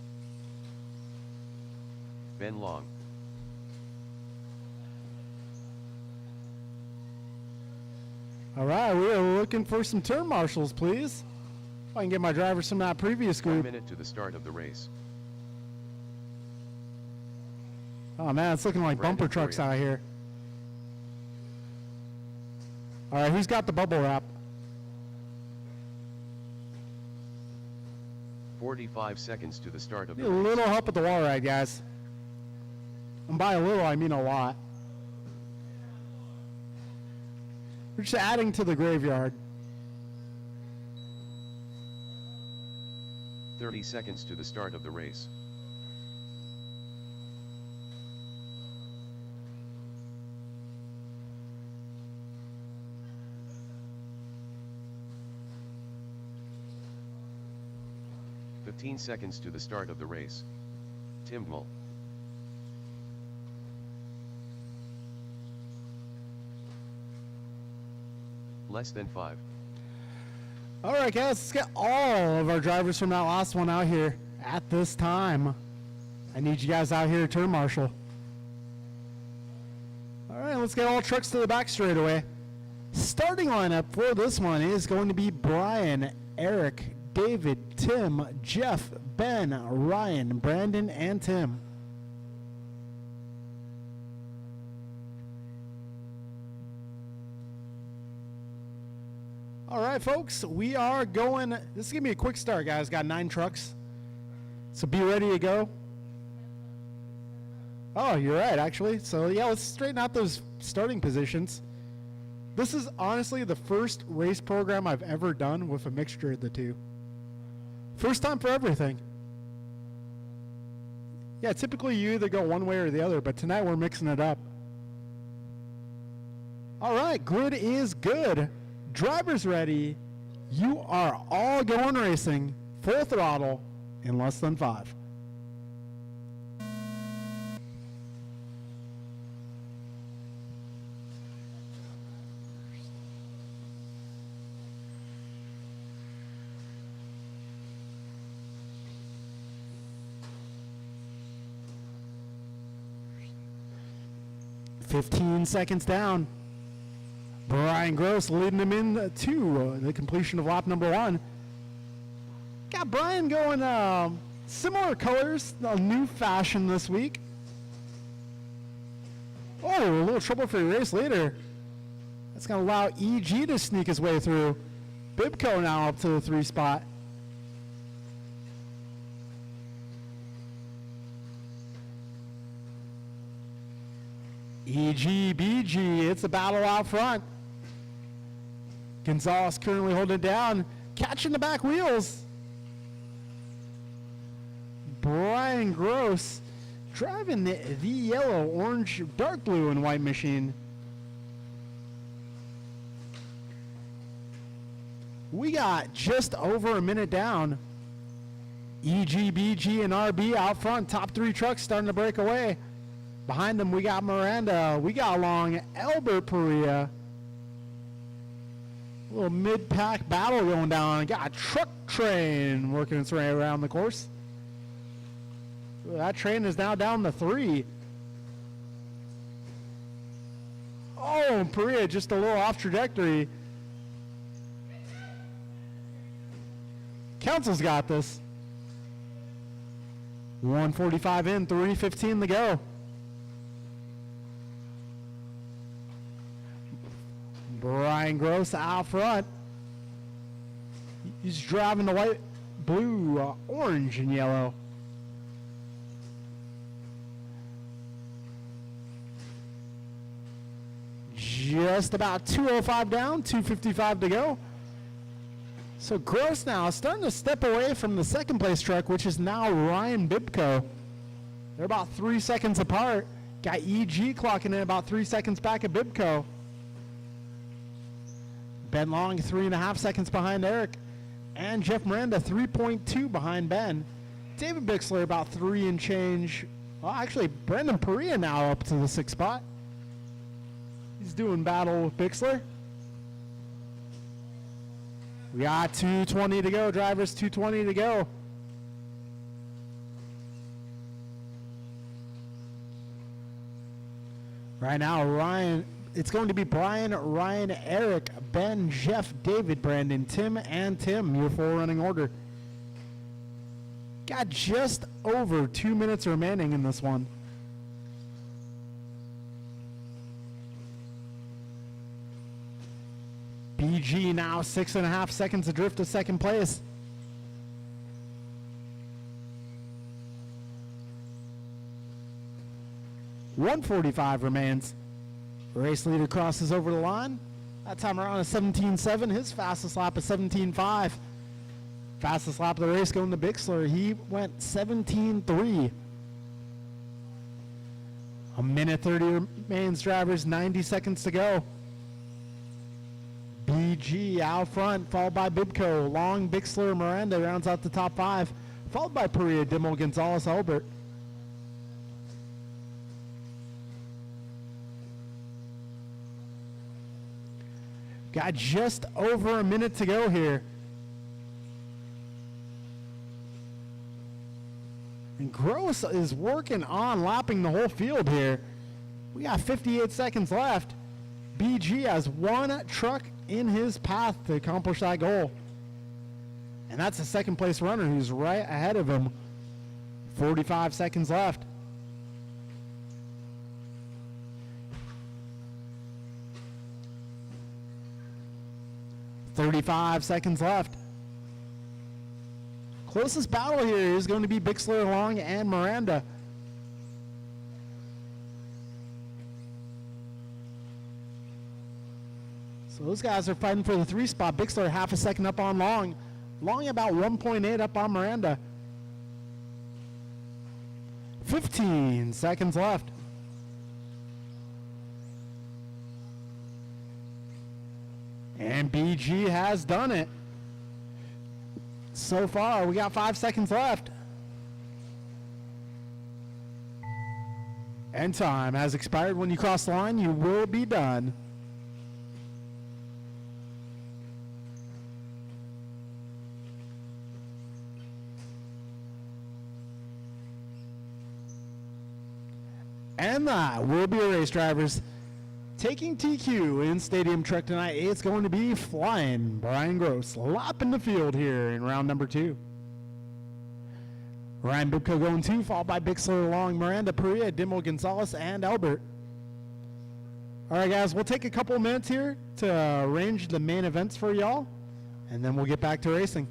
Ben Long. All right, we are looking for some turn marshals, please. If I can get my drivers from that previous 1 group. minute to the start of the race. Oh man, it's looking like Brandon bumper trucks Coria. out here. All right, who's got the bubble wrap? 45 seconds to the start of Need the a race. little help with the wall ride, guys. And by a little, I mean a lot. We're just adding to the graveyard. 30 seconds to the start of the race. "15 seconds to the start of the race. Timgmal. Less than 5. All right, guys, let's get all of our drivers from that last one out here at this time. I need you guys out here to turn marshal. All right, let's get all trucks to the back straight away. Starting lineup for this one is going to be Brian, Eric, David, Tim, Jeff, Ben, Ryan, Brandon, and Tim. All right, folks, we are going. This is going to be a quick start, guys. Got 9 trucks. So be ready to go. Oh, you're right, actually. So, yeah, let's straighten out those starting positions. This is honestly the first race program I've ever done with a mixture of the two. First time for everything. Yeah, typically you either go one way or the other, but tonight we're mixing it up. All right, grid is good. Drivers ready. You are all going racing, full throttle, in less than 5. "15 seconds down. Brian Gross leading him in to the completion of lap number 1. Got Brian going similar colors, a new fashion this week. Oh, a little trouble-free race later. That's going to allow EG to sneak his way through. Bibco now up to the 3 spot. EG, BG, it's a battle out front. Gonzalez currently holding it down, catching the back wheels. Brian Gross driving the yellow, orange, dark blue, and white machine. We got just over a minute down. EG, BG, and RB out front. Top three trucks starting to break away. Behind them, we got Miranda. We got along Albert Perea. A little mid-pack battle going down. Got a truck train working its way around the course. That train is now down to 3. Oh, Perea just a little off trajectory. Council's got this. 145 in, 3:15 to go. Brian Gross out front. He's driving the white, blue, orange, and yellow. Just about 2:05 down, 2:55 to go. So Gross now starting to step away from the second place truck, which is now Ryan Bibko. They're about 3 seconds apart. Got EG clocking in about 3 seconds back at Bibko. Ben Long 3.5 seconds behind Eric. And Jeff Miranda 3.2 behind Ben. David Bixler about 3 and change. Well, actually, Brendan Perea now up to the 6th spot. He's doing battle with Bixler. We got 2:20 to go, drivers, 2:20 to go. Right now, Ryan, it's going to be Brian, Ryan, Eric, Ben, Jeff, David, Brandon, Tim, and Tim, your 4 running order. Got just over 2 minutes remaining in this one. BG now 6.5 seconds adrift to second place. .145 remains. Race leader crosses over the line. That time around is 17.7. His fastest lap is 17.5. Fastest lap of the race going to Bixler. He went 17.3. A minute 30 remains, drivers. 90 seconds to go. BG out front, followed by Bibko. Long, Bixler, Miranda rounds out the top 5, followed by Perea, Dimmel, Gonzalez, Albert. Got just over a minute to go here. And Gross is working on lapping the whole field here. We got 58 seconds left. BG has 1 truck in his path to accomplish that goal. And that's a second place runner who's right ahead of him. 45 seconds left. .35 seconds left. Closest battle here is going to be Bixler, Long, and Miranda. So those guys are fighting for the 3 spot. Bixler half a second up on Long. Long about 1.8 up on Miranda. 15 seconds left. And BG has done it. So far, we got 5 seconds left. And time has expired. When you cross the line, you will be done. And that will be a race, drivers. Taking TQ in Stadium Truck tonight, it's going to be flying Brian Gross, lapping the field here in round number 2. Ryan Bibko going 2, followed by Bixler, Long, Miranda, Perea, Dimmel, Gonzalez, and Albert. All right, guys, we'll take a couple of minutes here to arrange the main events for y'all, and then we'll get back to racing.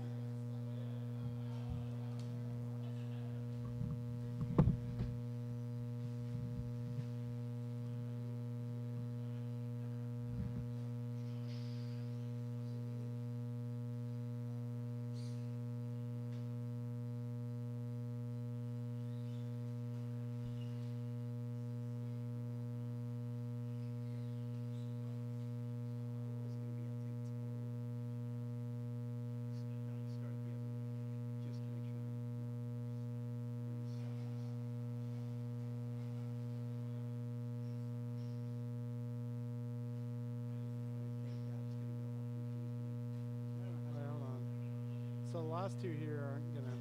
so the last two here aren't gonna.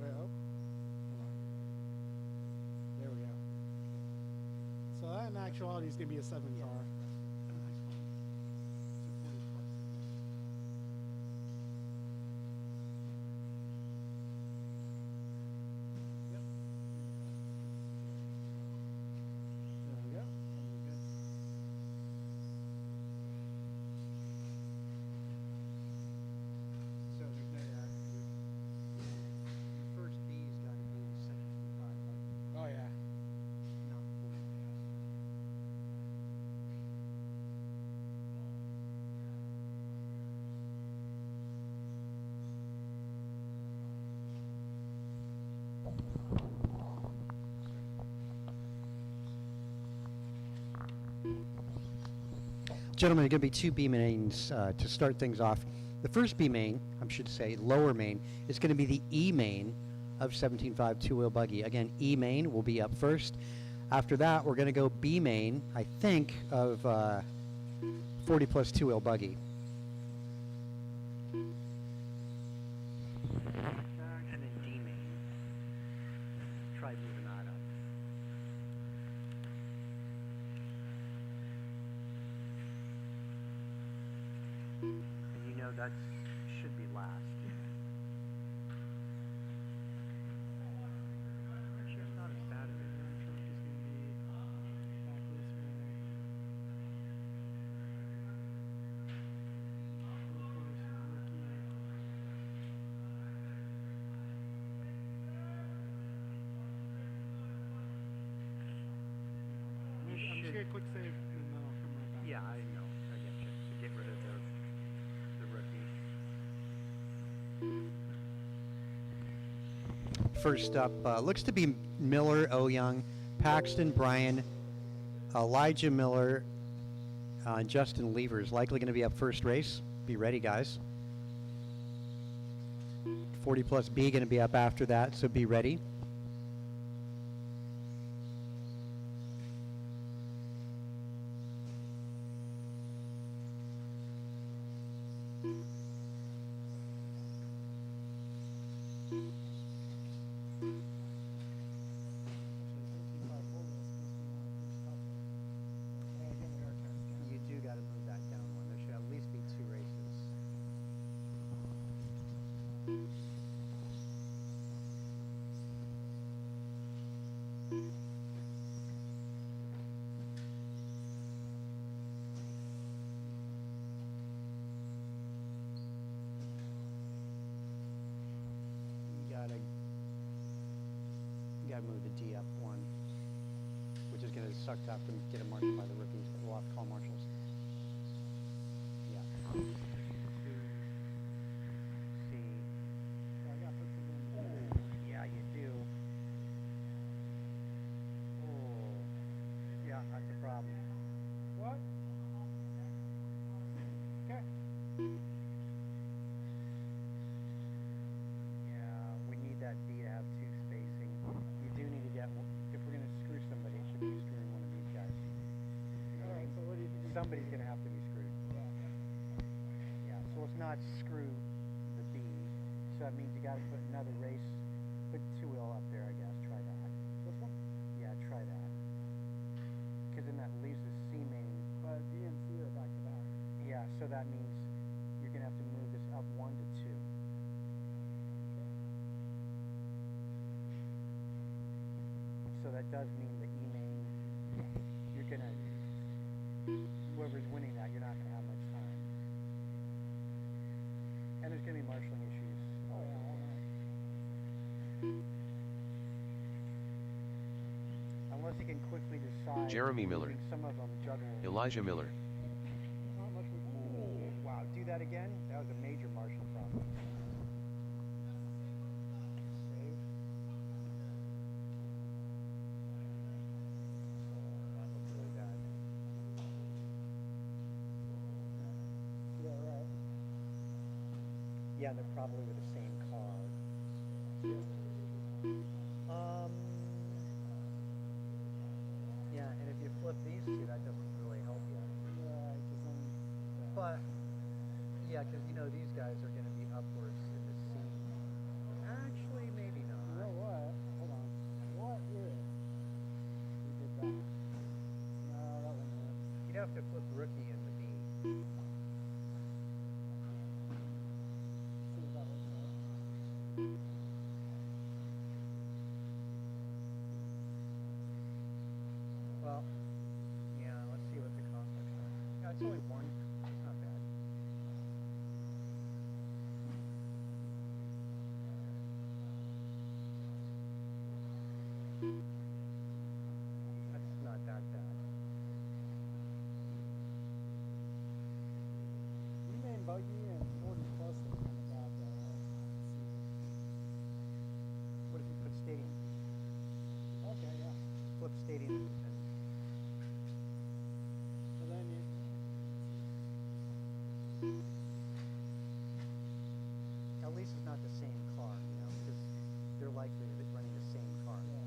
Wait, oh. Hold on. There we go. So that in actuality is gonna be a 7 car. There we go. Good. So the first B's got to be 75, Oh yeah. not 40. Gentlemen, there are going to be two B mains to start things off. The first B main, I should say lower main, is going to be the E main of 17.5 two-wheel buggy. Again, E main will be up first. After that, we're going to go B main, I think, of 40 plus two-wheel buggy. And then D main. Try moving that up. And you know that should be last. Actually, it's not as bad as it I'm just gonna quick save and then I'll come right back. Yeah, I know. I get you. To get rid of the rookie. First up, looks to be Miller, Young, Paxton, Bryan, Elijah Miller, and Justin Levers likely going to be up first race. Be ready, guys. 40 plus B going to be up after that, so be ready. You do got to move that down one. There should at least be 2 races. You gotta move the D up one, which is gonna suck to have to get a marshal by the rookies, but we'll have to call marshals. Yeah. C. Yeah, you do. Oh, yeah, that's a problem. What? Okay. Yeah, we need that D to have 2 spacing. You do need to get, if we're gonna screw somebody, it should be screwing one of these guys. You know what I Alright, mean? so what do you think? Somebody's gonna have to be screwed. Yeah, so let's not screw the B. So that means you gotta put another race, put 2-wheel up there, I guess. Try that. This one? Yeah, try that. Because then that leaves the C main. But D and C are back to back. Yeah, so that means you're gonna have to move this up 1 to 2. So that does mean the E main, you're gonna, whoever's winning that, you're not gonna have much time. And there's gonna be marshalling issues. Oh yeah, all right. Unless you can quickly decide. Jeremy Miller. moving some of them juggle. Elijah Miller. Not much we can do. Wow, do that again? That was a major marshal problem. Save. That looks really bad. Yeah, right. Yeah, they're probably with the same car. Yeah, and if you flip these two, that doesn't really help you. Yeah, because then. But Yeah, because you know these guys are going to be upwards in the seam. Actually, maybe You know not. what? Hold on. What if we did that? No, that won't work. You'd have to flip rookie in the B. See if that works out. Well, yeah, let's see what the conflicts are. Yeah, it's only one. It's not bad. That's not that bad. You made buggy and 40 plus are kind of bad though. What if you put stadium? Okay, yeah. Flip stadium and So then you. at least it's not the same car, you know, because they're likely to be running the same car. Yeah.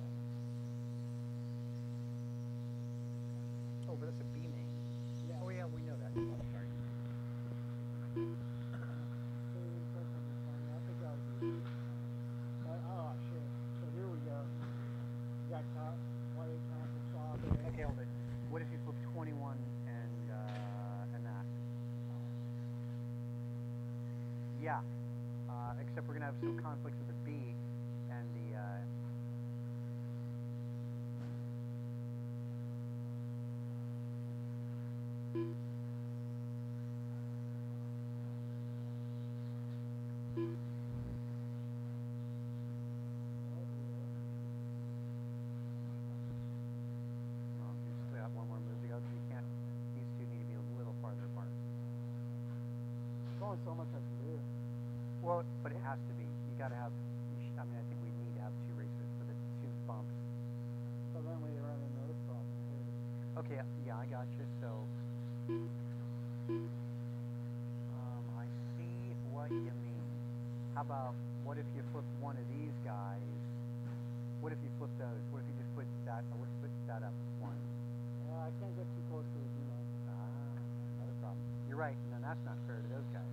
Oh, but that's a B main. Yeah. Oh yeah, we know that. Oh, sorry. So you can press on your phone. I think that was easy. But, oh shit. So here we go. You got caught. White council swap. Okay, hold it. What if you flip 21 and that? Yeah. Except we're gonna have some conflicts with the B and the. Well, you still have one more move to go, so you can't. These two need to be a little farther apart. There's only so much I can do. Well, but it has to be. You gotta have. I mean, I think we need to have two racers for the two bumps. So then we run into this problem too. Okay, yeah, I got you. So, I see what you mean. How about what if you flip one of these guys? What if you flip those? What if you just put that? Let's put that up one. Yeah, I can't get too close to the Dino. Another problem. You're right. No, that's not fair to those guys.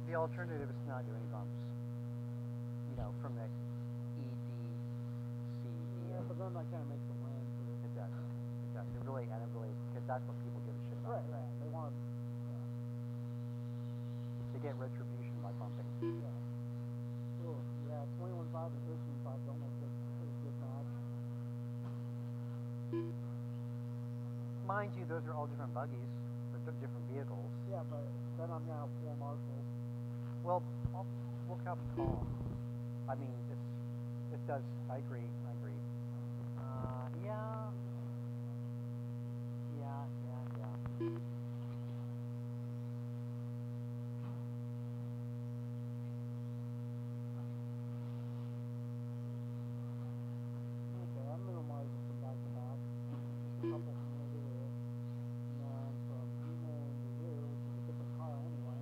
The alternative is to not do any bumps. You know, from the E, D, C, D. Yeah, but then that kind of makes them land too. It does. It does. It really, because that's what people give a shit about. Right, right. They want. They get retribution by bumping. Yeah. Ooh, yeah. 21-5 and 13-5 don't look like a good match. Mind you, those are all different buggies, or different vehicles. Yeah, but then I'm gonna have 4 marshals. Well, we'll have a call. I mean, it does. I agree. Yeah. Okay, I'm minimizing some back to back. Just a couple from over here. And then from Dino to here, which is a different car anyway.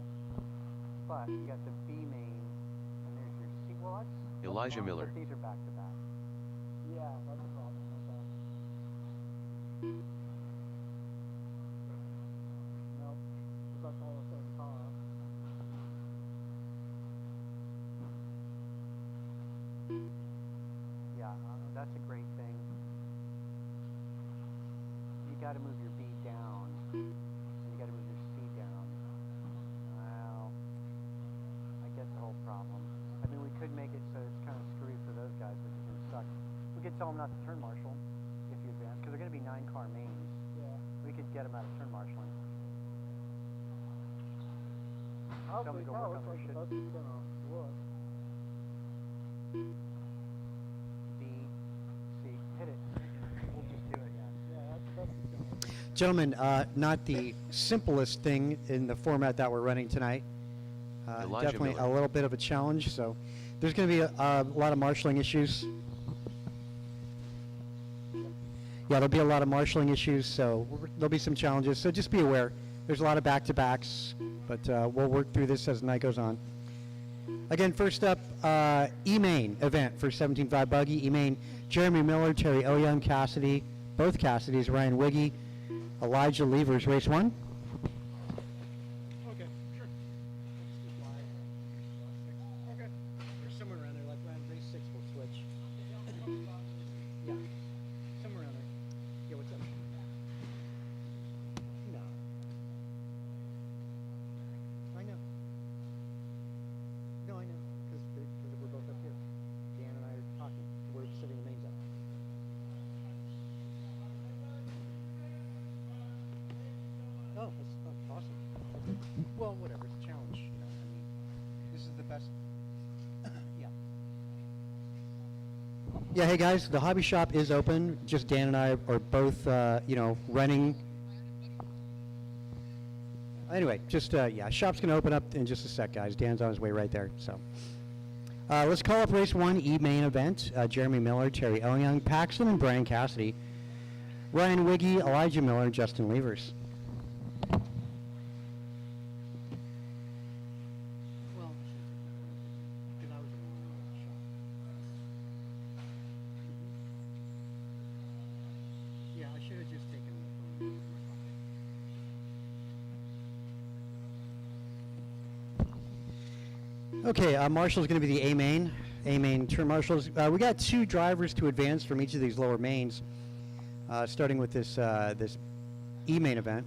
But you got the B main, and there's your C. Well, that's Elijah fine, Miller. but these are back to back. Yeah, that's a problem. Okay. Nope. 'Cause that's all the same car. Yeah, that's a great thing. You got to move your B down, and you got to move your C down. Well, I get the whole problem. I mean, we could make it so it's kind of screwy for those guys, which is going to suck. We could tell them not to turn marshal if you advance, because they're going to be 9-car mains. Yeah. We could get them out of turn marshaling. Hopefully, go it work looks on like their the shit. best is gonna look. B, C, hit it. We'll just do it, yeah. Yeah, that's the best it's gonna look. Gentlemen, not the simplest thing in the format that we're running tonight. Elijah Definitely Miller. a little bit of a challenge. So there's going to be a lot of marshaling issues. Yeah, there'll be a lot of marshaling issues, so there'll be some challenges. So just be aware. There's a lot of back-to-backs, but we'll work through this as the night goes on. Again, first up, E-Main event for 17.5 buggy. E-Main, Jeremy Miller, Terry Oyoung, Cassidy, both Cassidys, Ryan Wiggy, Elijah Levers, race 1. Okay, sure. Okay. Or somewhere around there, like around race 6 we'll switch. Yeah, somewhere around there. Yeah, what's up? No. I know. No, I know, because we're both up here. Dan and I are talking. We're setting the mains up. Oh, that's awesome. Okay. Well, whatever. It's a challenge. You know, I mean, this is the best. Yeah. Yeah. Hey guys, the hobby shop is open. Just Dan and I are both, running. Anyway, just yeah, shop's gonna open up in just a sec, guys. Dan's on his way right there. So, let's call up race 1 E-Main event. Jeremy Miller, Terry Oyoung, Paxton, and Brian Cassidy. Ryan Wiggy, Elijah Miller, and Justin Levers. Well, because I was in the shop. Yeah, I should have just taken the phone. Okay, Marshall's going to be the A-Main turn marshals. We got 2 drivers to advance from each of these lower mains, starting with this this E-Main event.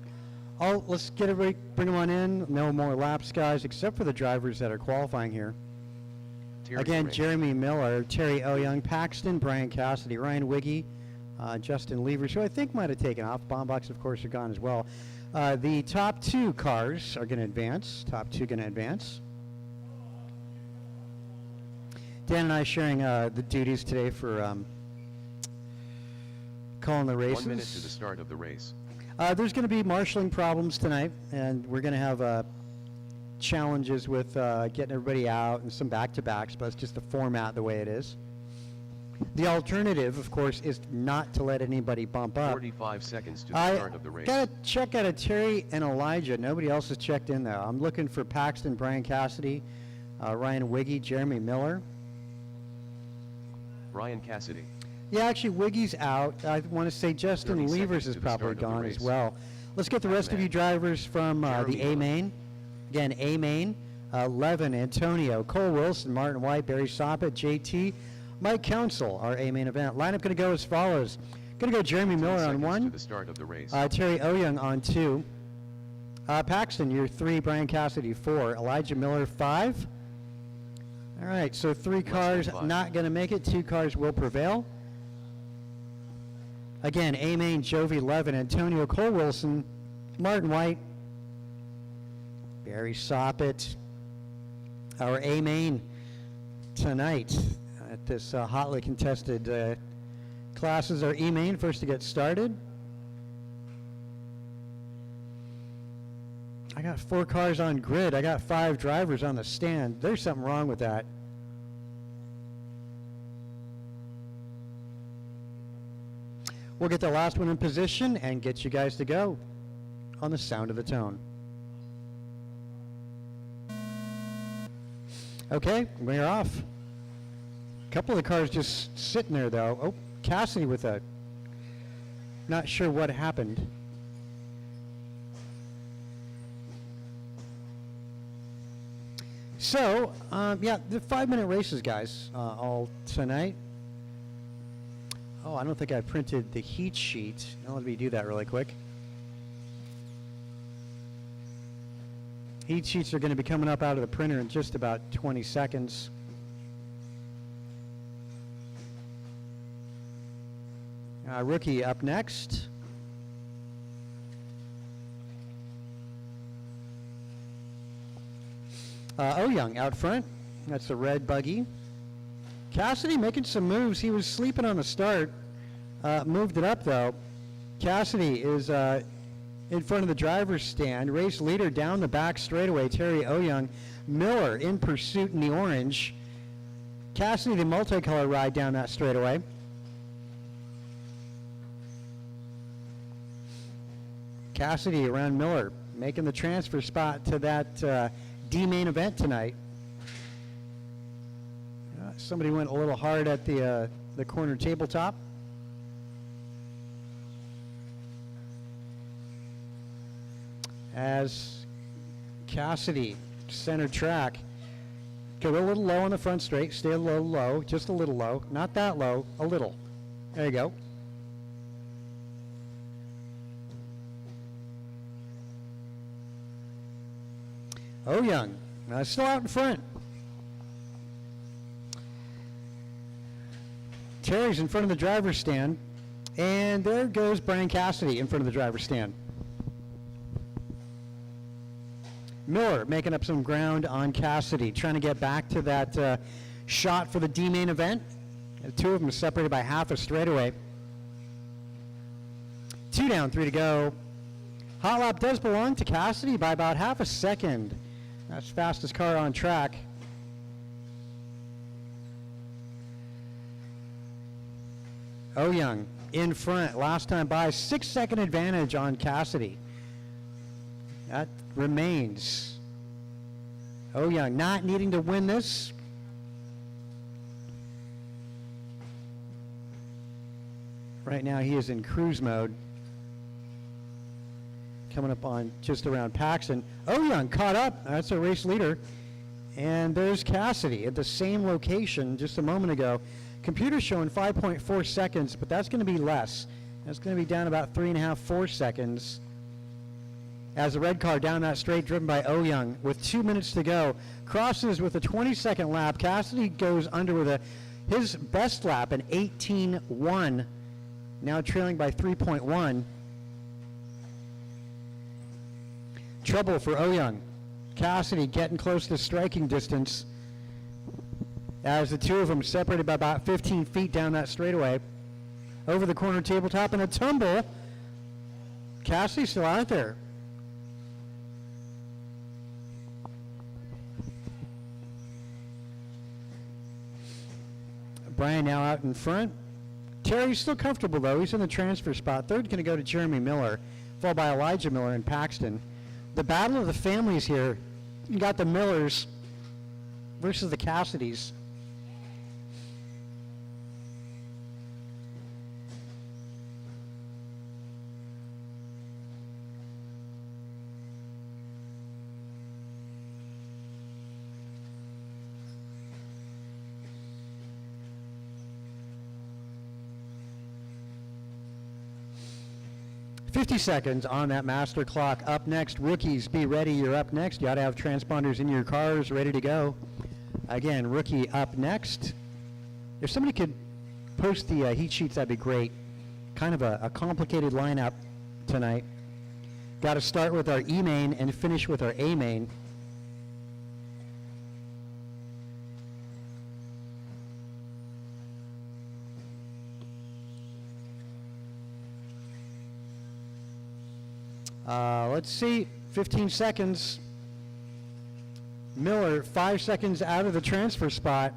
Let's get everybody, bring them on in. No more laps, guys, except for the drivers that are qualifying here. Again, Jeremy Miller, Terry Oyoung, Paxton, Brian Cassidy, Ryan Wiggy, Justin Levers, who I think might have taken off. Bombbox, of course, are gone as well. The top 2 cars are going to advance. Top 2 going to advance. Dan and I sharing the duties today for calling the races. 1 minute to the start of the race. There's going to be marshalling problems tonight, and we're going to have challenges with getting everybody out and some back-to-backs, but it's just the format the way it is. The alternative, of course, is not to let anybody bump up. 45 seconds to the start of the race. Got to check out of Terry and Elijah. Nobody else has checked in, though. I'm looking for Paxton, Brian Cassidy, Ryan Wiggy, Jeremy Miller. Brian Cassidy. Yeah, actually, Wiggy's out. I want to say Justin 30 Levers seconds is to the probably start of the gone as race. well. Let's get the rest of you drivers from Jeremy the A-Main. Again, A-Main, Levin, Antonio, Cole Wilson, Martin White, Barry Soppet, JT, Mike Council, our A-Main event. Lineup going to go as follows. Going to go Jeremy 10 Miller on seconds 1. to the start of the race. Terry Oyoung on 2. Paxton, you're 3. Brian Cassidy, 4. Elijah Miller, 5. All right, so 3 cars than 5. not going to make it. 2 cars will prevail. Again, A-Main, Jovi, Levin, Antonio, Cole Wilson, Martin White, Barry Soppet. Our A-Main tonight at this hotly contested classes. Our E-Main first to get started. I got 4 cars on grid. I got 5 drivers on the stand. There's something wrong with that. We'll get the last one in position and get you guys to go on the sound of the tone. Okay, we're off. A couple of the cars just sitting there, though. Oh, Cassidy with a... Not sure what happened. So, yeah, the 5-minute races, guys, all tonight. Oh, I don't think I printed the heat sheet. Now let me do that really quick. Heat sheets are going to be coming up out of the printer in just about 20 seconds. Rookie up next. Oyoung out front. That's the red buggy. Cassidy making some moves. He was sleeping on the start. Moved it up, though. Cassidy is in front of the driver's stand. Race leader down the back straightaway, Terry Oyoung. Miller in pursuit in the orange. Cassidy, the multicolor ride down that straightaway. Cassidy around Miller, making the transfer spot to that D-Main event tonight. Somebody went a little hard at the corner tabletop. As Cassidy, center track, go a little low on the front straight, stay a little low, just a little low, not that low, a little. There you go. Oh Young, still out in front. Terry's in front of the driver's stand, and there goes Brian Cassidy in front of the driver's stand. Miller making up some ground on Cassidy, trying to get back to that shot for the D main event. The two of them separated by half a straightaway. 2 down, 3 to go. Hot lap does belong to Cassidy by about half a second. That's fastest car on track. Oh Young in front, last time by, 6-second advantage on Cassidy. That remains. Oh Young not needing to win this. Right now he is in cruise mode. Coming up on just around Paxton. Oh Young caught up. That's a race leader. And there's Cassidy at the same location just a moment ago. Computer's showing 5.4 seconds, but that's going to be less. That's going to be down about 3.5, 4 seconds. As the red car down that straight, driven by Oh Young, with 2 minutes to go, crosses with a 22nd lap. Cassidy goes under with his best lap, an 18.1, now trailing by 3.1. Trouble for Oh Young. Cassidy getting close to striking distance as the two of them separated by about 15 feet down that straightaway. Over the corner tabletop and a tumble. Cassidy's still out there. Brian now out in front. Terry's still comfortable though. He's in the transfer spot. Third going to go to Jeremy Miller, followed by Elijah Miller and Paxton. The battle of the families here. You got the Millers versus the Cassidys. $50 seconds on that master clock. Up next, rookies, be ready. You're up next. You ought to have transponders in your cars ready to go. Again, rookie up next. If somebody could post the heat sheets, that'd be great. Kind of a complicated lineup tonight. Got to start with our E main and finish with our A main. Let's see, 15 seconds. Miller, 5 seconds out of the transfer spot.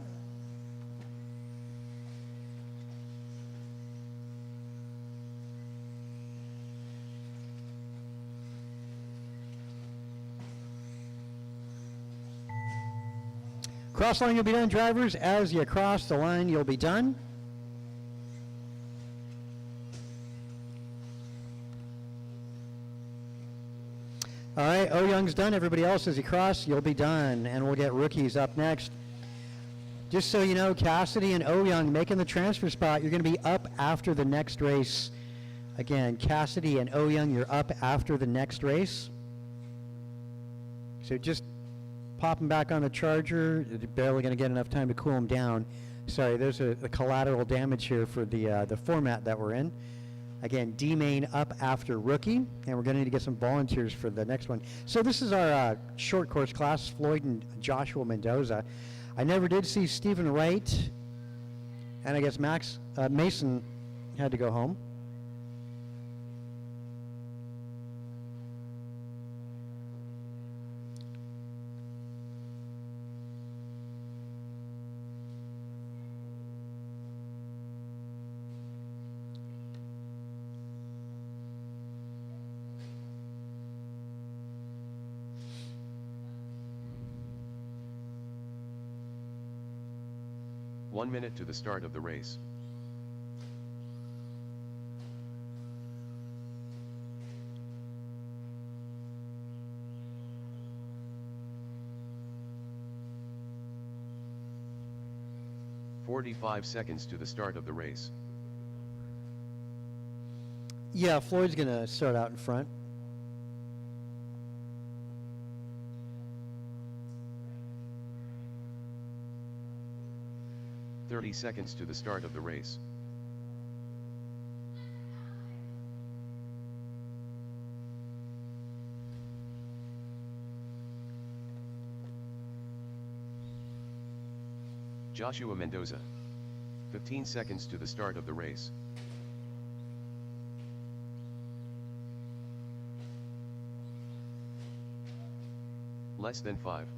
Cross line, you'll be done, drivers. As you cross the line, you'll be done. All right, Oh Young's done. Everybody else, as you cross, you'll be done. And we'll get rookies up next. Just so you know, Cassidy and Oh Young making the transfer spot. You're going to be up after the next race. Again, Cassidy and Oh Young, you're up after the next race. So just pop them back on the charger. They're barely going to get enough time to cool them down. Sorry, there's a collateral damage here for the format that we're in. Again, D main up after rookie, and we're going to need to get some volunteers for the next one. So this is our short course class, Floyd and Joshua Mendoza. I never did see Stephen Wright, and I guess Mason had to go home. 1 minute to the start of the race. "45 seconds to the start of the race. Yeah, Floyd's going to start out in front. "30 seconds to the start of the race. Joshua Mendoza. 15 seconds to the start of the race. Less than 5.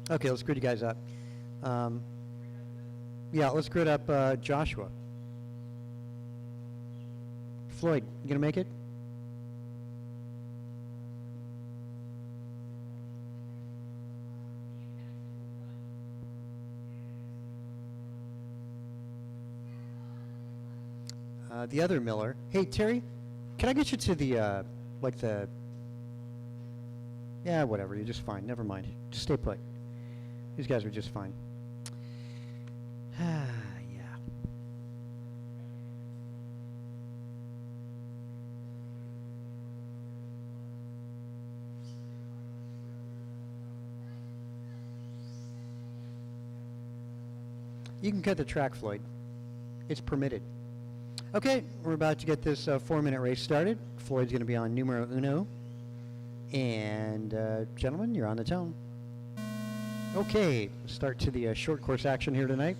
Okay, let's grid you guys up. Yeah, let's grid up Joshua. Floyd, you gonna make it? The other Miller. Hey, Terry, can I get you to the, like the... Yeah, whatever, you're just fine. Never mind. Just stay put. These guys are just fine. Yeah. You can cut the track, Floyd. It's permitted. Okay, we're about to get this 4-minute race started. Floyd's going to be on numero uno. And, gentlemen, you're on the tone. Okay, start to the short course action here tonight.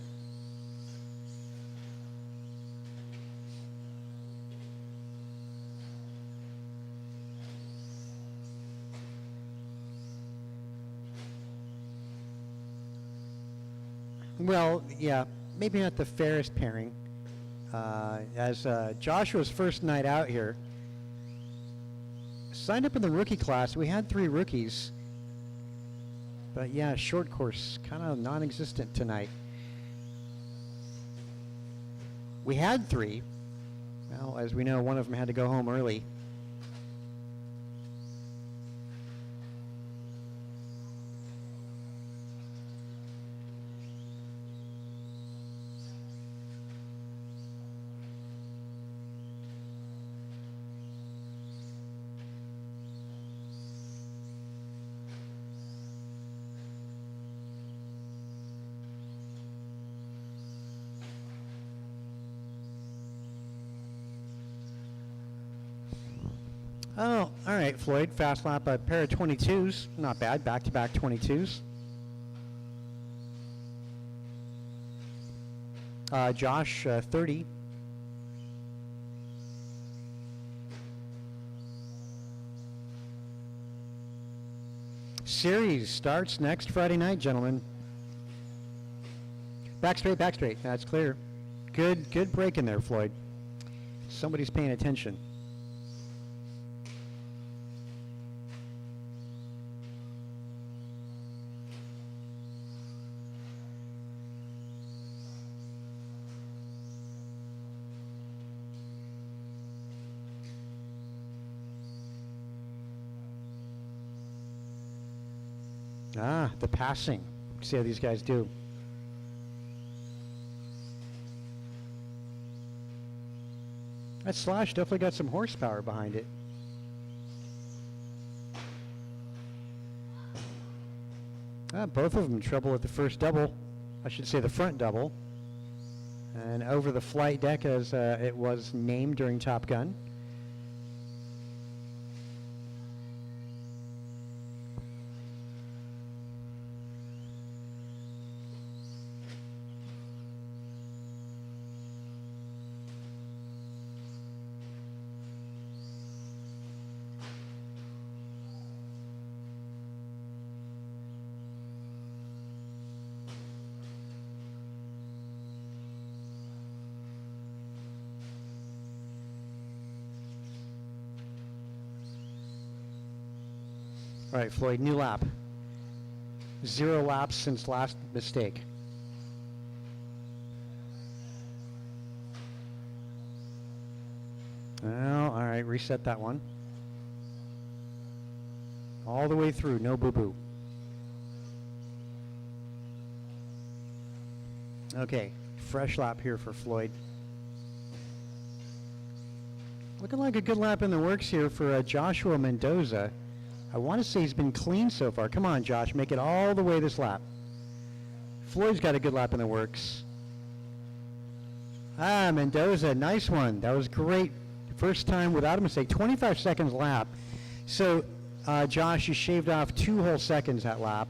Well, yeah, maybe not the fairest pairing. As Joshua's first night out here, signed up in the rookie class. We had 3 rookies. But yeah, short course, kind of non-existent tonight. We had 3. Well, as we know, one of them had to go home early. Oh, all right, Floyd. Fast lap, a pair of 22s. Not bad. Back-to-back 22s. Josh, 30. Series starts next Friday night, gentlemen. Back straight, back straight. That's clear. Good break in there, Floyd. Somebody's paying attention. Ah, the passing. See how these guys do. That Slash definitely got some horsepower behind it. Both of them in trouble at the first double. I should say the front double. and over the flight deck as it was named during Top Gun. All right, Floyd, new lap. 0 laps since last mistake. Well, all right, reset that one. All the way through, no boo-boo. Okay, fresh lap here for Floyd. Looking like a good lap in the works here for Joshua Mendoza. I want to say he's been clean so far. Come on, Josh, make it all the way this lap. Floyd's got a good lap in the works. Ah, Mendoza, nice one. That was great. First time without a mistake, 25 seconds lap. So, Josh, you shaved off 2 whole seconds that lap.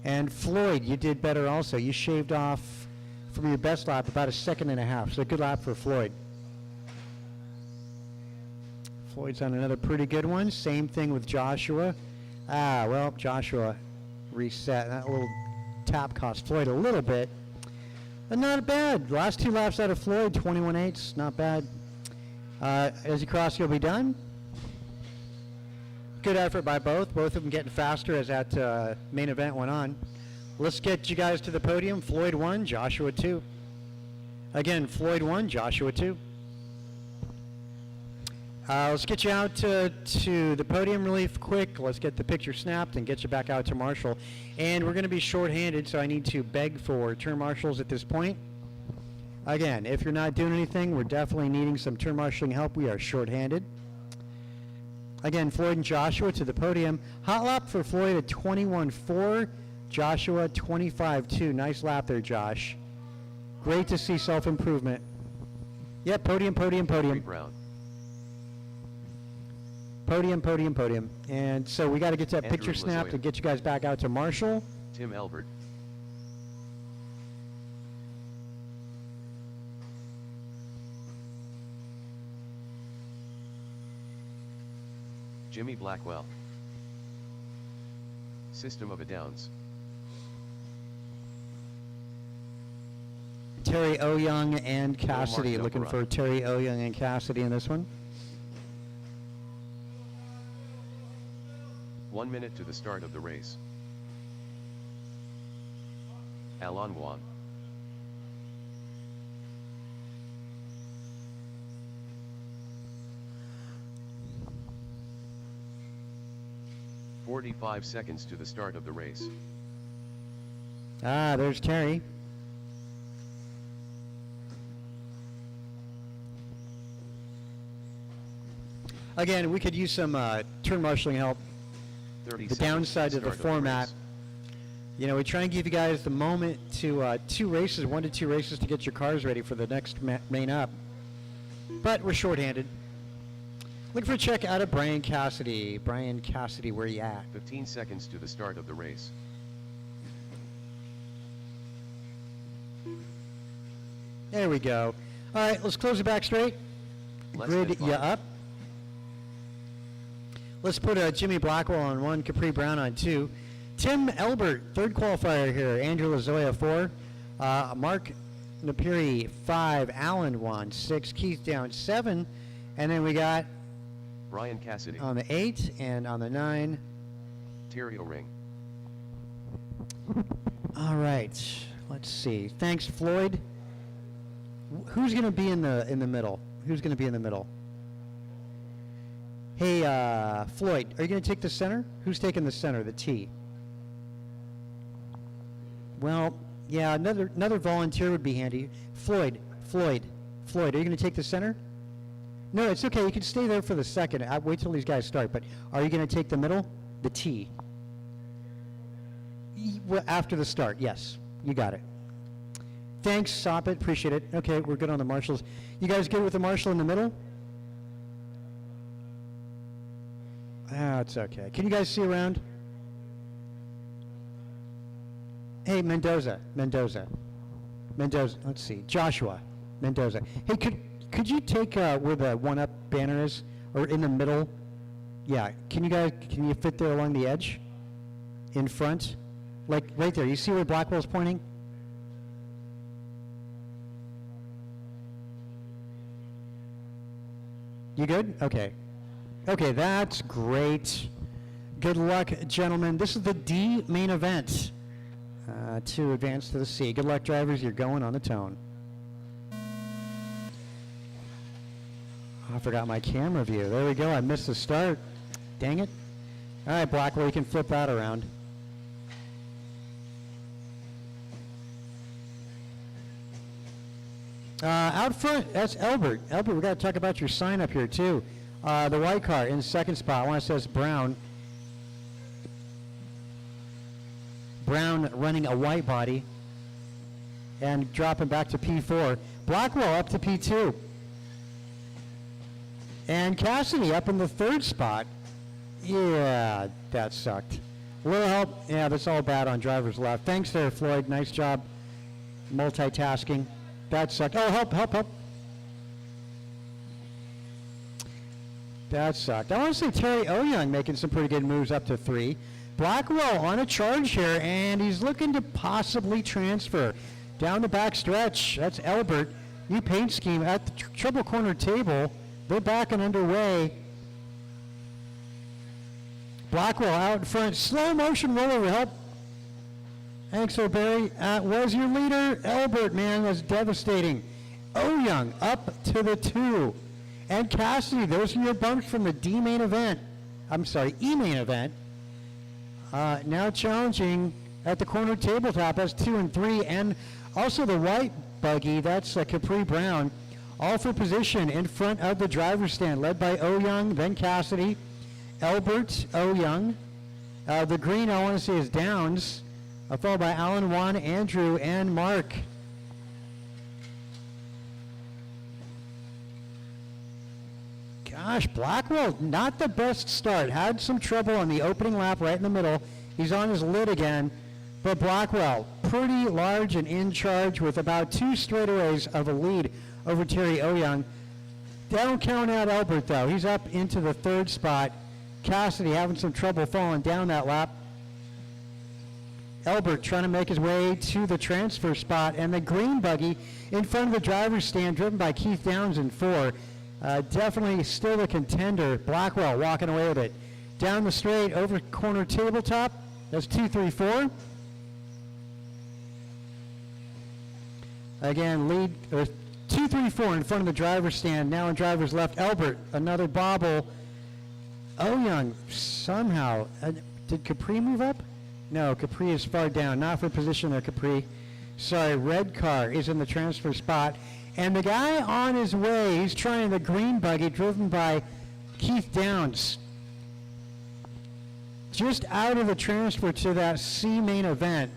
And Floyd, you did better also. You shaved off from your best lap about 1.5 seconds. So good lap for Floyd. Floyd's on another pretty good one. Same thing with Joshua. Ah, well, Joshua reset. That little tap cost Floyd a little bit. But not bad. Last 2 laps out of Floyd, 21.8. Not bad. As Cross, will be done. Good effort by both. Both of them getting faster as that main event went on. Let's get you guys to the podium. Floyd 1, Joshua 2. Again, Floyd 1, Joshua 2. Let's get you out to the podium really quick. Let's get the picture snapped and get you back out to Marshall. And we're going to be short-handed, so I need to beg for turn marshals at this point. Again, if you're not doing anything, we're definitely needing some turn marshaling help. We are short-handed. Again, Floyd and Joshua to the podium. Hot lap for Floyd at 21.4. Joshua 25.2. Nice lap there, Josh. Great to see self-improvement. Yep, podium, podium, podium. Brown. Podium, podium, podium. And so we got to get that Andrew picture snapped Lazoya. and get you guys back out to Marshall. Tim Elbert. Jimmy Blackwell. System of a Downs. Terry Oyoung and Cassidy. Mark Looking Novara. for Terry Oyoung and Cassidy in this one. 1 minute to the start of the race. Alan Wan. "45 seconds to the start of the race. Ah, there's Terry. Again, we could use some turn marshaling help. 30 The seconds downside to of the the start of format, race. you know, we try and give you guys the moment to 2 races, 1 to 2 races to get your cars ready for the next main up. But we're shorthanded. Looking for a check out of Brian Cassidy. Brian Cassidy, where you at? 15 seconds to the start of the race. There we go. All right, let's close it back straight. Less Grid than you 5. up. Let's put Jimmy Blackwell on 1, Capri Brown on 2. Tim Elbert, 3rd qualifier here. Andrew Lazoya 4. Mark Napiri 5. Allen 1. 6. Keith down 7. And then we got Brian Cassidy. on the 8 and on the 9. Terry O'Ring. All right. Let's see. Thanks, Floyd. Who's going to be in the middle? Who's going to be in the middle? Hey, Floyd, are you going to take the center? Who's taking the center, the T? Well, yeah, another volunteer would be handy. Floyd, are you going to take the center? No, it's okay. You can stay there for the second. I'll wait till these guys start. But are you going to take the middle? The T. Well, after the start, yes. You got it. Thanks, Soppit. Appreciate it. Okay, we're good on the marshals. You guys good with the marshal in the middle? Ah, it's okay. Can you guys see around? Hey, Mendoza. Let's see. Joshua. Mendoza. Hey, could you take where the one-up banner is, or in the middle? Yeah. Can you fit there along the edge? In front? Like right there. You see where Blackwell's pointing? You good? Okay. Okay, that's great. Good luck, gentlemen. This is the D main event to advance to the C. Good luck, drivers. You're going on the tone. I forgot my camera view. There we go. I missed the start. Dang it. All right, Blackwell, you can flip that around. Out front, that's Elbert. Elbert, we got to talk about your sign up here, too. The white car in the second spot. One says Brown. Brown running a white body and dropping back to P4. Blackwell up to P2. And Cassidy up in the third spot. Yeah, that sucked. A little help. Yeah, that's all bad on driver's left. Thanks there, Floyd. Nice job multitasking. That sucked. Oh, help. That sucked. I want to say Terry Oyoung making some pretty good moves up to 3. Blackwell on a charge here, and he's looking to possibly transfer. Down the back stretch, that's Elbert. New paint scheme at the triple corner table. They're back and underway. Blackwell out in front. Slow motion rollover help. Thanks, O'Barry. Was your leader. Elbert, man, was devastating. Oyoung up to the 2. And Cassidy, those are your bumps from the D main event. I'm sorry, E main event. Now challenging at the corner tabletop. That's 2 and 3. And also the white buggy, that's Capri Brown. All for position in front of the driver's stand, led by Oyoung, then Cassidy, Elbert, Oyoung. The green, I want to say, is Downs, followed by Alan, Juan, Andrew, and Mark. Gosh, Blackwell, not the best start. Had some trouble on the opening lap right in the middle. He's on his lid again. But Blackwell, pretty large and in charge with about 2 straightaways of a lead over Terry Oyoung. Don't count out Elbert, though. He's up into the 3rd spot. Cassidy having some trouble falling down that lap. Elbert trying to make his way to the transfer spot. And the green buggy in front of the driver's stand, driven by Keith Downs in 4. Definitely still a contender. Blackwell walking away with it. Down the straight, over corner tabletop. That's 2, 3, 4. Again, lead 2, 3, 4 in front of the driver's stand. Now in driver's left, Elbert. Another bobble. Oyoung somehow. Did Capri move up? No, Capri is far down. Not for position there, Capri. Sorry, red car is in the transfer spot. And the guy on his way, he's trying the green buggy driven by Keith Downs. Just out of the transfer to that C main event.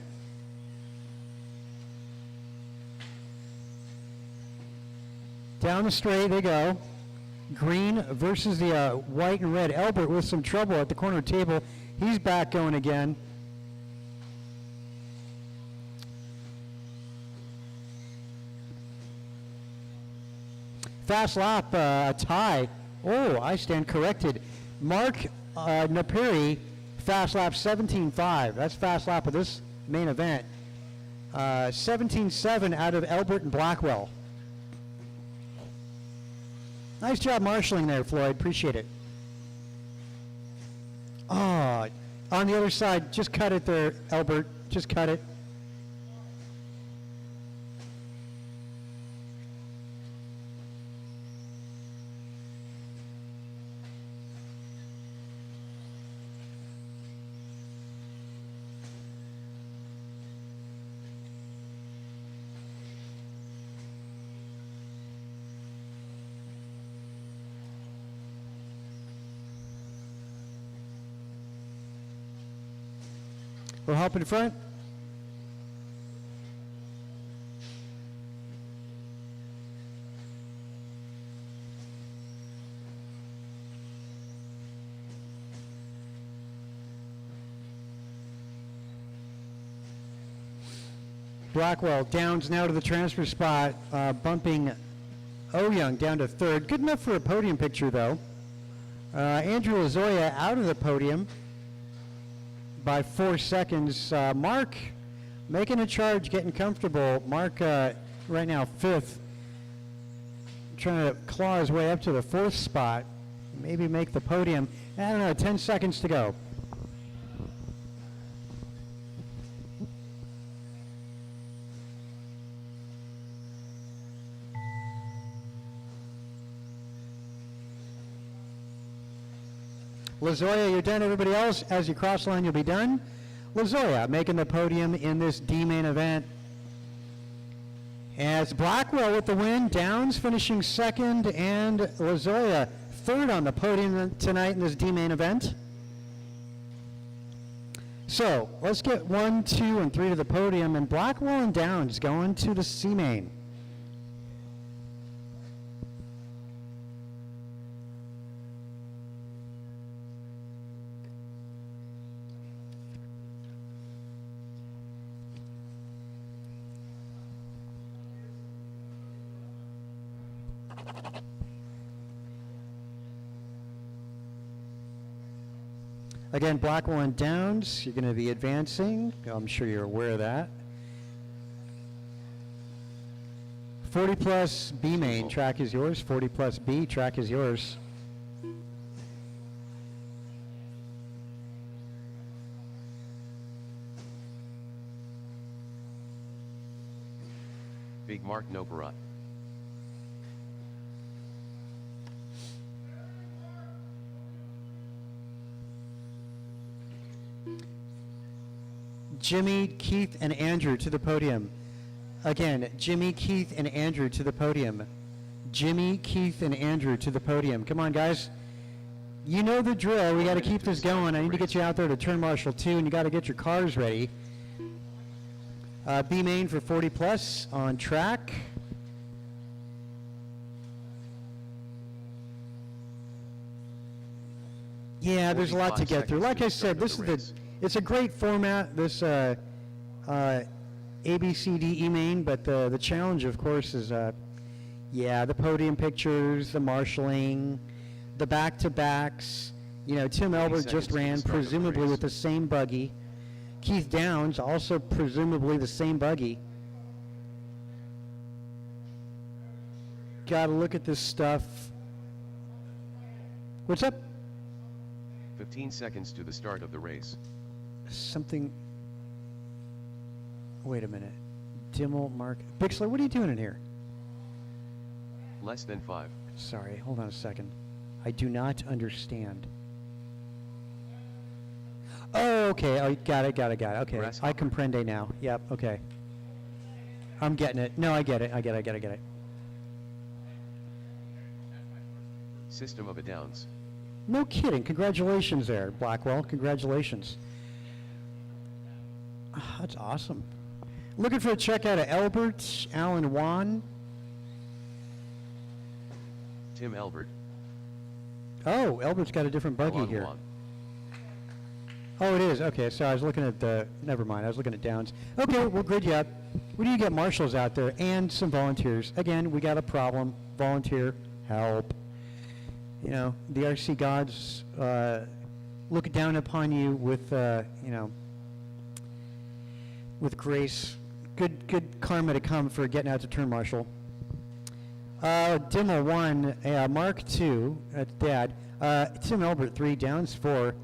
Down the straight they go. Green versus the white and red. Elbert with some trouble at the corner table. He's back going again. Fast lap, tie. Oh, I stand corrected. Mark Napiri, fast lap 17.5. That's fast lap of this main event. 17.7 out of Elbert and Blackwell. Nice job marshalling there, Floyd. Appreciate it. Oh, on the other side, just cut it there, Elbert. Just cut it. We'll help in front. Blackwell. Downs now to the transfer spot, bumping Young down to third. Good enough for a podium picture, though. Andrew Lazoya out of the podium by 4 seconds. Mark making a charge, getting comfortable. Mark right now 5th, trying to claw his way up to the 4th spot, maybe make the podium. I don't know, 10 seconds to go. Lazoya, you're done. Everybody else, as you cross line, you'll be done. Lazoya making the podium in this D main event. As Blackwell with the win, Downs finishing second, and Lazoya third on the podium tonight in this D main event. So let's get 1, 2, and 3 to the podium, and Blackwell and Downs going to the C main. Again, Blackwell and Downs, you're going to be advancing. I'm sure you're aware of that. 40 plus B main, track is yours. 40 plus B, track is yours. Big Mark Noperat. Jimmy, Keith, and Andrew to the podium. Again, Jimmy, Keith, and Andrew to the podium. Jimmy, Keith, and Andrew to the podium. Come on, guys. You know the drill. We got to keep this going. I need to get you out there to turn marshal 2, and you got to get your cars ready. B main for 40 plus on track. Yeah, there's a lot to get through. Like I said, this is it's a great format, this ABCDE main, but the challenge, of course, is yeah, the podium pictures, the marshalling, the back-to-backs. You know, Tim Elbert just ran, presumably with the same buggy. Keith Downs, also presumably the same buggy. Got to look at this stuff. What's up? 15 seconds to the start of the race. Something. Wait a minute. Dimmel, Mark. Bixler, what are you doing in here? Less than 5. Sorry, hold on a second. I do not understand. Oh, okay. Oh, got it. Okay, I comprende now. Yep, okay. I'm getting it. No, I get it. I get it. System of a Downs. No kidding. Congratulations there, Blackwell. Congratulations. That's awesome. Looking for a check out of Elbert, Alan Wan. Tim Elbert. Oh, Elbert's got a different buggy Alan here. Wan. Oh, it is. Okay, sorry. I was looking at the. Never mind. I was looking at Downs. Okay, we'll grid you up. We need to get marshals out there and some volunteers. Again, we got a problem. Volunteer help. You know, the RC gods look down upon you with, you know, with grace. Good karma to come for getting out to turn marshal. Dimmel 1, Mark 2, that's Dad. Tim Elbert 3, Downs 4,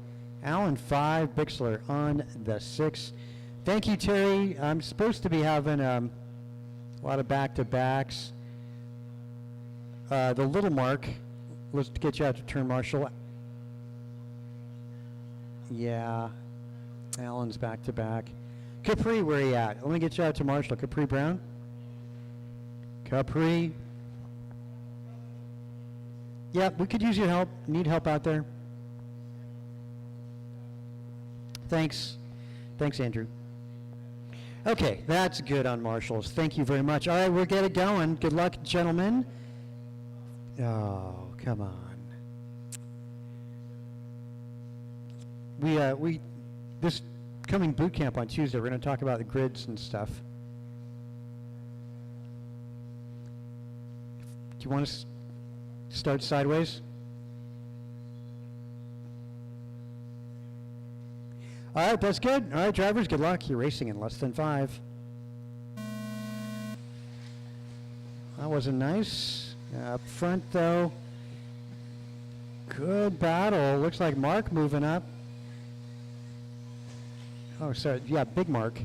Alan 5, Bixler on the 6. Thank you, Terry. I'm supposed to be having a lot of back-to-backs. The little Mark, let's get you out to turn marshal. Yeah, Alan's back-to-back. Capri, where are you at? Let me get you out to marshal. Capri Brown. Capri. Yeah, we could use your help. Need help out there. Thanks. Thanks, Andrew. Okay, that's good on marshals. Thank you very much. All right, we'll get it going. Good luck, gentlemen. Oh, come on. This coming boot camp on Tuesday, we're going to talk about the grids and stuff. you want to start sideways? All right, that's good. All right, drivers, good luck. You're racing in less than 5. That wasn't nice. Up front, though, good battle. Looks like Mark moving up. Oh, sorry. Yeah, big Mark.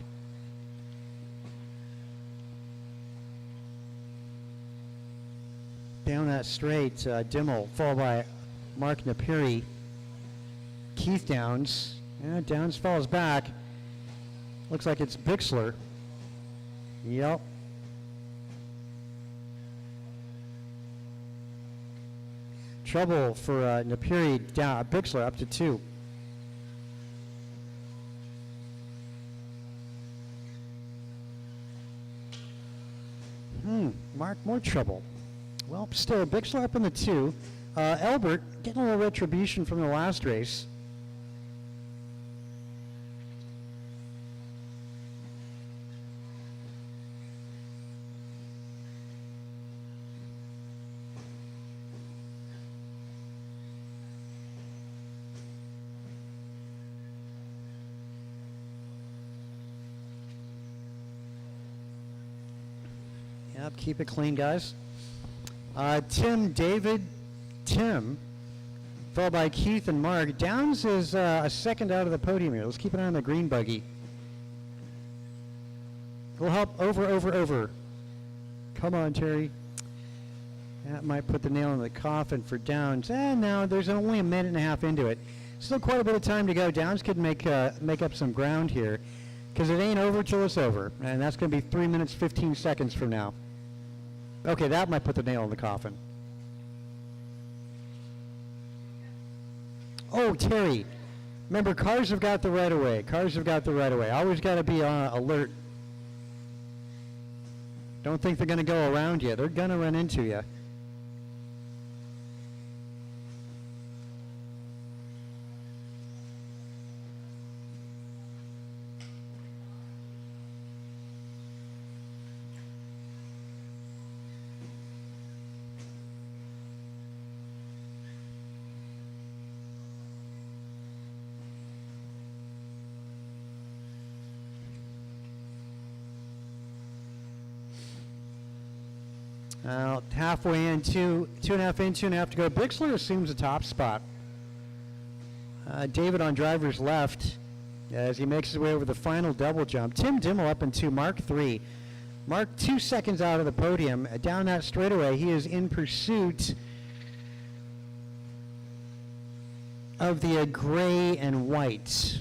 Down that straight, Dimmel, followed by Mark Napiri. Keith Downs. Yeah, Downs falls back. Looks like it's Bixler. Yep. Trouble for Napiri, down, Bixler up to 2. Mark, more trouble. Well, still, Bixler up in the 2. Elbert getting a little retribution from the last race. Yep, keep it clean, guys. Tim, David, Tim, followed by Keith and Mark. Downs is a second out of the podium here. Let's keep an eye on the green buggy. We'll help over. Come on, Terry. That might put the nail in the coffin for Downs. And now there's only a minute and a half into it. Still quite a bit of time to go. Downs could make up some ground here because it ain't over till it's over. And that's going to be 3 minutes, 15 seconds from now. Okay, that might put the nail in the coffin. Oh, Terry. Remember, cars have got the right of way. Always got to be on alert. Don't think they're going to go around you. They're going to run into you. Halfway in, two and a half in, 2.5 to go. Bixler assumes the top spot. David on driver's left as he makes his way over the final double jump. Tim Dimmel up in 2, Mark 3. Mark 2 seconds out of the podium. Down that straightaway, he is in pursuit of the gray and white.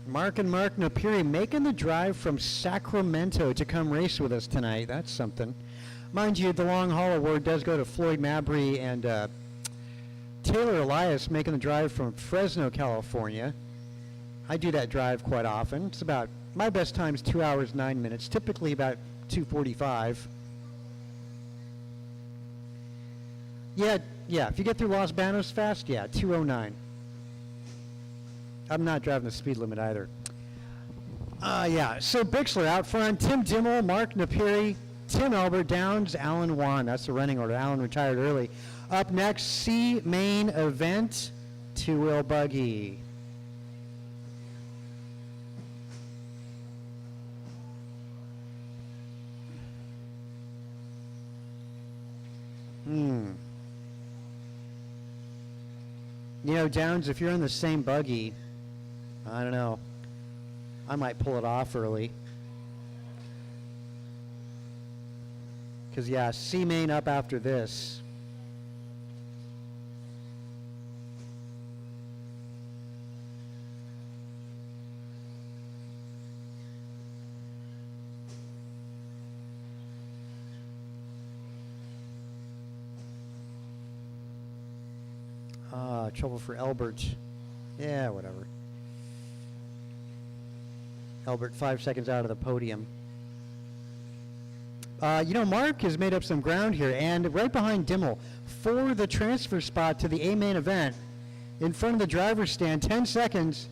Mark and Mark Napiri making the drive from Sacramento to come race with us tonight. That's something. Mind you, the Long Haul Award does go to Floyd Mabry and Taylor Elias making the drive from Fresno, California. I do that drive quite often. It's about, my best time's 2 hours, 9 minutes, typically about 2:45. Yeah, if you get through Los Banos fast, 2:09. I'm not driving the speed limit either. So Bixler out front, Tim Dimmel, Mark Napiri, Tim Elbert, Downs, Alan Wan. That's the running order. Alan retired early. Up next, C main event, two-wheel buggy. You know, Downs, if you're in the same buggy, I don't know, I might pull it off early. Because, C main up after this. Trouble for Elbert. Yeah, whatever. Elbert 5 seconds out of the podium. Mark has made up some ground here, and right behind Dimmel for the transfer spot to the A main event. in front of the driver's stand. 10 seconds.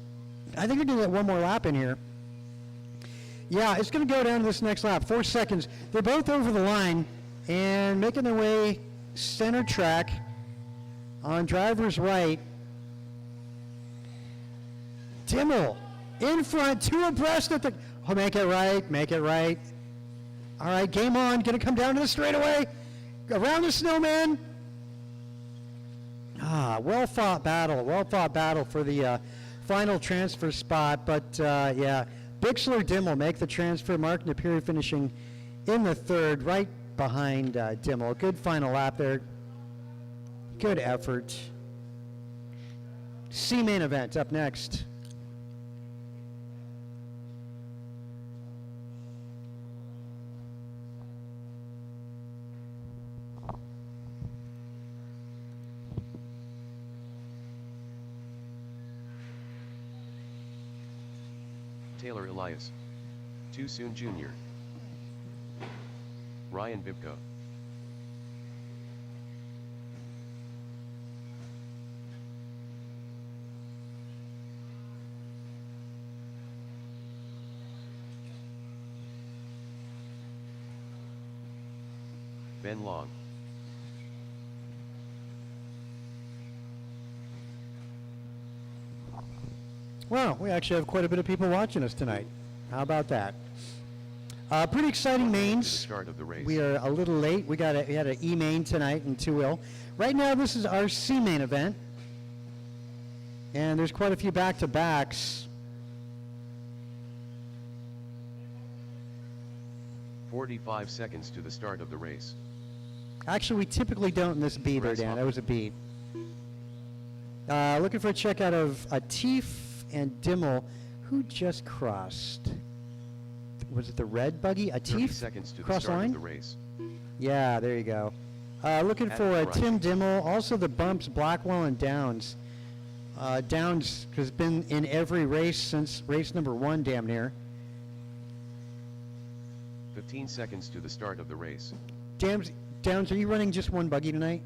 I think they're going to get one more lap in here. Yeah, it's going to go down to this next lap. 4 seconds. They're both over the line and making their way center track on driver's right. Dimmel in front, 2 abreast at the... Oh, make it right, make it right. All right, game on. Going to come down to the straightaway. Around the snowman. Well-fought battle for the final transfer spot. But, yeah, Bixler Dimmel make the transfer. Mark Napiri finishing in the third, right behind Dimmel. Good final lap there. Good effort. C main event up next. Taylor Elias. Too Soon Jr. Ryan Bibko. Ben Long. Well, we actually have quite a bit of people watching us tonight. How about that? Pretty exciting mains. Start of the race. We are a little late. We had an E main tonight in 2-wheel. Right now, this is our C main event, and there's quite a few back-to-backs. 45 seconds to the start of the race. Actually, we typically don't in this B there, Dan. That was a B. Looking for a check out of Atif and Dimmel, who just crossed. Was it the red buggy? 30 Atif seconds to the cross start line? of the race. Yeah, there you go. Looking At for the right. Tim Dimmel. Also the bumps, Blackwell and Downs. Downs has been in every race since race number 1, damn near. 15 seconds to the start of the race. Downs, are you running just one buggy tonight?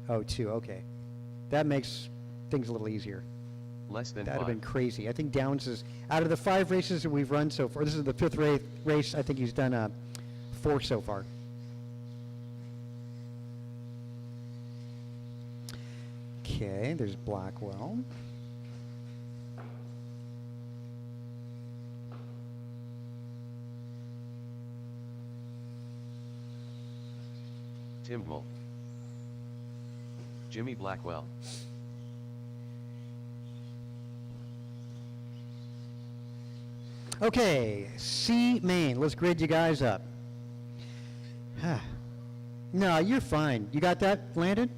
Oh, 2, okay. That makes things a little easier. Less than That would 5. have been crazy. I think Downs is, out of the 5 races that we've run so far, this is the 5th race. I think he's done 4 so far. Okay, there's Blackwell. Tim Mull. Jimmy Blackwell. Okay, C main. Let's grid you guys up. No, you're fine. You got that landed?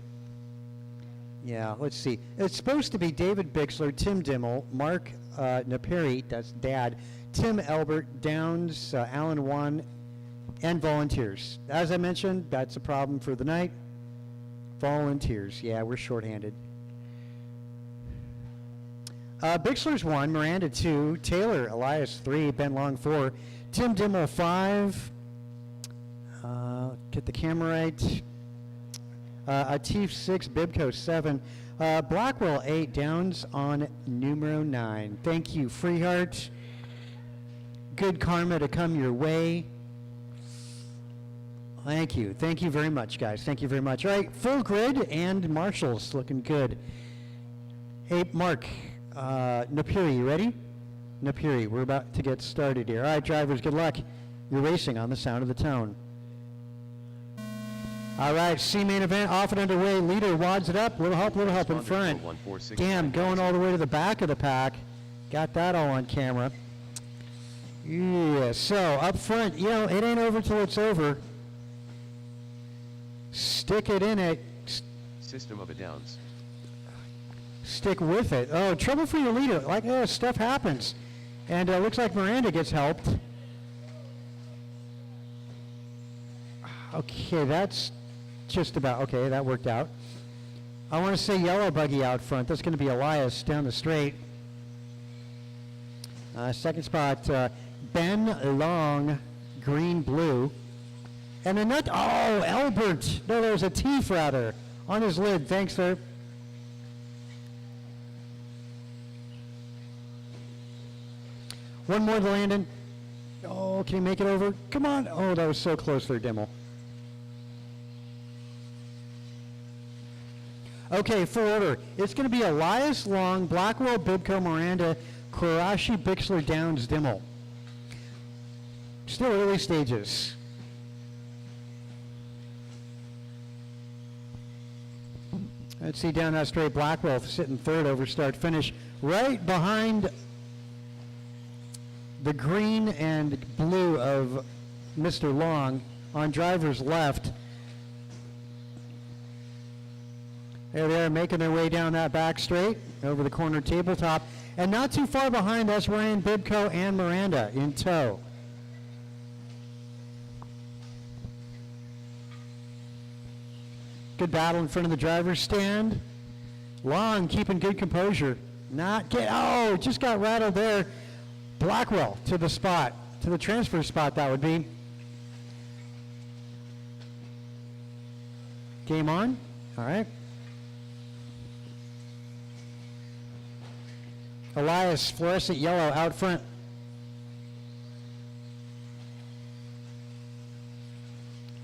Yeah, let's see. It's supposed to be David Bixler, Tim Dimmel, Mark Napiri, that's Dad, Tim Elbert, Downs, Alan Wan, and volunteers. As I mentioned, that's a problem for the night. Volunteers. Yeah, we're shorthanded. Bixler's 1, Miranda 2, Taylor Elias 3, Ben Long 4, Tim Dimmel 5. Get the camera right. Atif 6, Bibco 7, Blackwell 8, Downs on numero 9. Thank you, Freeheart. Good karma to come your way. Thank you. Thank you very much, guys. Thank you very much. All right, full grid and marshals looking good. Hey, Mark, Napiri, you ready? Napiri, we're about to get started here. All right, drivers, good luck. You're racing on the sound of the tone. All right, C main event off and underway. Leader wads it up. Little help in front. Damn, going all the way to the back of the pack. Got that all on camera. Yeah, so up front, you know, it ain't over till it's over. Stick it in it. System of a Downs. Stick with it. Oh, trouble for your leader. Like, stuff happens. And looks like Miranda gets helped. Okay, that's just about, okay, that worked out. I want to say yellow buggy out front. That's going to be Elias down the straight. Second spot, Ben Long, green, blue. And a nut, oh, Albert. No, there's a T rather on his lid. Thanks, sir. One more to Landon. Oh, can he make it over? Come on. Oh, that was so close there, Dimmel. Okay, full order. It's going to be Elias Long, Blackwell, Bibco, Miranda, Quarashi, Bixler, Downs, Dimmel. Still early stages. Let's see down that straight. Blackwell sitting third over start finish. Right behind the green and blue of Mr. Long on driver's left. There they are making their way down that back straight over the corner tabletop. And not too far behind, that's Ryan Bibco and Miranda in tow. Good battle in front of the driver's stand. Long keeping good composure. Just got rattled there. Blackwell to the spot, to the transfer spot that would be. Game on. All right. Elias, fluorescent yellow out front.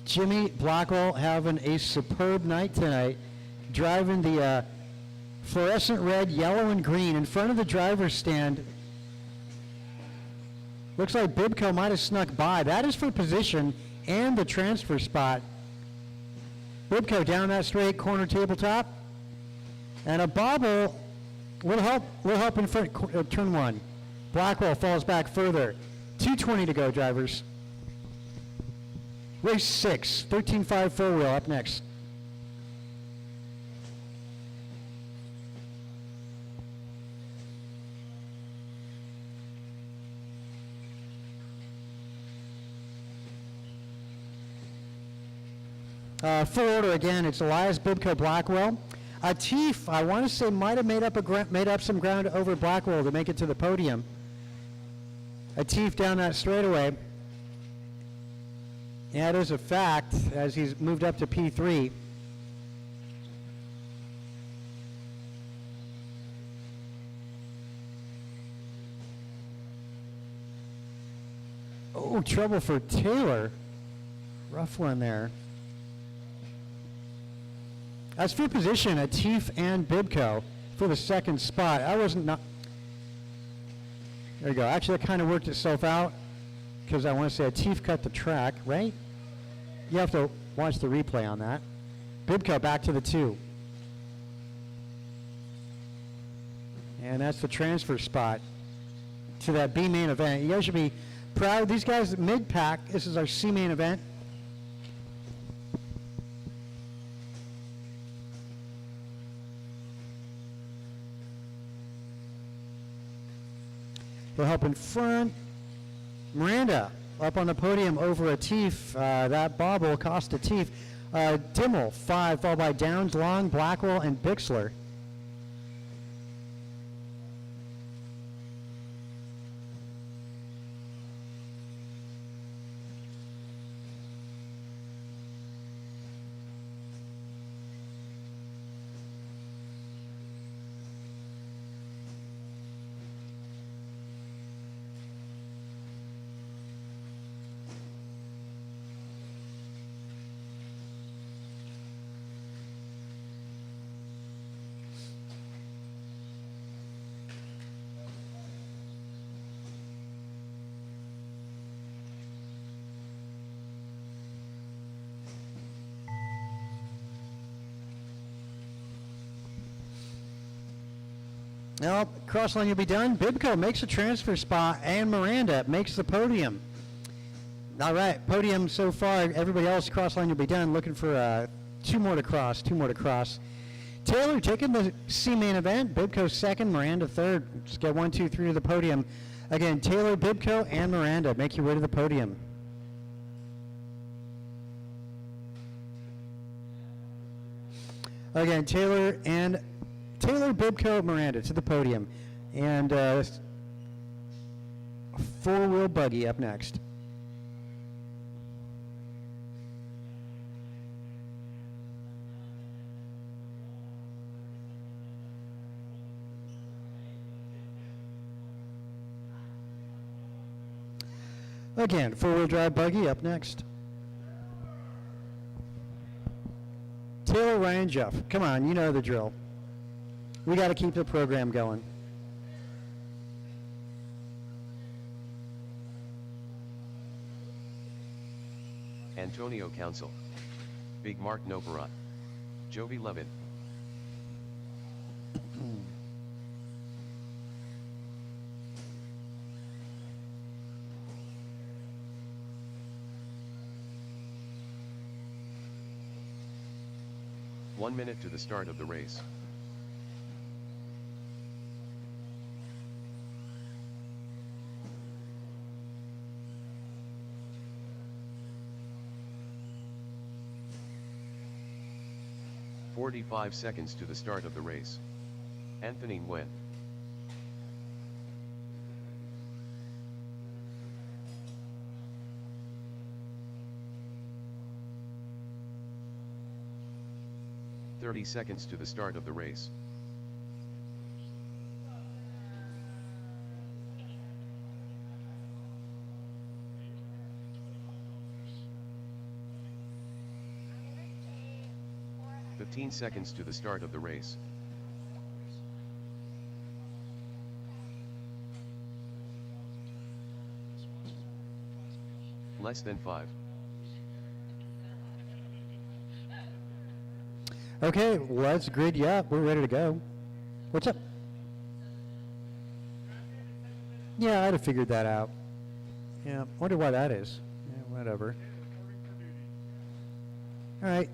Jimmy Blackwell having a superb night tonight, driving the fluorescent red, yellow, and green in front of the driver's stand. Looks like Bibco might have snuck by. That is for position and the transfer spot. Bibco down that straight corner tabletop. And a bobble, little help in front, turn one. Blackwell falls back further. 2:20 to go, drivers. Race 6, 13.5 four-wheel up next. Full order again, it's Elias, Bibco, Blackwell. Atif, I want to say, might have made up some ground over Blackwell to make it to the podium. Atif down that straightaway. Yeah, it is a fact as he's moved up to P3. Oh, trouble for Taylor. Rough one there. As for position, Atif and Bibco for the second spot. I wasn't not. There you go. Actually, that kind of worked itself out because I want to say Atif cut the track, right? You have to watch the replay on that. Bibco back to the 2. And that's the transfer spot to that B main event. You guys should be proud. These guys, mid-pack, this is our C main event. He'll help in front. Miranda up on the podium over Atif. That bobble cost Atif. Dimmel, 5, followed by Downs, Long, Blackwell, and Bixler. Well, cross line will be done. Bibco makes a transfer spot, and Miranda makes the podium. All right, podium so far. Everybody else, cross line will be done. Looking for 2 more to cross. Taylor taking the C main event. Bibco second, Miranda third. Let's get 1, 2, 3 to the podium. Again, Taylor, Bibco, and Miranda. Make your way to the podium. Again, Taylor, Bibco, Miranda to the podium. And 4-wheel buggy up next. Again, four-wheel drive buggy up next. Taylor, Ryan, Jeff. Come on, you know the drill. We got to keep the program going. Antonio Council. Big Mark Noperat. Jovi Levin. One minute to the start of the race. "45 seconds to the start of the race. Anthony Nguyen. "30 seconds to the start of the race. "15 seconds to the start of the race. Less than 5. Okay, let's grid you up. We're ready to go. What's up? Yeah, I'd have figured that out. Yeah, wonder why that is. Yeah, whatever. All right.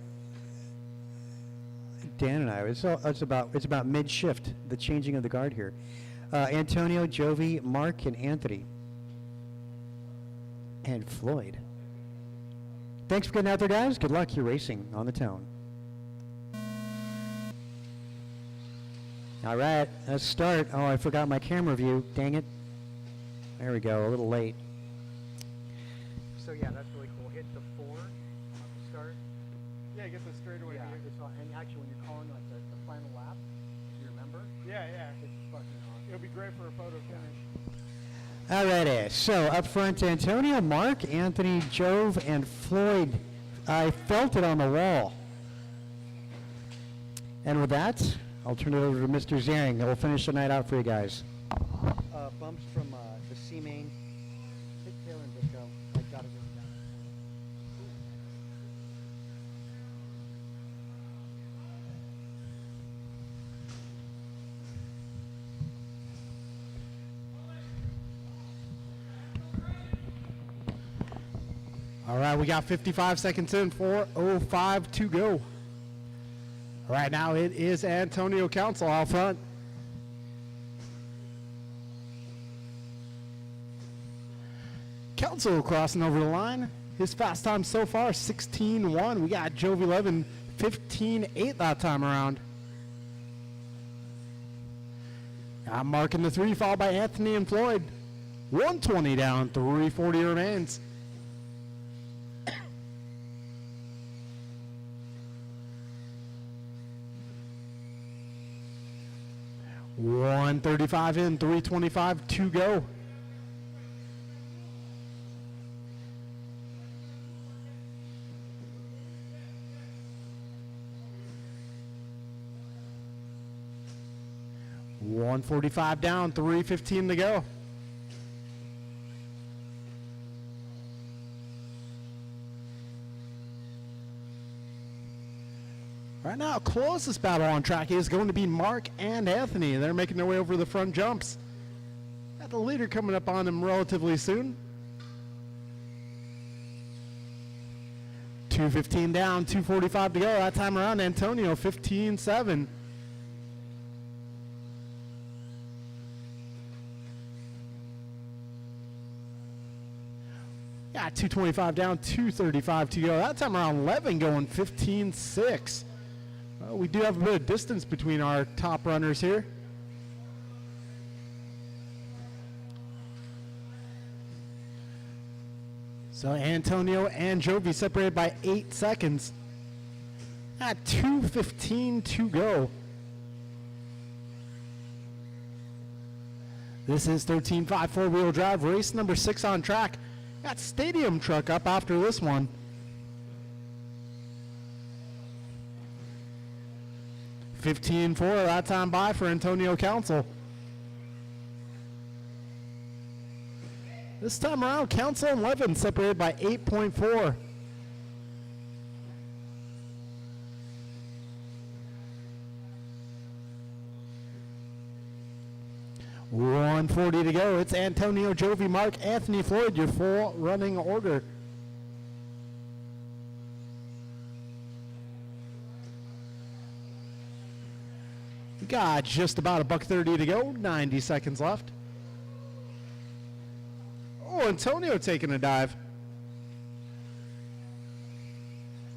Dan and I, it's about mid-shift, the changing of the guard here. Antonio, Jovi, Mark, and Anthony. And Floyd. Thanks for getting out there, guys. Good luck. You're racing on the tone. All right, let's start. Oh, I forgot my camera view. Dang it. There we go, a little late. So yeah, that's really cool. Hit the 4 on the start. Yeah, get the straightaway. Yeah, view. it's all, and actually when you're calling like the final lap, do you remember? Yeah, yeah. It's fucking awesome. It'll be great for a photo finish. Alrighty, so up front, Antonio, Mark, Anthony, Jove, and Floyd. I felt it on the wall. And with that, I'll turn it over to Mr. Zaring, and we'll finish the night out for you guys. Bumps from the C main. Hit Taylor and Disco. I got it written down. All right, we got 55 seconds in, 4:05 to go. Right now it is Antonio Council out front. Council crossing over the line. His fast time so far, 16:1. We got Jovi Levin, 15:8 that time around. I'm marking the 3, followed by Anthony and Floyd. 120 down, 340 remains. 135 in, 325 to go. $145 down, 315 to go. Right now, closest battle on track is going to be Mark and Anthony. They're making their way over the front jumps. Got the leader coming up on them relatively soon. 215 down, 245 to go. That time around, Antonio, 15-7. Yeah, 225 down, 235 to go. That time around, 11 going 15-6. We do have a bit of distance between our top runners here. So Antonio and Jovi separated by 8 seconds. At 2:15 to go. This is 13.5 four-wheel drive, race number 6 on track. Got Stadium Truck up after this one. $15.4 that time by for Antonio Council. This time around, Council and Levin separated by 8.4. $140 to go. It's Antonio, Jovi, Mark, Anthony, Floyd, your full running order. We got just about $1.30 to go. 90 seconds left. Oh, Antonio taking a dive.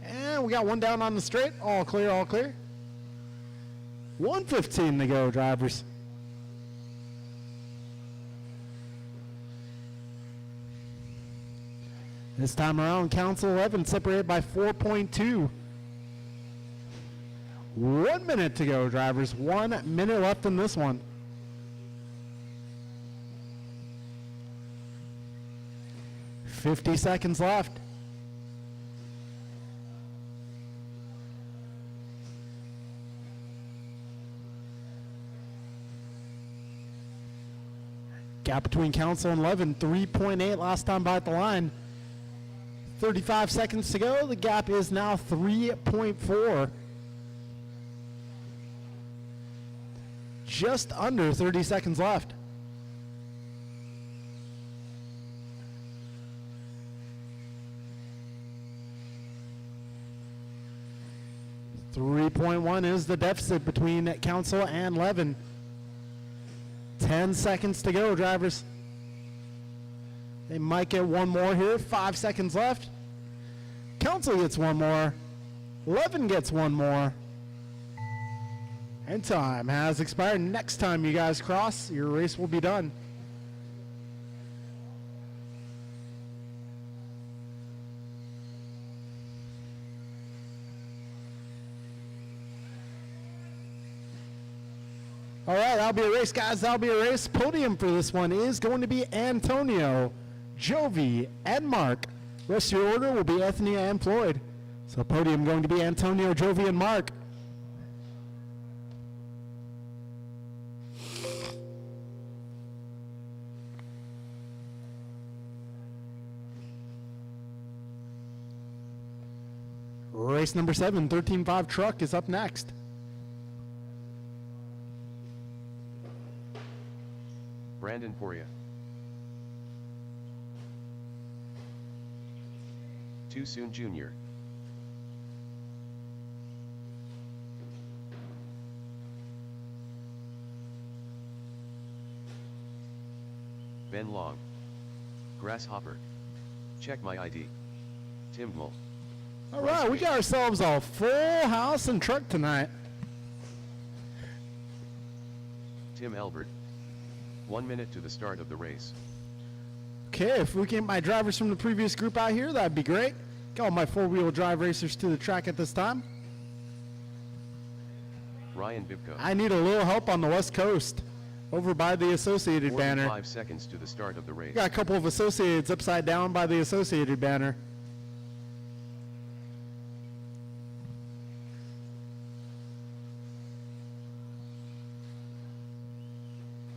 And we got one down on the straight. All clear, all clear. 1:15 to go, drivers. This time around, Council 11 separated by 4.2. 1 minute to go, drivers. 1 minute left in this one. $50 seconds left. Gap between Council and Levin, 3.8 last time by at the line. 35 seconds to go. The gap is now 3.4. Just under 30 seconds left. .1 is the deficit between Council and Levin. 10 seconds to go, drivers. They might get one more here. 5 seconds left. Council gets one more. Levin gets one more. And time has expired. Next time you guys cross, your race will be done. All right, that'll be a race, guys. That'll be a race. Podium for this one is going to be Antonio, Jovi, and Mark. Rest of your order will be Anthony and Floyd. So podium going to be Antonio, Jovi, and Mark. Race number 7, 13.5 truck is up next. Brandon Poria. 2 Soon Jr. Ben Long. Grasshopper. Check my ID. Tim Mull. All right, we got ourselves a full house and truck tonight. Tim Elbert. 1 minute to the start of the race. Okay, if we can get my drivers from the previous group out here, that'd be great. Got all my four-wheel drive racers to the track at this time. Ryan Bibko. I need a little help on the West Coast, over by the Associated banner. 5 seconds to the start of the race. Got a couple of Associateds upside down by the Associated banner.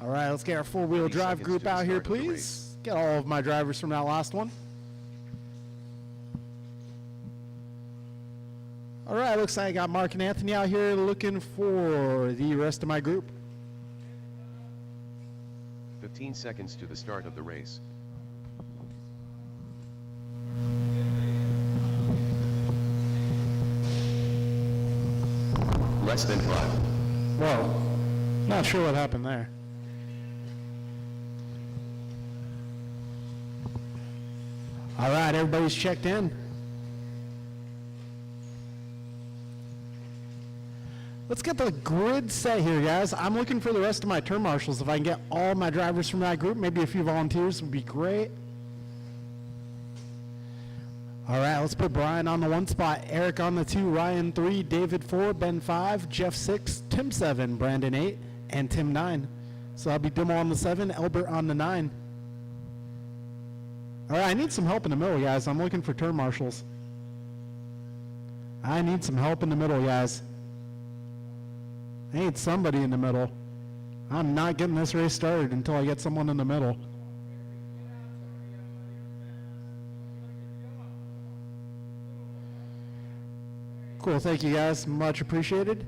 All right, let's get our four-wheel 30 drive seconds group to the out here, start of the please. race. Get all of my drivers from that last one. All right, looks like I got Mark and Anthony out here looking for the rest of my group. 15 seconds to the start of the race. Less than 5. Whoa, not sure what happened there. All right, everybody's checked in. Let's get the grid set here, guys. I'm looking for the rest of my turn marshals. If I can get all my drivers from that group, maybe a few volunteers would be great. All right, let's put Brian on the 1 spot, Eric on the 2, Ryan 3, David 4, Ben 5, Jeff 6, Tim 7, Brandon 8, and Tim 9. So I'll be Dimmel on the 7, Elbert on the 9. All right, I need some help in the middle, guys. I'm looking for turn marshals. I need some help in the middle, guys. I need somebody in the middle. I'm not getting this race started until I get someone in the middle. Cool, thank you guys. Much appreciated.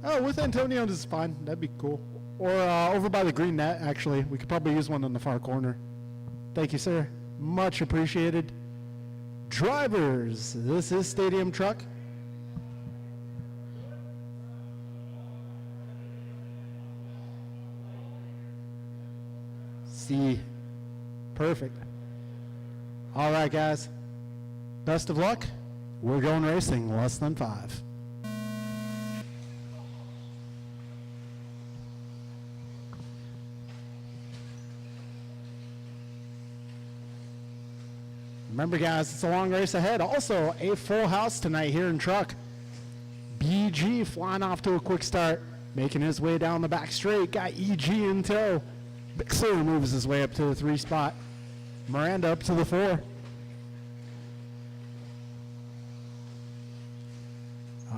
Oh, with Antonio, this is fine. That'd be cool. Or over by the green net, actually. We could probably use one in the far corner. Thank you, sir. Much appreciated. Drivers, this is Stadium Truck. C. Perfect. All right, guys. Best of luck. We're going racing less than 5. Remember, guys, it's a long race ahead. Also, a full house tonight here in truck. BG flying off to a quick start, making his way down the back straight. Got EG in tow. Bixler moves his way up to the 3 spot. Miranda up to the 4.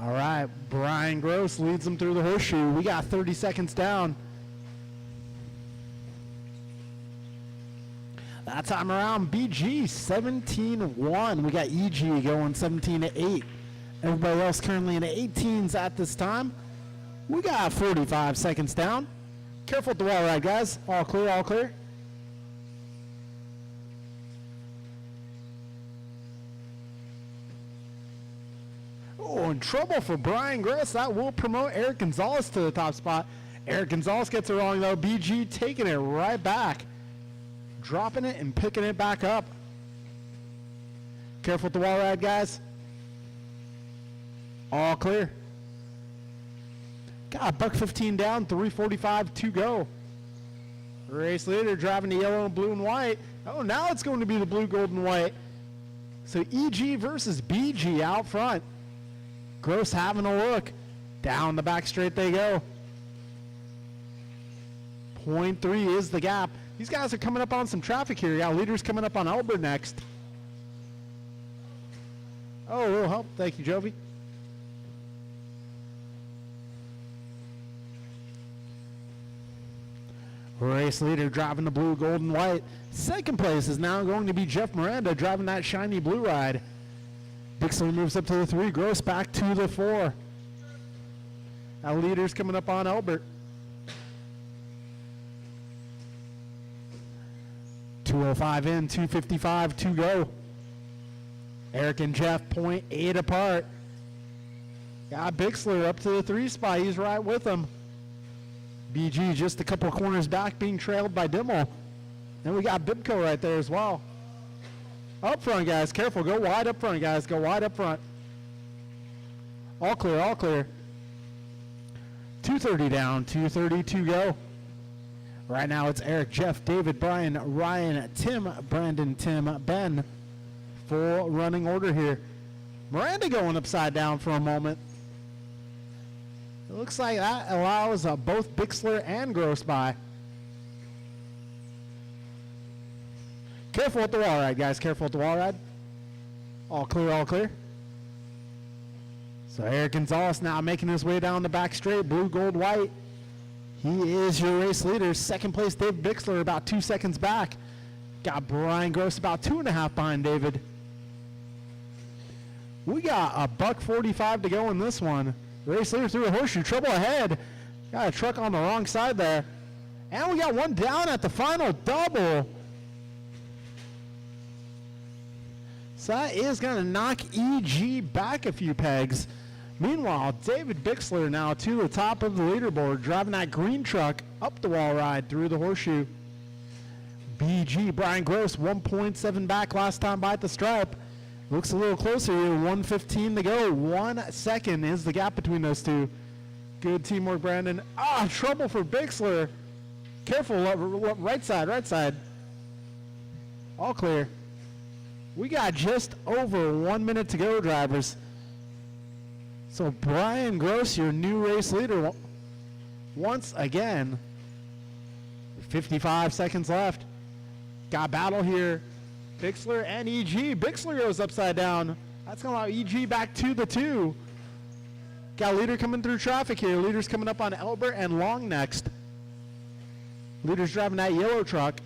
All right, Brian Gross leads him through the horseshoe. We got 30 seconds down. That time around, BG 17-1. We got EG going 17-8. Everybody else currently in the 18s at this time. We got 45 seconds down. Careful at the wall ride, guys. All clear, all clear. Oh, in trouble for Brian Gross. That will promote Eric Gonzalez to the top spot. Eric Gonzalez gets it wrong, though. BG taking it right back. Dropping it and picking it back up. Careful with the wall ride, guys. All clear. Got $1:15 down, 3:45 to go. Race leader driving the yellow and blue and white. Oh, now it's going to be the blue, gold, and white. So EG versus BG out front. Gross having a look. Down the back straight they go. 0.3 is the gap. These guys are coming up on some traffic here. Yeah, leaders coming up on Albert next. Oh, a little help. Thank you, Jovi. Race leader driving the blue, gold, and white. Second place is now going to be Jeff Miranda driving that shiny blue ride. Bixler moves up to the 3. Gross back to the 4. Now leaders coming up on Albert. 2:05 in, 2:55 to go. Eric and Jeff 0.8 apart. Got Bixler up to the 3 spot. He's right with him. BG just a couple of corners back, being trailed by Dimmel. Then we got Bibco right there as well. Up front, guys. Careful. Go wide up front, guys. Go wide up front. All clear, all clear. 2:30 down, 2:30 to go. Right now it's Eric, Jeff, David, Brian, Ryan, Tim, Brandon, Tim, Ben. Full running order here. Miranda going upside down for a moment. It looks like that allows both Bixler and Gross by. Careful with the wall ride, guys. Careful with the wall ride. All clear, all clear. So Eric Gonzalez now making his way down the back straight. Blue, gold, white. He is your race leader. Second place, Dave Bixler, about 2 seconds back. Got Brian Gross about 2.5 behind David. We got a $1:45 to go in this one. Race leader through a horseshoe. Trouble ahead. Got a truck on the wrong side there. And we got one down at the final double. So that is going to knock EG back a few pegs. Meanwhile, David Bixler now to the top of the leaderboard, driving that green truck up the wall ride through the horseshoe. BG, Brian Gross, 1.7 back last time by at the stripe. Looks a little closer here, 1:15 to go. 1 second is the gap between those two. Good teamwork, Brandon. Ah, trouble for Bixler. Careful, right side, right side. All clear. We got just over 1 minute to go, drivers. So Brian Gross, your new race leader, once again. 55 seconds left. Got battle here. Bixler and EG. Bixler goes upside down. That's going to allow EG back to the 2. Got leader coming through traffic here. Leader's coming up on Elbert and Long next. Leader's driving that yellow truck.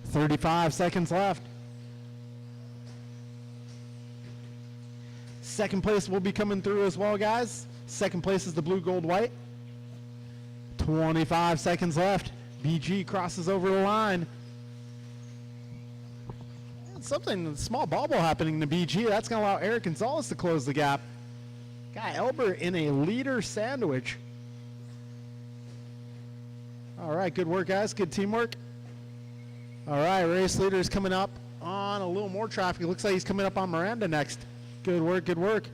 35 seconds left. Second place will be coming through as well, guys. Second place is the blue, gold, white. 25 seconds left. BG crosses over the line. Something, small bobble happening to BG. That's going to allow Eric Gonzalez to close the gap. Got Elbert in a leader sandwich. All right, good work, guys. Good teamwork. All right, race leader is coming up on a little more traffic. It looks like he's coming up on Miranda next. Good work, good work.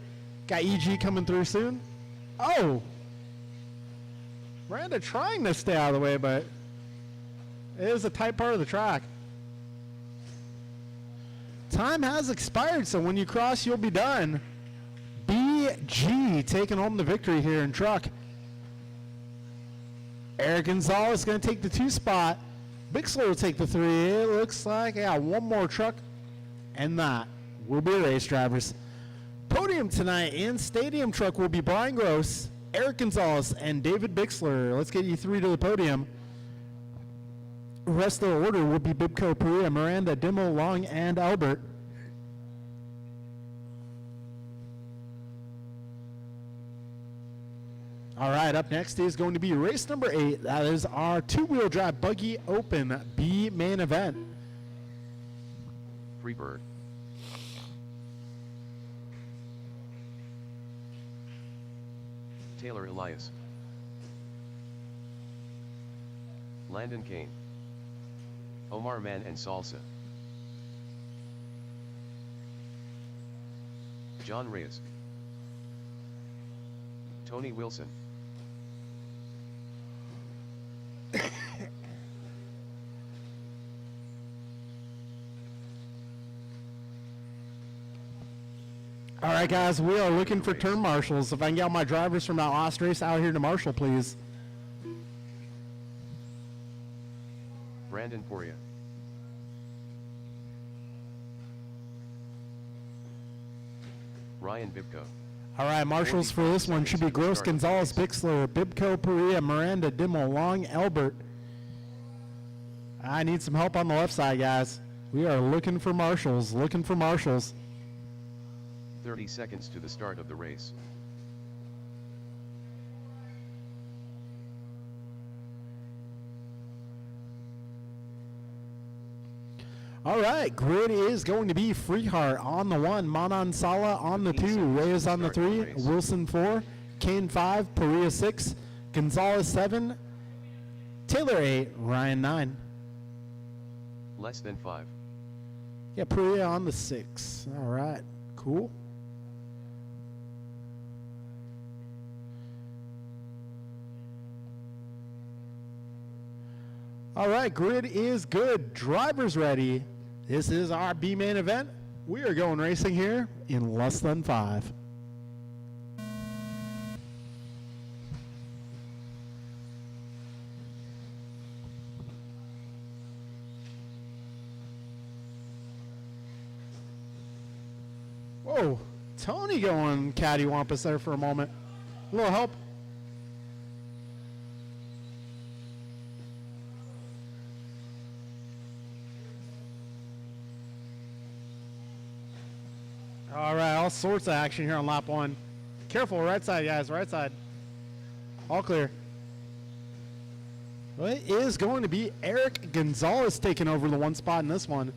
Got EG coming through soon. Oh! Miranda trying to stay out of the way, but it is a tight part of the track. Time has expired, so when you cross, you'll be done. BG taking home the victory here in truck. Eric Gonzalez is going to take the 2 spot. Bixler will take the 3. It looks like one more truck, and that will be race drivers. Podium tonight in Stadium Truck will be Brian Gross, Eric Gonzalez, and David Bixler. Let's get you 3 to the podium. Rest of the order will be Bibco, Perea, Miranda, Dimmel, Long, and Albert. All right, up next is going to be race number 8. That is our 2-wheel drive buggy open B main event. Freebird. Taylor Elias. Landon Kane. Omar Man and Salsa. John Reyes. Tony Wilson. All right, guys, we are looking for turn marshals. If I can get all my drivers from that last race out here to marshal, please. Brandon Poria. Ryan Bibco. All right, marshals for this one should be Gross, Gonzalez, Bixler, Bibco, Perea, Miranda, Dimmel, Long, Albert. I need some help on the left side, guys. We are looking for marshals, 30 seconds to the start of the race. All right, grid is going to be Freeheart on the 1, Manan Sala on the 2, Reyes on the 3, Wilson 4, Kane 5, Perea 6, Gonzalez 7, Taylor 8, Ryan 9. Less than 5. Yeah, Perea on the 6. All right, cool. All right, grid is good. Drivers ready. This is our B main event. We are going racing here in less than 5. Whoa, Tony going cattywampus there for a moment. A little help. All right, all sorts of action here on lap 1. Careful, right side, guys, right side. All clear. Well, it is going to be Eric Gonzalez taking over the 1 spot in this one.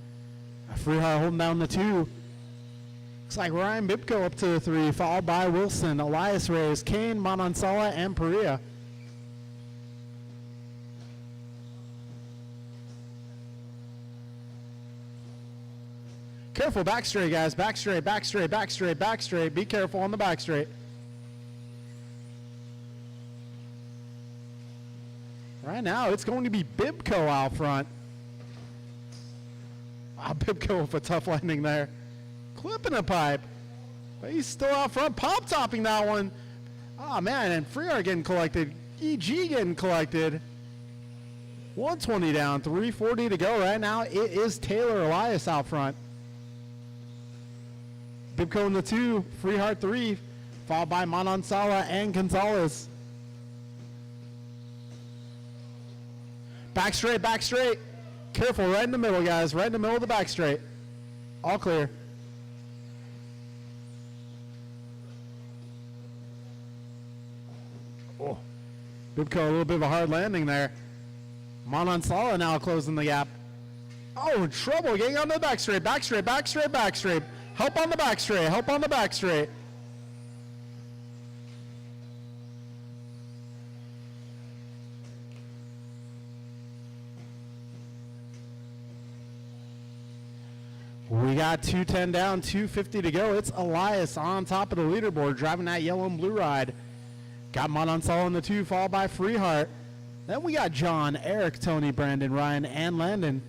Freeheart holding down the 2. Looks like Ryan Bibco up to the 3, followed by Wilson, Elias Reyes, Kane, Manansala, and Perea. Careful, back straight, guys. Back straight, back straight, back straight, back straight. Be careful on the back straight. Right now, it's going to be Bibco out front. Bibco with a tough landing there. Clipping a pipe. But he's still out front. Pop topping that one. Oh, man, and Freeheart getting collected. EG getting collected. 120 down, 340 to go. Right now, it is Taylor Elias out front. Bibco in the 2, Freehart 3, followed by Manansala and Gonzalez. Back straight, back straight. Careful, right in the middle, guys. Right in the middle of the back straight. All clear. Oh, Bibco, a little bit of a hard landing there. Manansala now closing the gap. Oh, trouble getting on the back straight, back straight, back straight, back straight. Help on the back straight, help on the back straight. We got 210 down, 250 to go. It's Elias on top of the leaderboard, driving that yellow and blue ride. Got Manansala in the 2, followed by Freehart. Then we got John, Eric, Tony, Brandon, Ryan, and Landon.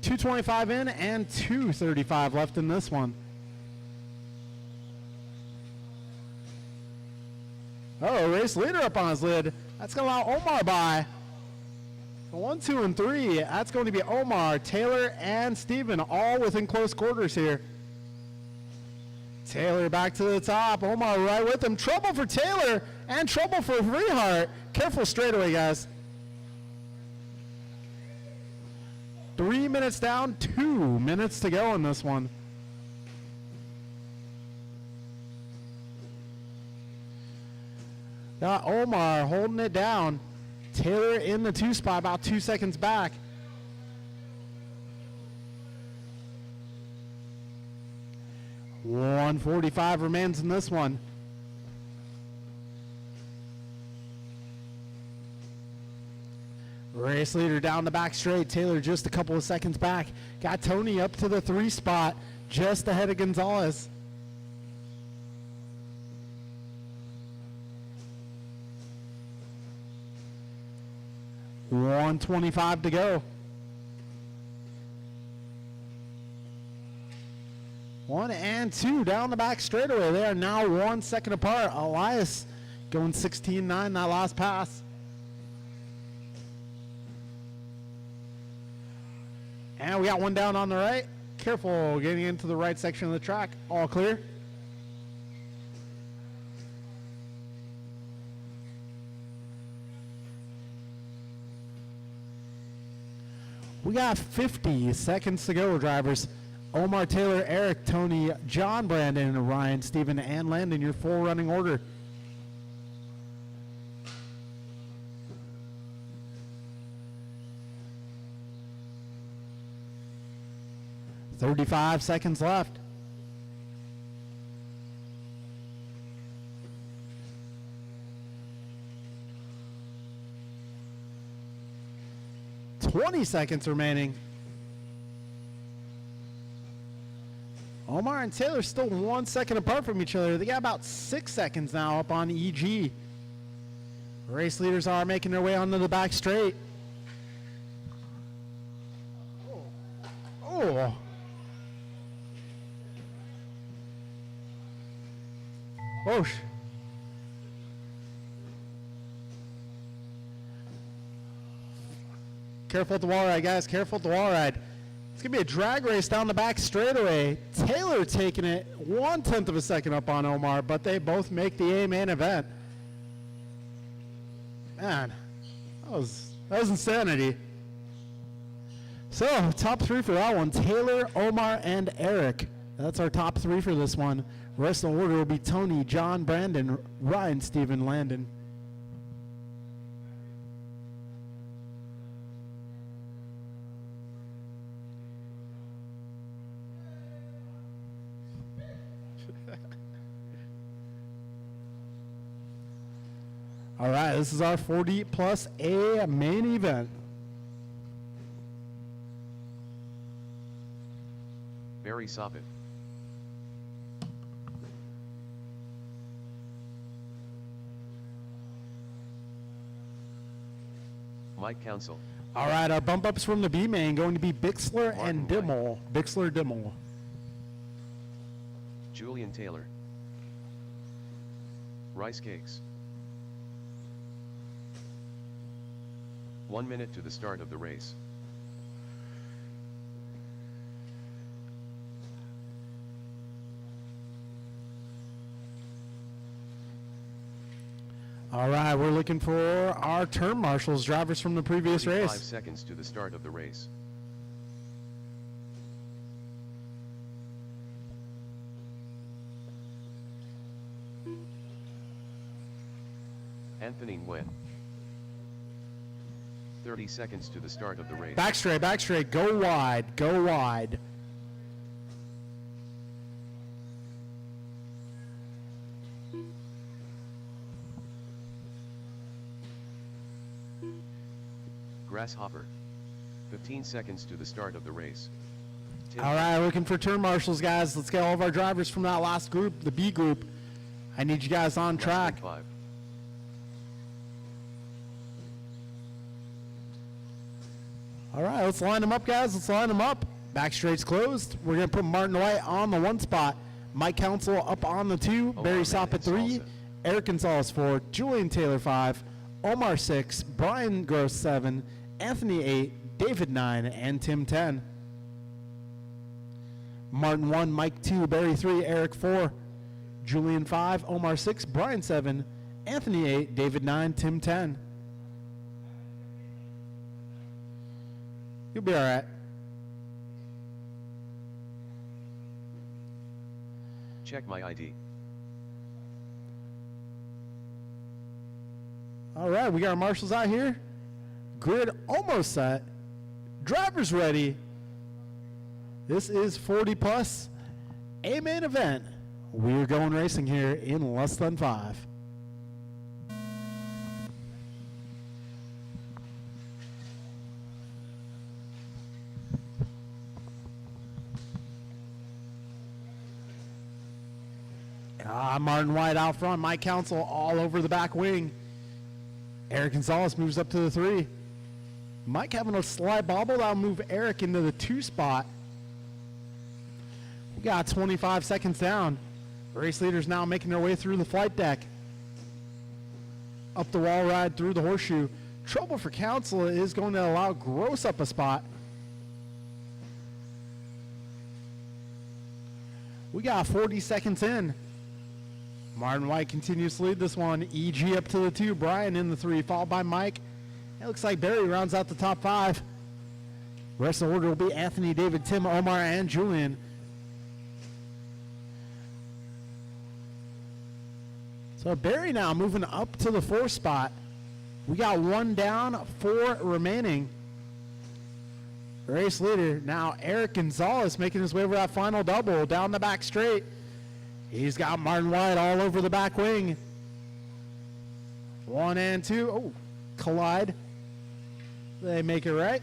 225 in and 235 left in this one. Oh, race leader up on his lid. That's going to allow Omar by. 1, 2, and 3. That's going to be Omar, Taylor, and Steven, all within close quarters here. Taylor back to the top. Omar right with him. Trouble for Taylor and trouble for Freehart. Careful straightaway, guys. 3 minutes down, 2 minutes to go in this one. Got Omar holding it down. Taylor in the 2 spot, about 2 seconds back. $145 remains in this one. Race leader down the back straight. Taylor just a couple of seconds back. Got Tony up to the 3 spot, just ahead of Gonzalez. $125 to go. 1 and 2 down the back straightaway. They are now 1 second apart. Elias going 16.9 that last pass. And we got one down on the right. Careful getting into the right section of the track. All clear. We got 50 seconds to go, drivers. Omar, Taylor, Eric, Tony, John, Brandon, Ryan, Steven, and Landon, your full running order. $35 seconds left. $20 seconds remaining. Omar and Taylor still 1 second apart from each other. They got about 6 seconds now up on EG. Race leaders are making their way onto the back straight. Oh. Oh. Careful at the wall ride, guys. Careful at the wall ride. It's going to be a drag race down the back straightaway. Taylor taking it 1/10 of a second up on Omar, but they both make the A-main event. Man, that was insanity. So, top 3 for that one. Taylor, Omar, and Eric. That's our top 3 for this one. The rest of the order will be Tony, John, Brandon, Ryan, Steven, Landon. All right, this is our 40 plus A main event. Barry Soppet. Mike Council. All right, our bump ups from the B main going to be Bixler and Martin Dimmel. Bixler, Dimmel. Julian Taylor. Rice Cakes. 1 minute to the start of the race. All right, we're looking for our turn marshals, drivers from the previous 5 race. seconds to the start of the race. Anthony Nguyen. 30 seconds to the start of the race. Back straight, go wide, go wide. Grasshopper. 15 seconds to the start of the race. Tim All right, looking for turn marshals, guys. Let's get all of our drivers from that last group, the B group. I need you guys on less track. than 5. All right, let's line them up, guys. Let's line them up. Back straight's closed. We're going to put Martin White on the 1 spot. Mike Council up on the 2. Omar Barry Man Sopp at and 3. Salsa. Eric Gonzalez 4. Julian Taylor 5. Omar 6. Brian Gross 7. Anthony 8. David 9. And Tim 10. Martin 1. Mike 2. Barry 3. Eric 4. Julian 5. Omar 6. Brian 7. Anthony 8. David 9. Tim 10. You'll be all right. Check my ID. All right, we got our marshals out here. Grid almost set. Drivers ready. This is 40 plus, a main event. We're going racing here in less than 5. Martin White out front. Mike Council all over the back wing. Eric Gonzalez moves up to the 3. Mike having a slight bobble. That'll move Eric into the 2 spot. We got 25 seconds down. Race leaders now making their way through the flight deck. Up the wall ride through the horseshoe. Trouble for Council is going to allow Gross up a spot. We got 40 seconds in. Martin White continues to lead this one. EG up to the 2. Brian in the 3, followed by Mike. It looks like Barry rounds out the top 5. Rest of the order will be Anthony, David, Tim, Omar, and Julian. So Barry now moving up to the 4 spot. We got 1 down, 4 remaining. Race leader now Eric Gonzalez making his way over that final double down the back straight. He's got Martin White all over the back wing. 1 and 2. Oh, collide. They make it right.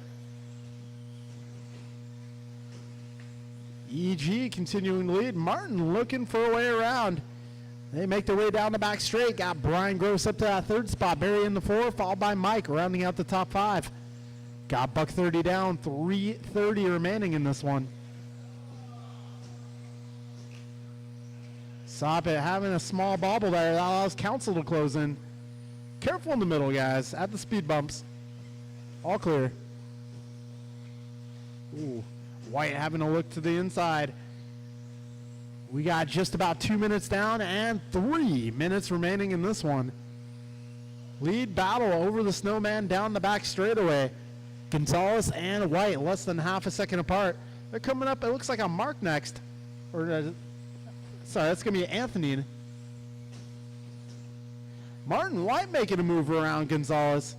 EG continuing to lead. Martin looking for a way around. They make their way down the back straight. Got Brian Gross up to that 3rd spot. Barry in the 4, followed by Mike rounding out the top 5. Got buck 30 down, 3:30 remaining in this one. Soppet having a small bobble there. That allows Council to close in. Careful in the middle, guys, at the speed bumps. All clear. Ooh, White having a look to the inside. We got just about 2 minutes down and 3 minutes remaining in this one. Lead battle over the Snowman down the back straightaway. Gonzalez and White less than half a second apart. They're coming up, it looks like a Mark next. Or, sorry, that's going to be Anthony. Martin White making a move around Gonzalez.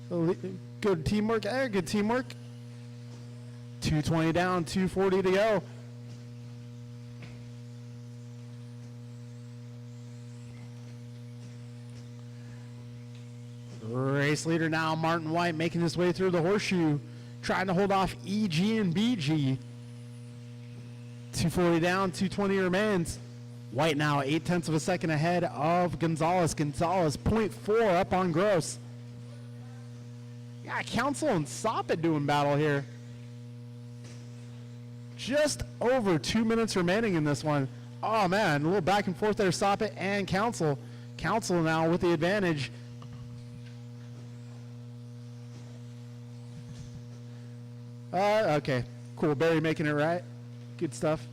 So, good teamwork there, good teamwork. 220 down, 240 to go. Race leader now, Martin White, making his way through the horseshoe, trying to hold off EG and BG. 240 down, 220 remains. White now 0.8 of a second ahead of Gonzalez. Gonzalez 0.4 up on Gross. Yeah, Council and Soppet doing battle here. Just over 2 minutes remaining in this one. Oh man, a little back and forth there, Soppet and Council. Council now with the advantage. Okay. Cool. Barry making it right. Good stuff.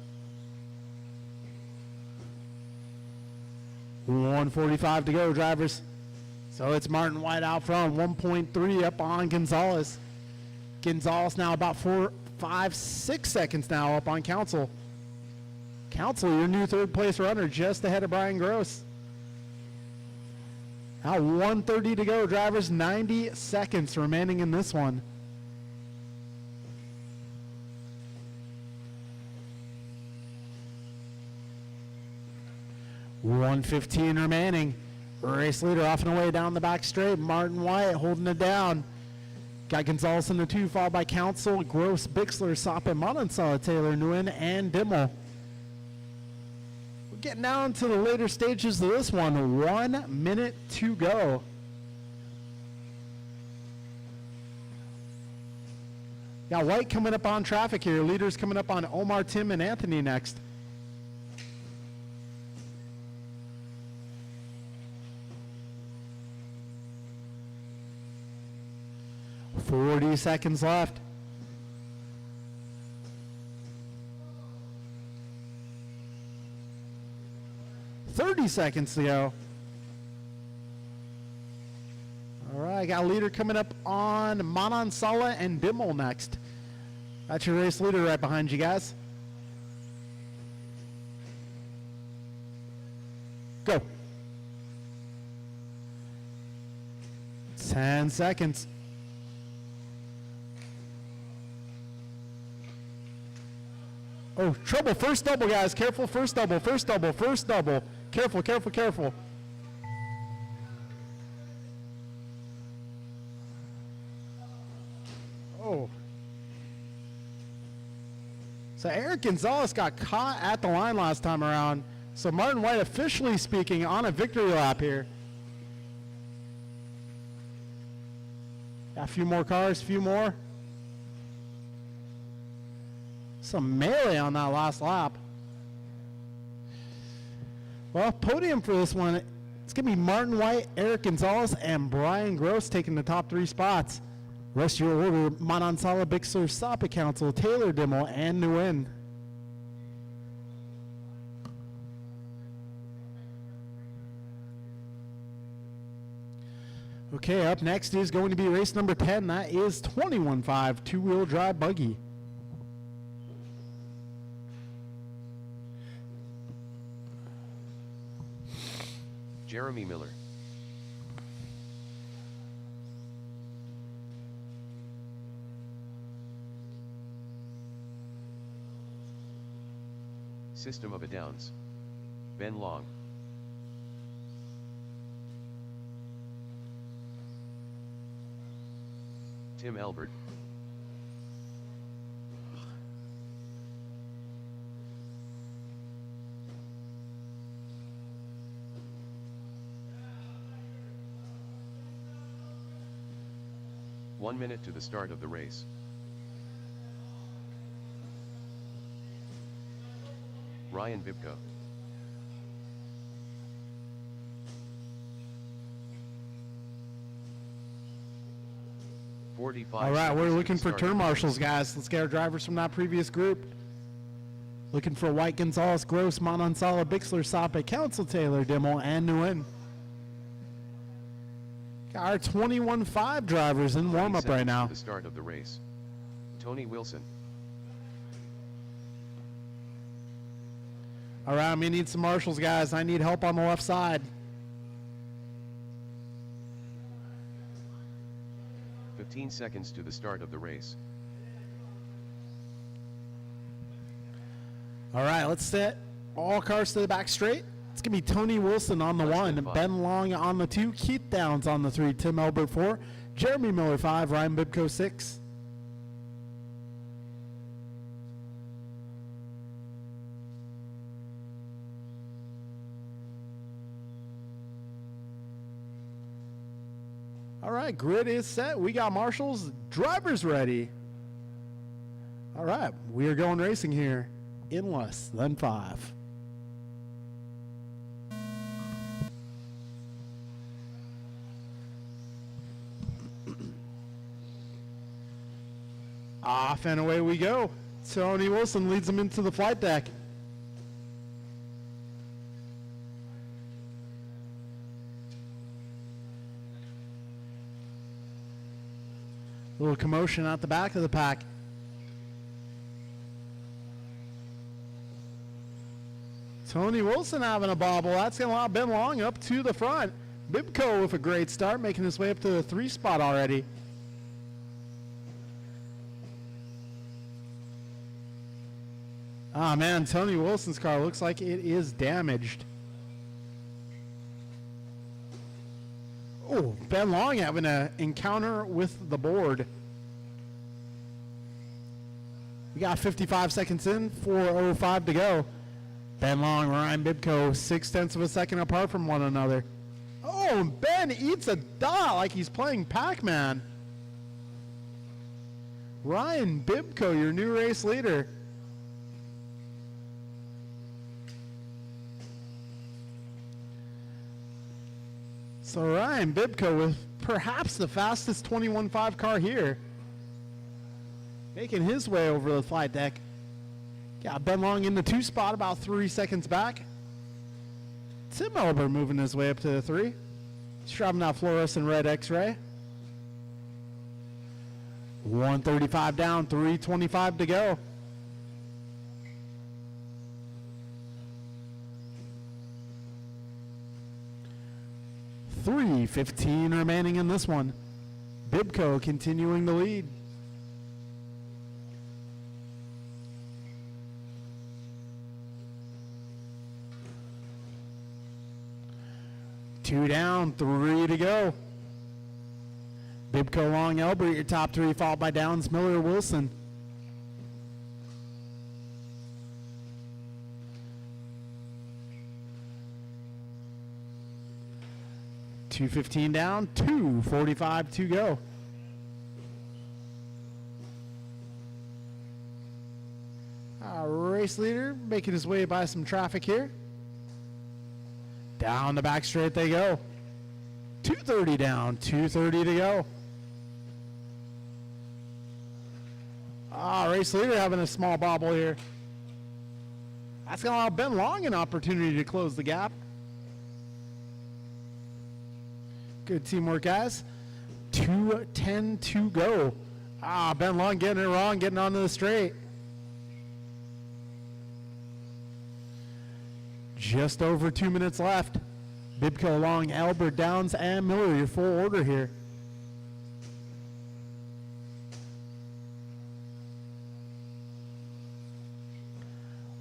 1:45 to go, drivers. So it's Martin White out front, 1.3 up on Gonzalez. Gonzalez now about 4, 5, 6 seconds now up on Council. Council, your new third place runner, just ahead of Brian Gross. Now 1:30 to go, drivers. 90 seconds remaining in this one. $1:15 remaining. Race leader off and away down the back straight. Martin White holding it down. Got Gonzalez in the 2, followed by Council, Gross, Bixler, Soppin, Mononsala, Taylor, Nguyen, and Dimmel. We're getting down to the later stages of this one. 1 minute to go. Got White coming up on traffic here. Leaders coming up on Omar, Tim, and Anthony next. Forty seconds left. $30 seconds to go. All right, got a leader coming up on Manansala and Dimmel next. That's your race leader right behind you guys. Go. 10 seconds. Oh, trouble. First double, guys. Careful. First double. First double. First double. Careful, careful, careful. Oh. So Eric Gonzalez got caught at the line last time around. So Martin White officially speaking on a victory lap here. Got a few more cars, few more. Some melee on that last lap. Well, podium for this one, it's going to be Martin White, Eric Gonzalez, and Brian Gross taking the top 3 spots. Rest of your order, Manansala, Bixler, Soppin, Council, Taylor, Dimmel, and Nguyen. Okay, up next is going to be race number 10. That is 21.5 two-wheel drive buggy. Jeremy Miller. System of a Downs. Ben Long. Tim Elbert. One minute to the start of the race. Ryan Bibko. All right, we're looking for turn marshals, guys. Let's get our drivers from that previous group. Looking for White, Gonzalez, Gross, Manansala, Bixler, Soppin, Council, Taylor, Dimmel, and Nguyen. Got our 21.5 drivers in warm-up right now. The start of the race. Tony Wilson. All right, I'm going to need some marshals, guys. I need help on the left side. 15 seconds to the start of the race. All right, let's set all cars to the back straight. It's going to be Tony Wilson on the Less 1, than 5. Ben Long on the 2, Keith Downs on the 3, Tim Elbert 4, Jeremy Miller 5, Ryan Bibko 6. All right, grid is set. We got marshals, drivers ready. All right, we are going racing here in less than 5. Off and away we go. Tony Wilson leads them into the flight deck. Little commotion at the back of the pack. Tony Wilson having a bobble. That's going to allow Ben Long up to the front. Bibco with a great start, making his way up to the 3 spot already. Ah, man, Tony Wilson's car looks like it is damaged. Oh, Ben Long having an encounter with the board. We got 55 seconds in, 4:05 to go. Ben Long, Ryan Bibco, 0.6 of a second apart from one another. Oh, and Ben eats a dot like he's playing Pac-Man. Ryan Bibco, your new race leader. So Ryan Bibco with perhaps the fastest 21.5 car here. Making his way over the flight deck. Got Ben Long in the 2 spot, about 3 seconds back. Tim Elber moving his way up to the 3. He's driving that fluorescent red X-ray. 135 down, 325 to go. $3:15 remaining in this one. Bibco continuing the lead. Two down, 3 to go. Bibco, Long, Elbert, your top 3, followed by Downs, Miller, Wilson. $2:15 down, 2:45 to go. Race leader making his way by some traffic here. Down the back straight they go. 2:30 down, 2:30 to go. Race leader having a small bobble here. That's going to allow Ben Long an opportunity to close the gap. Good teamwork, guys. 2:10 to go. Ben Long getting it wrong, getting onto the straight. Just over 2 minutes left. Bibco, Long, Albert, Downs, and Miller, your full order here.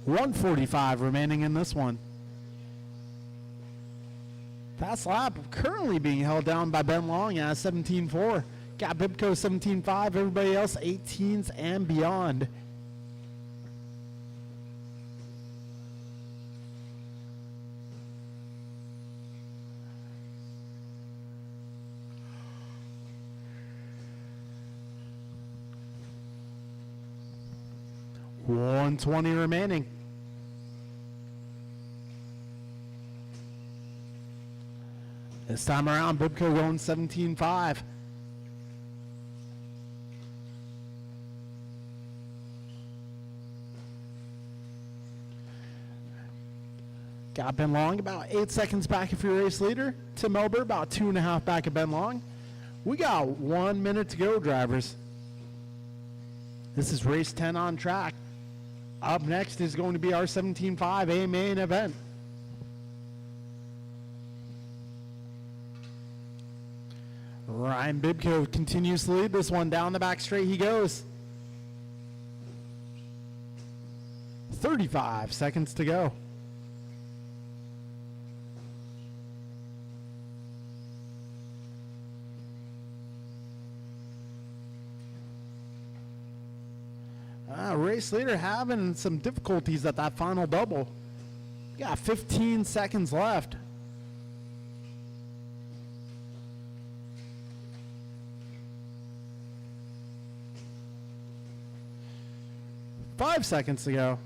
$1:45 remaining in this one. Fast lap currently being held down by Ben Long at 17.4. Got Bibco 17.5, everybody else 18s and beyond. $120 remaining. This time around, Bibco going 17.5. Got Ben Long about 8 seconds back of your race leader. Tim Elber about 2.5 back of Ben Long. We got 1 minute to go, drivers. This is race 10 on track. Up next is going to be our 17.5 A main event. Ryan Bibco continues to lead this one. Down the back straight he goes. 35 seconds to go. Race leader having some difficulties at that final double. Got 15 seconds left. Five seconds to go.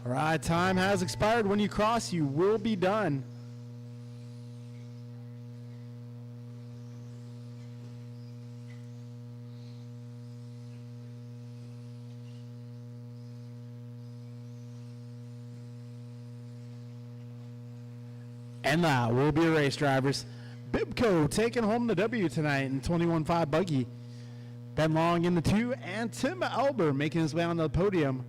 All right, time has expired. When you cross, you will be done. And that will be a race, drivers. Bibco taking home the W tonight in 21.5 buggy. Ben Long in the 2, and Tim Elber making his way on the podium.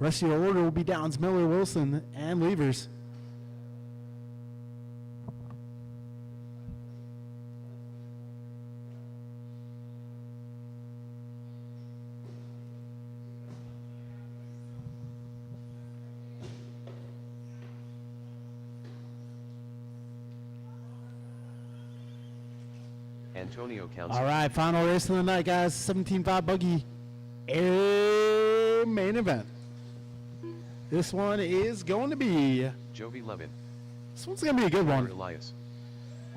Rest of your order will be Downs, Miller, Wilson, and Levers. Antonio counts. All right, final race of the night, guys. 17.5 buggy air main event. This one is going to be, Jovi Levin. this one's going to be a good Connor one. Elias.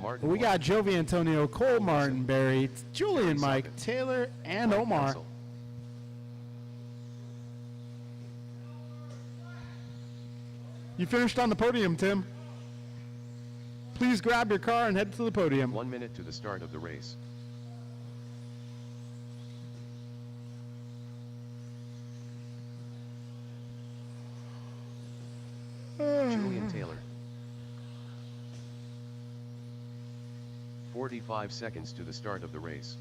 Martin We got Jovi Antonio, Cole Martin, Barry, Julian, Mike, Socket. Taylor, and Mike Omar. Council. You finished on the podium, Tim. Please grab your car and head to the podium. 1 minute to the start of the race. Julian Taylor. 45 seconds to the start of the race.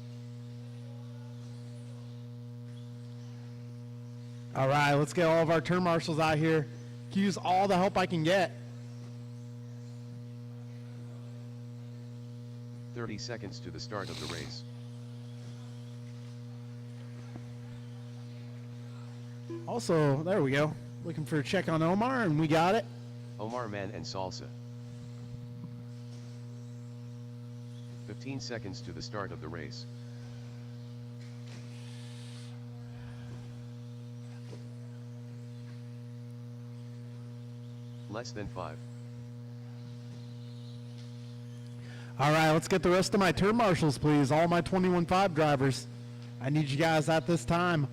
All right, let's get all of our turn marshals out here. Use all the help I can get. 30 seconds to the start of the race. Also, there we go. Looking for a check on Omar, and we got it. Omar Man and Salsa. 15 seconds to the start of the race. Less than 5. All right, let's get the rest of my turn marshals, please. All my 21.5 drivers. I need you guys at this time.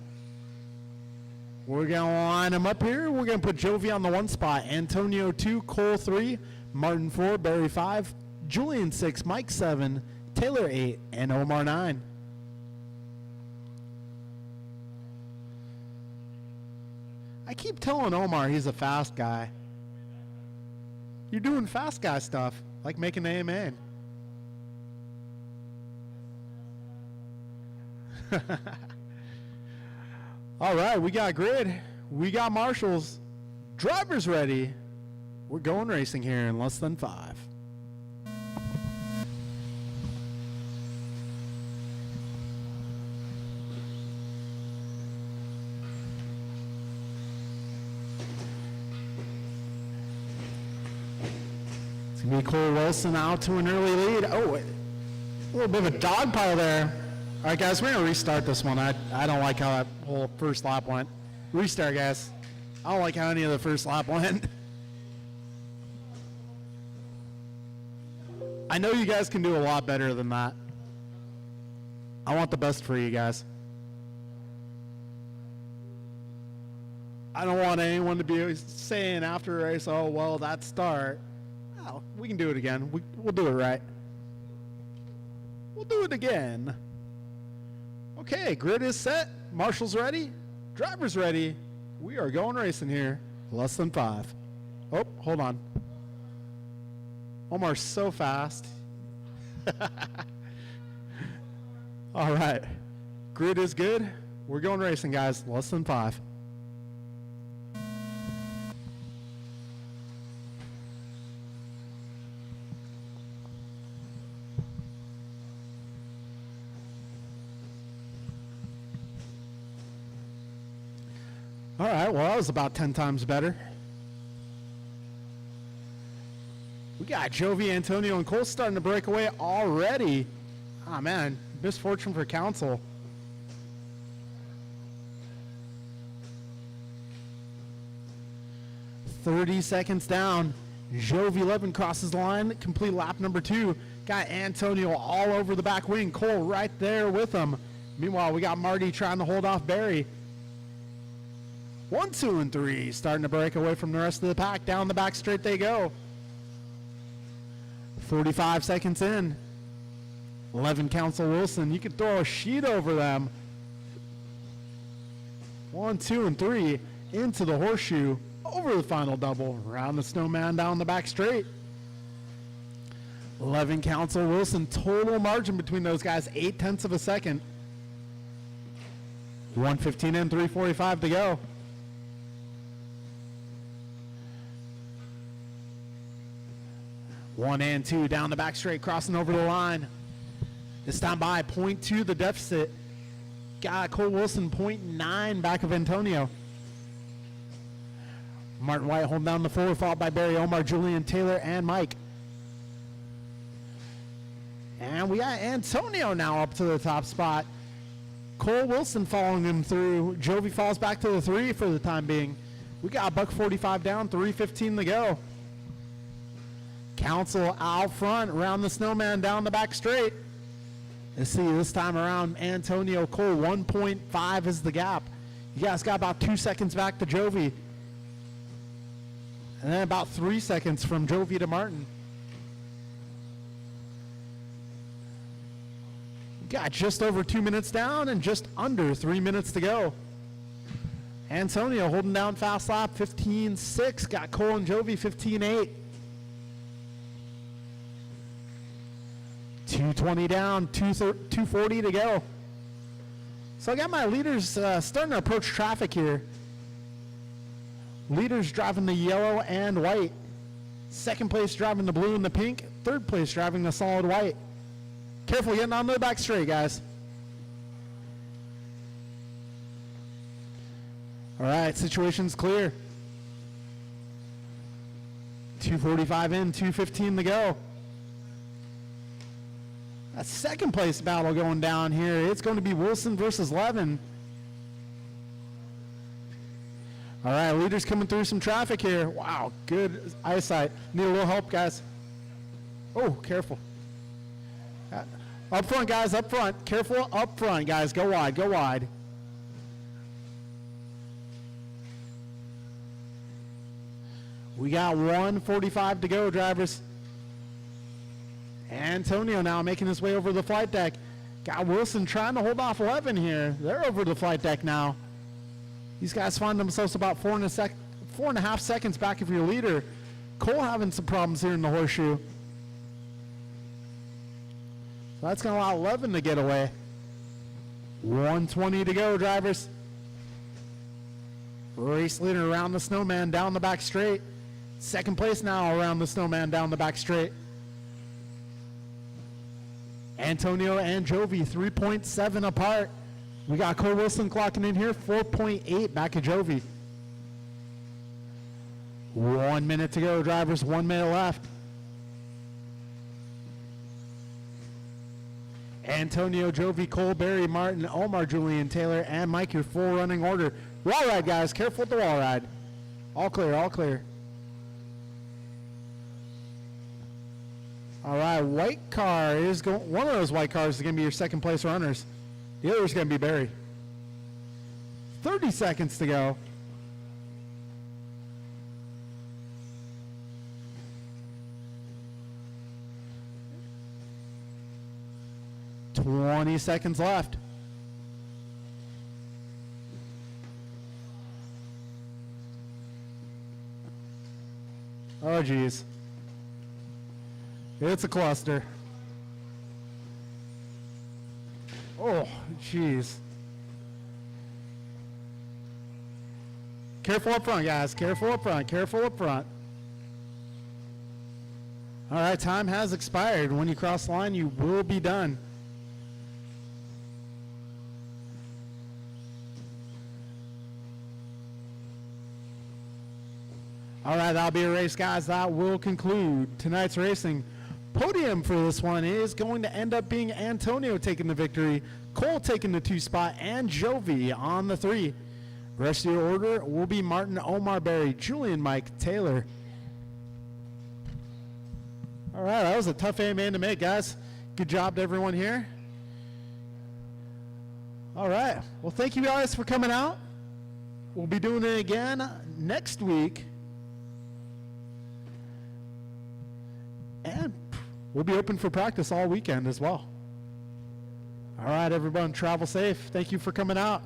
We're going to line them up here. We're going to put Jovi on the 1 spot. Antonio 2, Cole 3, Martin 4, Barry 5, Julian 6, Mike 7, Taylor 8, and Omar 9. I keep telling Omar he's a fast guy. You're doing fast guy stuff, like making the amen. All right, we got grid. We got marshals. Drivers ready. We're going racing here in less than 5. It's going to be Cole Wilson out to an early lead. Oh, a little bit of a dog pile there. All right, guys, we're going to restart this one. I don't like how that whole first lap went. Restart, guys. I don't like how any of the first lap went. I know you guys can do a lot better than that. I want the best for you guys. I don't want anyone to be saying after a race, oh, well, that start. Oh, we can do it again. We'll do it right. We'll do it again. Okay, grid is set. Marshals ready. Drivers ready. We are going racing here. Less than 5. Oh, hold on. Omar's so fast. All right. Grid is good. We're going racing, guys. Less than 5. All right, well, that was about 10 times better. We got Jovi, Antonio, and Cole starting to break away already. Ah, man, misfortune for Council. "30 seconds down. Jovi 11 crosses the line, complete lap number 2. Got Antonio all over the back wing. Cole right there with him. Meanwhile, we got Marty trying to hold off Barry. 1, 2, and 3 starting to break away from the rest of the pack. Down the back straight they go. 45 seconds in. 11 Council Wilson. You can throw a sheet over them. 1, 2, and 3 into the horseshoe. Over the final double. Around the snowman down the back straight. 11 Council Wilson. Total margin between those guys, 0.8 of a second. 1:15 and 3:45 to go. One and two down the back straight, crossing over the line. This time by 0.2 the deficit. Got Cole Wilson 0.9 back of Antonio. Martin White holding down the forward, followed by Barry, Omar, Julian, Taylor, and Mike. And we got Antonio now up to the top spot. Cole Wilson following him through. Jovi falls back to the 3 for the time being. We got $1.45 down, 3:15 to go. Council out front, around the snowman down the back straight. Let's see, this time around, Antonio Cole, 1.5 is the gap. You guys got about 2 seconds back to Jovi. And then about 3 seconds from Jovi to Martin. Got just over 2 minutes down and just under 3 minutes to go. Antonio holding down fast lap, 15.6. Got Cole and Jovi, 15.8. 2:20 down, 2:40 to go. So I got my leaders starting to approach traffic here. Leaders driving the yellow and white. Second place driving the blue and the pink. Third place driving the solid white. Careful getting on the back straight, guys. All right, situation's clear. 2:45 in, 2:15 to go. A second place battle going down here. It's going to be Wilson versus Levin. All right, leaders coming through some traffic here. Wow, good eyesight. Need a little help, guys. Oh, careful. Up front, guys, up front. Careful up front, guys. Go wide, go wide. We got 1:45 to go, drivers. Antonio now making his way over the flight deck. Got Wilson trying to hold off 11 here. They're over the flight deck now. These guys find themselves about 4.5 seconds back of your leader. Cole having some problems here in the horseshoe. So that's going to allow 11 to get away. 1:20 to go, drivers. Race leader around the snowman down the back straight. Second place now around the snowman down the back straight. Antonio and Jovi 3.7 apart. We got Cole Wilson clocking in here, 4.8 back of Jovi. 1 minute to go, drivers, 1 minute left. Antonio, Jovi, Cole, Barry, Martin, Omar, Julian, Taylor, and Mike, your full running order. Wall ride, guys, careful with the wall ride. All clear, all clear. All right, white car is going. One of those white cars is going to be your second place runners. The other is going to be Barry. 30 seconds to go. $20 seconds left. Oh, geez. It's a cluster. Oh, jeez. Careful up front, guys. Careful up front. Careful up front. All right, time has expired. When you cross the line, you will be done. All right, that'll be a race, guys. That will conclude tonight's racing. Podium for this one is going to end up being Antonio taking the victory, Cole taking the 2 spot, and Jovi on the 3. Rest of your order will be Martin, Omar, Barry, Julian, Mike, Taylor. All right, that was a tough A-man to make, guys. Good job to everyone here. All right, well, thank you guys for coming out. We'll be doing it again next week. And we'll be open for practice all weekend as well. All right, everyone, travel safe. Thank you for coming out.